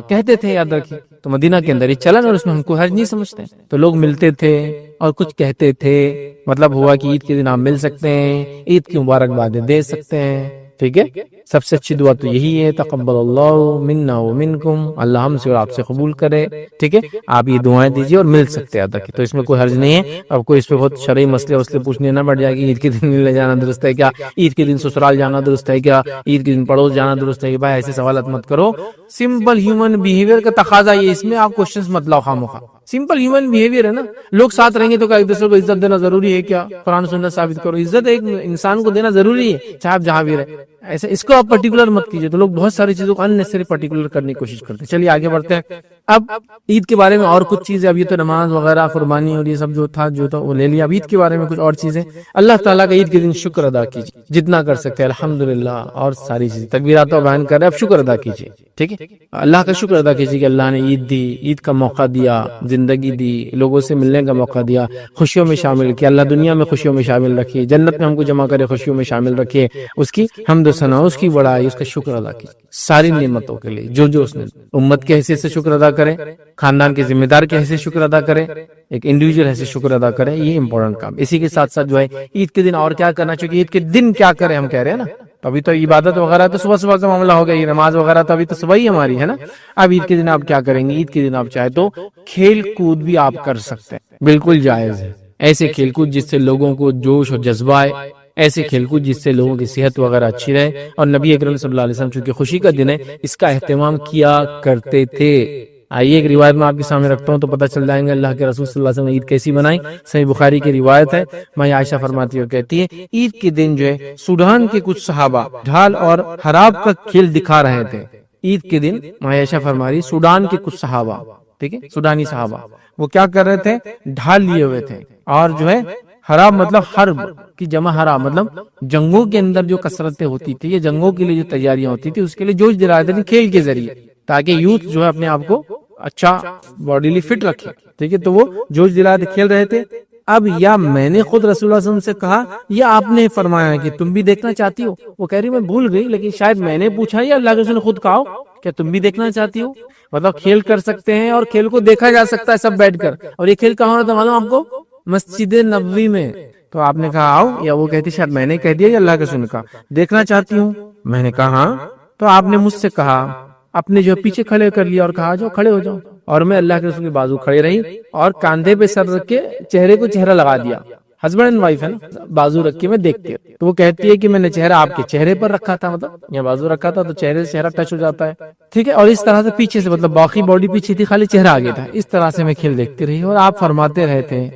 کہتے تھے، یاد رکھیے تو مدینہ کے اندر یہ چلن اور اس میں ہم کو حرج نہیں سمجھتے ہیں. تو لوگ ملتے تھے اور کچھ کہتے تھے، مطلب ہوا کہ عید کے دن آپ مل سکتے ہیں، عید کی مبارکبادیں دے سکتے ہیں. ٹھیک ہے، سب سے اچھی دعا تو یہی ہے، تقبل اللہ منا ومنکم، اللہ ہم سے اور آپ سے قبول کرے. ٹھیک ہے، آپ یہ دعائیں دیجیے اور مل سکتے ہیں تک، تو اس میں کوئی حرج نہیں ہے. اب کوئی اس پہ بہت شرعی مسئلے پوچھنے نہ بڑھ جائے کہ عید کے دن ملنے جانا درست ہے کیا، عید کے دن سسرال جانا درست ہے کیا، عید کے دن پڑوس جانا درست ہے کہ بھائی ایسے سوالات مت کرو. سمپل ہیومن بیہیویئر کا تقاضا یہ، اس میں آپ کوشچنز مت لاؤ خامخواہ. سمپل ہیومن بیہیویئر ہے نا، لوگ ساتھ رہیں گے تو کیا ایک دوسرے کو عزت دینا ضروری ہے کیا؟ قرآن سنت ثابت کرو، عزت ایک انسان کو دینا ضروری ہے چاہے آپ جہاں بھی رہے. ایسا اس کو آپ پرٹیکولر مت کیجیے. تو لوگ بہت ساری چیزوں کو اننیسری پرٹیکولر کرنے کی کوشش کرتے ہیں. چلیے آگے بڑھتے ہیں. اب عید کے بارے میں اور کچھ چیزیں، اب یہ تو نماز وغیرہ قربانی اور یہ سب جو تھا وہ لے لیا. اب عید کے بارے میں کچھ اور چیزیں. اللہ تعالیٰ کا عید کے دن شکر ادا کیجیے جتنا کر سکتے ہیں، الحمدللہ اور ساری چیزیں تکبیرات و بیان کر رہے ہیں، اب شکر ادا کیجیے. ٹھیک ہے، اللہ کا شکر ادا کیجیے کہ اللہ نے عید دی، عید کا موقع دیا، زندگی دی، لوگوں سے ملنے کا موقع دیا، خوشیوں میں شامل کیا. اللہ دنیا میں خوشیوں میں شامل رکھیے، جنت میں ہم کو جمع کرے، خوشیوں میں شامل رکھیے. اس کی حمد و ثنا، اس کی بڑائی، اس کا شکر ادا کیجیے ساری نعمتوں کے لیے جو اس نے. امت کے حیثیت سے شکر ادا کریں، خاندان کے ذمہ دار کے حیثیت سے شکر ادا کریں، ایک انڈیویجول حیثیت سے شکر ادا کریں. یہ امپورٹنٹ کام. اسی کے ساتھ ساتھ جو ہے عید کے دن اور کیا کرنا چاہیے، عید کے دن کیا کریں ہم کہہ رہے ہیں نا. ابھی تو عبادت وغیرہ تو صبح کا معاملہ ہو گیا، یہ نماز وغیرہ تو ابھی تو صبح ہی ہماری ہے نا. اب عید کے دن آپ کیا کریں گے؟ عید کے دن آپ چاہے تو کھیل کود بھی آپ کر سکتے ہیں، بالکل جائز ہے. ایسے کھیل کود جس سے لوگوں کو جوش اور جذبہ آئے، ایسے کھیل کود جس سے لوگوں کی صحت وغیرہ اچھی رہے. اور نبی اکرم صلی اللہ علیہ وسلم چونکہ خوشی کا دن ہے، اس کا اہتمام کیا کرتے تھے. آئیے ایک روایت میں آپ کے سامنے رکھتا ہوں تو پتہ چل جائیں گے اللہ کے رسول صلی اللہ علیہ وسلم نے عید کیسی منائی. صحیح بخاری کی روایت ہے، میں عائشہ فرماتی ہے، کہتی ہے عید کے دن جو ہے سوڈان کے کچھ صحابہ ڈھال اور حراب کا کھیل دکھا رہے تھے. عید کے دن عائشہ فرما رہی سوڈان کے کچھ صحابہ، ٹھیک ہے، سوڈانی صحابہ، وہ کیا کر رہے تھے؟ ڈھال لیے ہوئے تھے اور جو ہے حراب مطلب حرب کی جمع، حراب مطلب جنگوں کے اندر جو کثرتیں ہوتی تھی، یہ جنگوں کے لیے جو تیاریاں ہوتی تھی اس کے لیے جوش دلا رہے تھے کھیل کے ذریعے، تاکہ یوتھ جو ہے اپنے آپ کو اچھا باڈیلی فٹ رکھے. ٹھیک ہے، تو وہ جوش دلا کے کھیل رہے تھے. اب یا میں نے خود رسول اللہ صلی اللہ علیہ وسلم سے کہا یا آپ نے فرمایا کہ تم بھی دیکھنا چاہتی ہو. وہ کہہ رہی میں بھول گئی، لیکن شاید میں نے پوچھا یا اللہ کے رسول نے خود کہا کہ تم بھی دیکھنا چاہتی ہو. مطلب کھیل کر سکتے ہیں اور کھیل کو دیکھا جا سکتا ہے سب بیٹھ کر. اور یہ کھیل کہاں ہونا تھا معلوم آپ کو؟ مسجد نبوی میں. تو آپ نے کہا آؤ، یا وہ کہتی شاید میں نے کہہ دیا یا اللہ کے رسول نے کہا دیکھنا چاہتی ہوں. میں نے کہا ہاں. تو آپ نے مجھ سے کہا، اپنے جو پیچھے کھڑے کر لیا اور کہا جاؤ کھڑے ہو جاؤ. اور میں اللہ کے رسول کے بازو کھڑے رہی اور کاندھے پہ سر رکھ کے چہرے کو چہرہ لگا دیا. ہسبینڈ اینڈ وائف ہے نا، بازو رکھ کے میں دیکھتی ہوں. تو وہ کہتی ہے کہ میں نے چہرہ آپ کے چہرے پر رکھا تھا، مطلب یہ بازو رکھا تھا تو چہرے سے چہرہ ٹچ ہو جاتا ہے. ٹھیک ہے، اور اس طرح سے پیچھے سے، مطلب باقی باڈی پیچھے تھی، خالی چہرہ آگے تھا. اس طرح سے میں کھیل دیکھتی رہی اور آپ فرماتے رہے تھے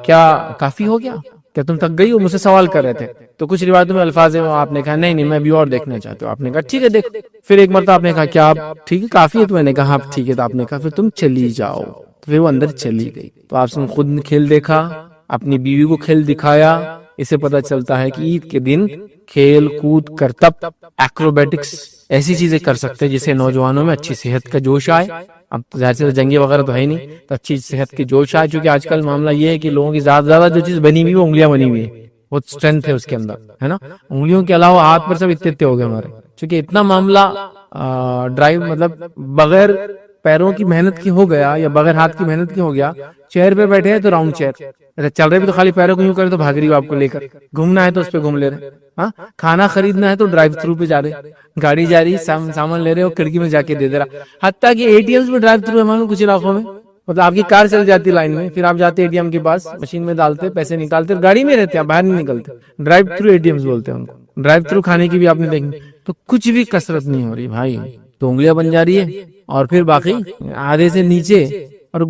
کیا کافی ہو گیا، کیا تم تک گئی ہو؟ مجھ سے سوال کر رہے تھے. تو کچھ روایتوں میں الفاظ ہیں، آپ نے کہا نہیں میں بھی اور دیکھنا چاہتے ہو. آپ نے کہا ٹھیک ہے دیکھ. پھر ایک مرتبہ آپ نے کہا کیا آپ ٹھیک ہے کافی ہے؟ تو میں نے کہا آپ ٹھیک ہے. تو آپ نے کہا پھر تم چلی جاؤ. تو پھر وہ اندر چلی گئی. تو آپ نے خود کھیل دیکھا، اپنی بیوی کو کھیل دکھایا. اسے پتہ چلتا ہے کہ عید کے دن کھیل کود، کرتب، ایکروبیٹکس ایسی چیزیں کر سکتے ہیں جس سے نوجوانوں میں اچھی صحت کا جوش آئے. اب ظاہر سے جنگیں وغیرہ تو ہے نہیں، تو اچھی صحت کے جوش آئے. چونکہ آج کل معاملہ یہ ہے کہ لوگوں کی زیادہ جو چیز بنی ہوئی وہ انگلیاں بنی ہوئی ہے، بہت اسٹرینتھ ہے اس کے اندر، ہے نا. انگلیوں کے علاوہ ہاتھ پر سب اتنے ہو گئے ہمارے. چونکہ اتنا معاملہ ڈرائیو مطلب بغیر پیروں کی محنت کی ہو گیا یا بغیر ہاتھ کی محنت کی ہو گیا. چیئر پہ بیٹھے ہیں تو راؤنڈ چیئر، چل رہے بھی تو خالی پیروں کو یوں کرے تو بھاگ رہی ہو آپ کو لے کر. گھومنا ہے تو اس پہ گھوم لے رہے، ہاں کھانا خریدنا ہے تو ڈرائیو تھرو پہ جا رہے، گاڑی جا رہی سامان لے رہے ہو کھڑکی میں جا کے دے دے رہا. حتیٰ کہ اے ٹی ایمز میں ڈرائیو تھرو ہے کچھ علاقوں میں. مطلب آپ کی کار چل جاتی لائن میں، پھر آپ جاتے اے ٹی ایم کے پاس، مشین میں ڈالتے، پیسے نکالتے، گاڑی میں رہتے ہیں، باہر نہیں نکلتے. Drive through A T Ms بولتے ہیں ان کو. ڈرائیو تھرو کھانے کی بھی آپ نے دیکھی. تو کچھ بھی کسرت نہیں ہو رہی بھائی. تو انگلیاں بن جا رہی ہے اور پھر باقی آدھے سے نیچے اور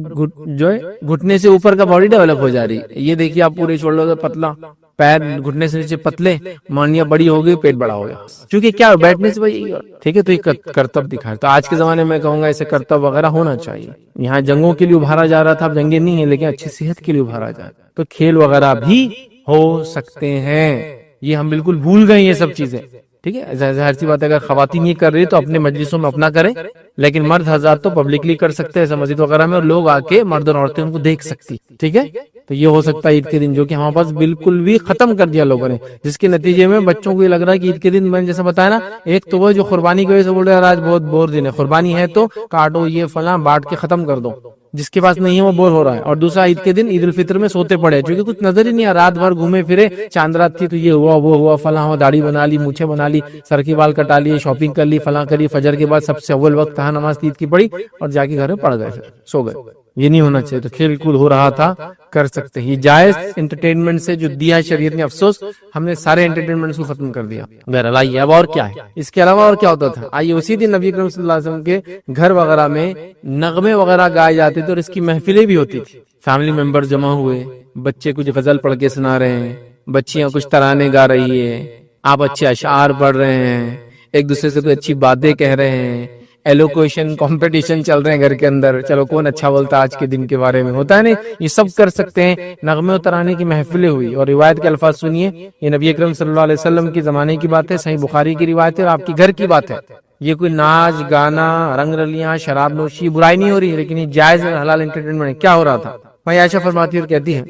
جو ہے گھٹنے سے اوپر کا باڈی ڈیولپ ہو جا رہی ہے. یہ دیکھیے آپ پورے شولڈر پتلا، پیر گھٹنے سے نیچے پتلے، مانیاں بڑی ہو گئی، پیٹ بڑا ہو گیا. کیونکہ کیا بیٹھنے سے بھائی ٹھیک ہے. تو یہ کرتب دکھا ہے. تو آج کے زمانے میں کہوں گا ایسے کرتب وغیرہ ہونا چاہیے. یہاں جنگوں کے لیے ابھارا جا رہا تھا، اب جنگیں نہیں ہیں لیکن اچھی صحت کے لیے ابھارا جا رہا ہے. تو کھیل وغیرہ بھی ہو سکتے ہیں. یہ ہم بالکل بھول گئے یہ سب چیزیں. ٹھیک ہے، ظاہر سی بات ہے اگر خواتین یہ کر رہی تو اپنے مجلسوں میں اپنا کریں، لیکن مرد حضرات تو پبلکلی کر سکتے ہیں ایسا مسجد وغیرہ میں، اور لوگ آ کے مرد اور عورتیں ان کو دیکھ سکتی. ٹھیک ہے، تو یہ ہو سکتا ہے عید کے دن، جو کہ ہمارے پاس بالکل بھی ختم کر دیا لوگوں نے، جس کے نتیجے میں بچوں کو یہ لگ رہا ہے کہ عید کے دن میں نے جیسا بتایا نا، ایک تو وہ جو قربانی کی وجہ سے بول رہے ہیں آج بہت بور دن ہے، قربانی ہے تو کاٹو یہ فلاں بانٹ کے ختم کر دو، جس کے پاس نہیں ہے وہ بور ہو رہا ہے. اور دوسرا عید کے دن عید الفطر میں سوتے پڑے کیونکہ کچھ نظر ہی نہیں آ، رات بھر گھومے پھرے، چاند رات تھی تو یہ ہوا وہ ہوا فلاں ہوا، داڑھی بنا لی، مونچھیں بنا لی، سر کے بال کٹا لیے، شاپنگ کر لی، فلاں کری، فجر کے بعد سب سے اول وقت کہاں نماز عید کی پڑھی اور جا کے گھر میں پڑ گئے، پھر سو گئے. یہ نہیں ہونا چاہیے. تو کھیل کود ہو رہا تھا، کر سکتے ہیں. یہ جائز انٹرٹینمنٹ سے جو دیا ہے شریعت نے، افسوس ہم نے سارے انٹرٹینمنٹ کو ختم کر دیا. بہرحال آئیے اب اور کیا ہے اس کے علاوہ اور کیا ہوتا تھا. آئیے اسی دن نبی کریم صلی اللہ علیہ وسلم کے گھر وغیرہ میں نغمے وغیرہ گائے جاتے تھے اور اس کی محفلیں بھی ہوتی تھی. فیملی ممبر جمع ہوئے، بچے کچھ غزل پڑھ کے سنا رہے ہیں، بچیاں کچھ ترانے گا رہی ہے، آپ اچھے اشعار پڑھ رہے ہیں، ایک دوسرے سے کوئی اچھی باتیں کہہ رہے ہیں، ایلوکویشن کمپٹیشن چل رہے ہیں گھر کے اندر، چلو کون اچھا بولتا آج کے دن کے بارے میں، ہوتا ہے نہیں، یہ سب کر سکتے ہیں. نغمے و ترانے کی محفلیں ہوئی اور روایت کے الفاظ سنیے. یہ نبی اکرم صلی اللہ علیہ وسلم کی زمانے کی بات ہے، صحیح بخاری کی روایت ہے اور آپ کی گھر کی بات ہے. یہ کوئی ناچ گانا رنگ رلیاں شراب نوشی برائی نہیں ہو رہی ہے، لیکن یہ جائز حلال انٹرٹینمنٹ ہے. کیا ہو رہا تھا؟ میں عائشہ فرماتی ہے اور کہتی ہے،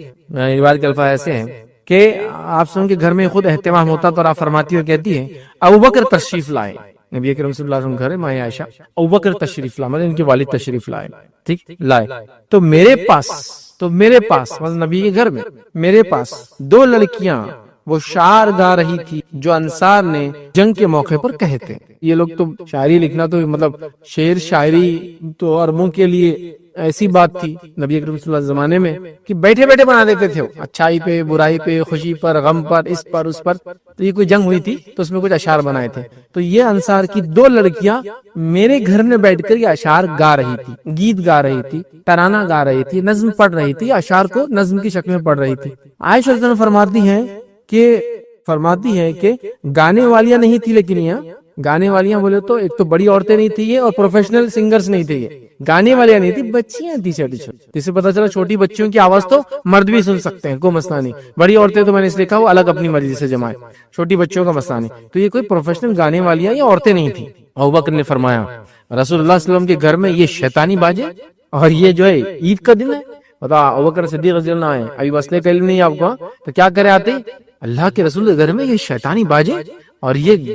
روایت کے الفاظ ایسے ہیں کہ آپ سن کے گھر میں خود اہتمام ہوتا تو آپ فرماتی اور کہتی ہے ابوبکر تشریف لائے. نبی کریم صلی اللہ علیہ وسلم گھر ہے، ماں عائشہ ابوبکر تشریف لائے، ان کے والد تشریف لائے، ٹھیک لائے. تو میرے پاس مطلب نبی کے گھر میں میرے پاس دو لڑکیاں وہ شعر گا رہی تھی جو انصار نے جنگ کے موقع پر کہے تھے. یہ لوگ تو شاعری لکھنا تو مطلب شعر شاعری تو عربوں کے لیے ایسی بات تھی نبی اکرم صلی اللہ علیہ زمانے میں کہ بیٹھے بیٹھے بنا دیتے تھے، اچھائی پہ برائی پہ خوشی پر غم پر اس پر اس پر. تو یہ کوئی جنگ ہوئی تھی تو اس میں کچھ اشعار بنائے تھے. تو یہ انصار کی دو لڑکیاں میرے گھر میں بیٹھ کر یہ اشعار گا رہی تھی، گیت گا رہی تھی، ترانہ گا رہی تھی، نظم پڑھ رہی تھی، اشعار کو نظم کی شکل میں پڑھ رہی تھی. عائشہ رضی اللہ عنہا فرماتی ہے کہ گانے والیاں نہیں تھی، لیکن یہاں گانے والیاں بولے تو ایک تو بڑی عورتیں نہیں تھی یہ اور پروفیشنل سنگرز نہیں تھے، یہ گانے والیاں نہیں تھی، بچیاں تھی چھوٹی چھوٹی. جس سے پتا چلا چھوٹی بچیوں کی آواز تو مرد بھی سن سکتے ہیں، کوئی مسئلہ نہیں. بڑی عورتیں تو میں نے اس لیے کہا وہ الگ اپنی مرضی سے جمائے، چھوٹی بچیوں کا مسئلہ نہیں. تو یہ کوئی پروفیشنل گانے والیاں یا عورتیں نہیں تھی. ابوبکر نے فرمایا رسول اللہ صلی اللہ علیہ وسلم کے گھر میں یہ شیطانی باجے اور یہ جو ہے عید کا دن ہے. بتا ابوبکر صدیق رضی اللہ عنہ ابھی مسئلے کا علم نہیں آپ کو تو کیا کرے آتے اللہ کے رسول کے گھر میں یہ شیطانی باجے اور یہ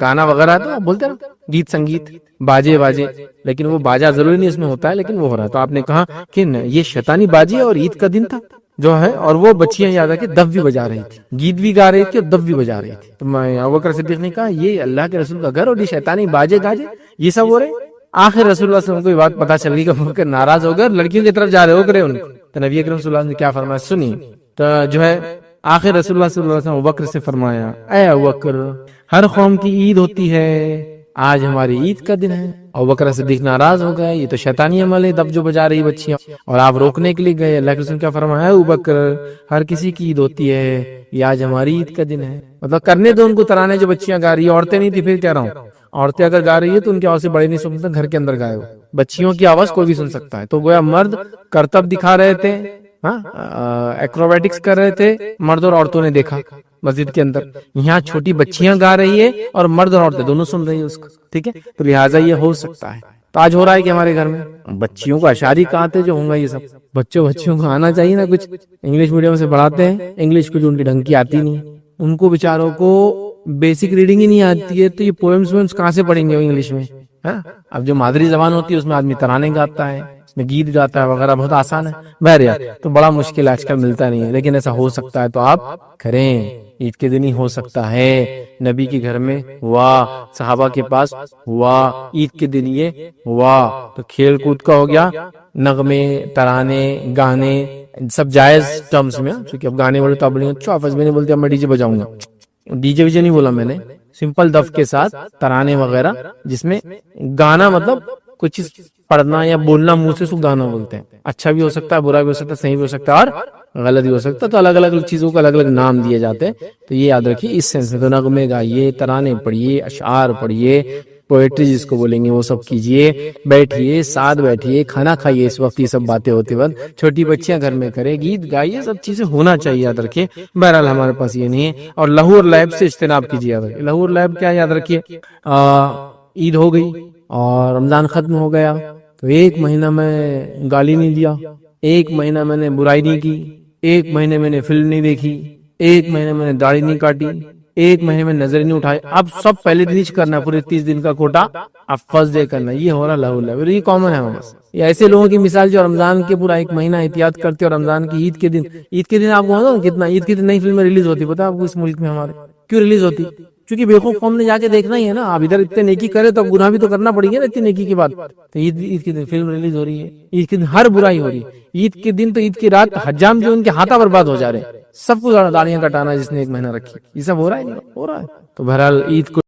گانا وغیرہ تو بولتے ہیں گیت سنگیت باجے باجے، لیکن وہ باجا ضروری نہیں اس میں ہوتا ہے، لیکن وہ ہو رہا ہے. تو آپ نے کہا کہ یہ شیطانی باجے اور عید کا دن تھا جو ہے، اور وہ بچیاں یاد ہے کہ دف بھی بجا رہی تھی، گیت بھی گا رہی تھی اور دف بھی بجا رہی تھی. تو میں ابوبکر صدیق نے کہا یہ اللہ کے رسول کا گھر اور یہ شیطانی باجے گاجے یہ سب ہو رہے. آخر رسول اللہ صلی اللہ علیہ وسلم کو یہ بات پتا چل گئی کہ ابوبکر ناراض ہو گئے، لڑکیوں کی طرف جا رہے ہو کرے ان کو. تو نبی اکرم صلی اللہ علیہ وسلم نے کیا فرمایا سنی. تو جو ہے آخر رسول اللہ صلی اللہ علیہ وسلم ابوبکر سے فرمایا اے ابوبکر ہر قوم کی عید ہوتی ہے، آج ہماری عید کا دن ہے. ابوبکر صدیق ناراض ہو گئے، یہ تو شیطانی عمل ہے دف جو بجا رہی بچیاں، اور آپ روکنے کے لیے گئے. اللہ کے رسول کیا فرمایا ابوبکر ہر کسی کی عید ہوتی ہے، یہ آج ہماری عید کا دن ہے. مطلب کرنے دو ان کو ترانے جو بچیاں گا رہی ہیں، عورتیں نہیں تھی. پھر کہہ رہا ہوں عورتیں اگر گا رہی ہے تو ان کی آواز سے بڑے نہیں سن سکتے، گھر کے اندر گائے ہو. بچیوں کی آواز کوئی بھی سن سکتا ہے. تو گویا مرد کرتب دکھا رہے تھے، ایکروبیٹکس کر رہے تھے، مرد اور عورتوں نے دیکھا مسجد کے اندر. یہاں چھوٹی بچیاں گا رہی ہے اور مرد اور عورتیں دونوں سن رہی ہے اس کو، ٹھیک ہے. تو لہٰذا یہ ہو سکتا ہے. تو آج ہو رہا ہے کہ ہمارے گھر میں بچیوں کو اشعاری کہاں تھے جو ہوں گا یہ سب. بچوں کو آنا چاہیے نا کچھ. انگلش میڈیم سے پڑھاتے ہیں، انگلش کو جو ان کی ڈھنگ کی آتی نہیں، ان کو بیچاروں کو بیسک ریڈنگ ہی نہیں آتی ہے، تو یہ پوئمز کہاں سے پڑھیں گے انگلش میں. اب جو مادری زبان ہوتی ہے اس میں آدمی ترانے گاتا ہے، اس میں گیت گاتا ہے وغیرہ، بہت آسان ہے. بہرحال تو بڑا مشکل آج کل ملتا نہیں ہے، لیکن ایسا ہو سکتا ہے تو آپ کریں. عید کے دن ہی ہو سکتا ہے. نبی کے گھر میں ہوا، صحابہ کے پاس ہوا، عید کے دن یہ ہوا. تو کھیل کود کا ہو گیا، نغمے ترانے گانے سب جائز ٹرمز میں. کیونکہ اب گانے والے تو اب حافظ میں نہیں بولتے اب میں ڈی جے بجاؤں گا، ڈی جے ویجے نہیں بولا میں نے، سمپل دف کے ساتھ ترانے وغیرہ جس میں گانا مطلب کچھ پڑھنا یا بولنا منہ سے، سو گانا بولتے ہیں. اچھا بھی ہو سکتا ہے، برا بھی ہو سکتا ہے، صحیح بھی ہو سکتا ہے اور غلط بھی ہو سکتا ہے. تو الگ الگ چیزوں کو الگ الگ نام دیے جاتے ہیں. تو یہ یاد رکھیے اس سینس میں. تو نغمے گائیے، ترانے پڑھیے، اشعار پڑھیے، پوئٹری جس کو بولیں گے وہ سب کیجیے، بیٹھیے ساتھ بیٹھیے، کھانا کھائیے. اس وقت یہ سب باتیں ہوتی وقت چھوٹی بچیاں گھر میں کرے، گیت گائیے، سب چیزیں ہونا چاہیے. یاد رکھیے. بہرحال ہمارے پاس یہ نہیں ہے. اور لہو اور لعب سے اجتناب کیجیے. یاد رکھیے لہو اور لعب کیا یاد رکھیے. عید ہو گئی اور رمضان ختم ہو گیا تو ایک مہینہ میں گالی نہیں دیا، ایک مہینہ میں نے برائی نہیں کی، ایک مہینے میں نے فلم نہیں دیکھی، ایک مہینے میں نے داڑھی نہیں کاٹی، ایک مہینے میں نظر نہیں اٹھائی، اب سب پہلے دن کرنا، پورے 30 دن کا کوٹا اب فرسٹ ڈے کرنا، یہ ہو رہا لہو، یہ کامن ہے بس۔ یہ ایسے لوگوں کی مثال جو رمضان کے پورا ایک مہینہ احتیاط کرتے اور رمضان کی عید کے دن آپ کو کتنا عید کے دن نئی فلمیں ریلیز ہوتی، پتا آپ کو اس ملک میں ہمارے کیوں ریلیز ہوتی؟ کیونکہ بیوقوف قوم نے جا کے دیکھنا ہی ہے نا، اب ادھر اتنے نیکی کرے تو گناہ بھی تو کرنا پڑے گا نا اتنی نیکی کے بعد۔ تو عید کے دن فلم ریلیز ہو رہی ہے، عید کے دن ہر برائی ہو رہی ہے، عید کے دن تو عید کی رات حجام جو ان کے ہاتھا برباد ہو جا رہے ہیں، سب کو داڑیاں کٹانا جس نے ایک مہینہ رکھی، یہ سب ہو رہا ہے نہیں ہو رہا ہے۔ تو بہرحال عید کو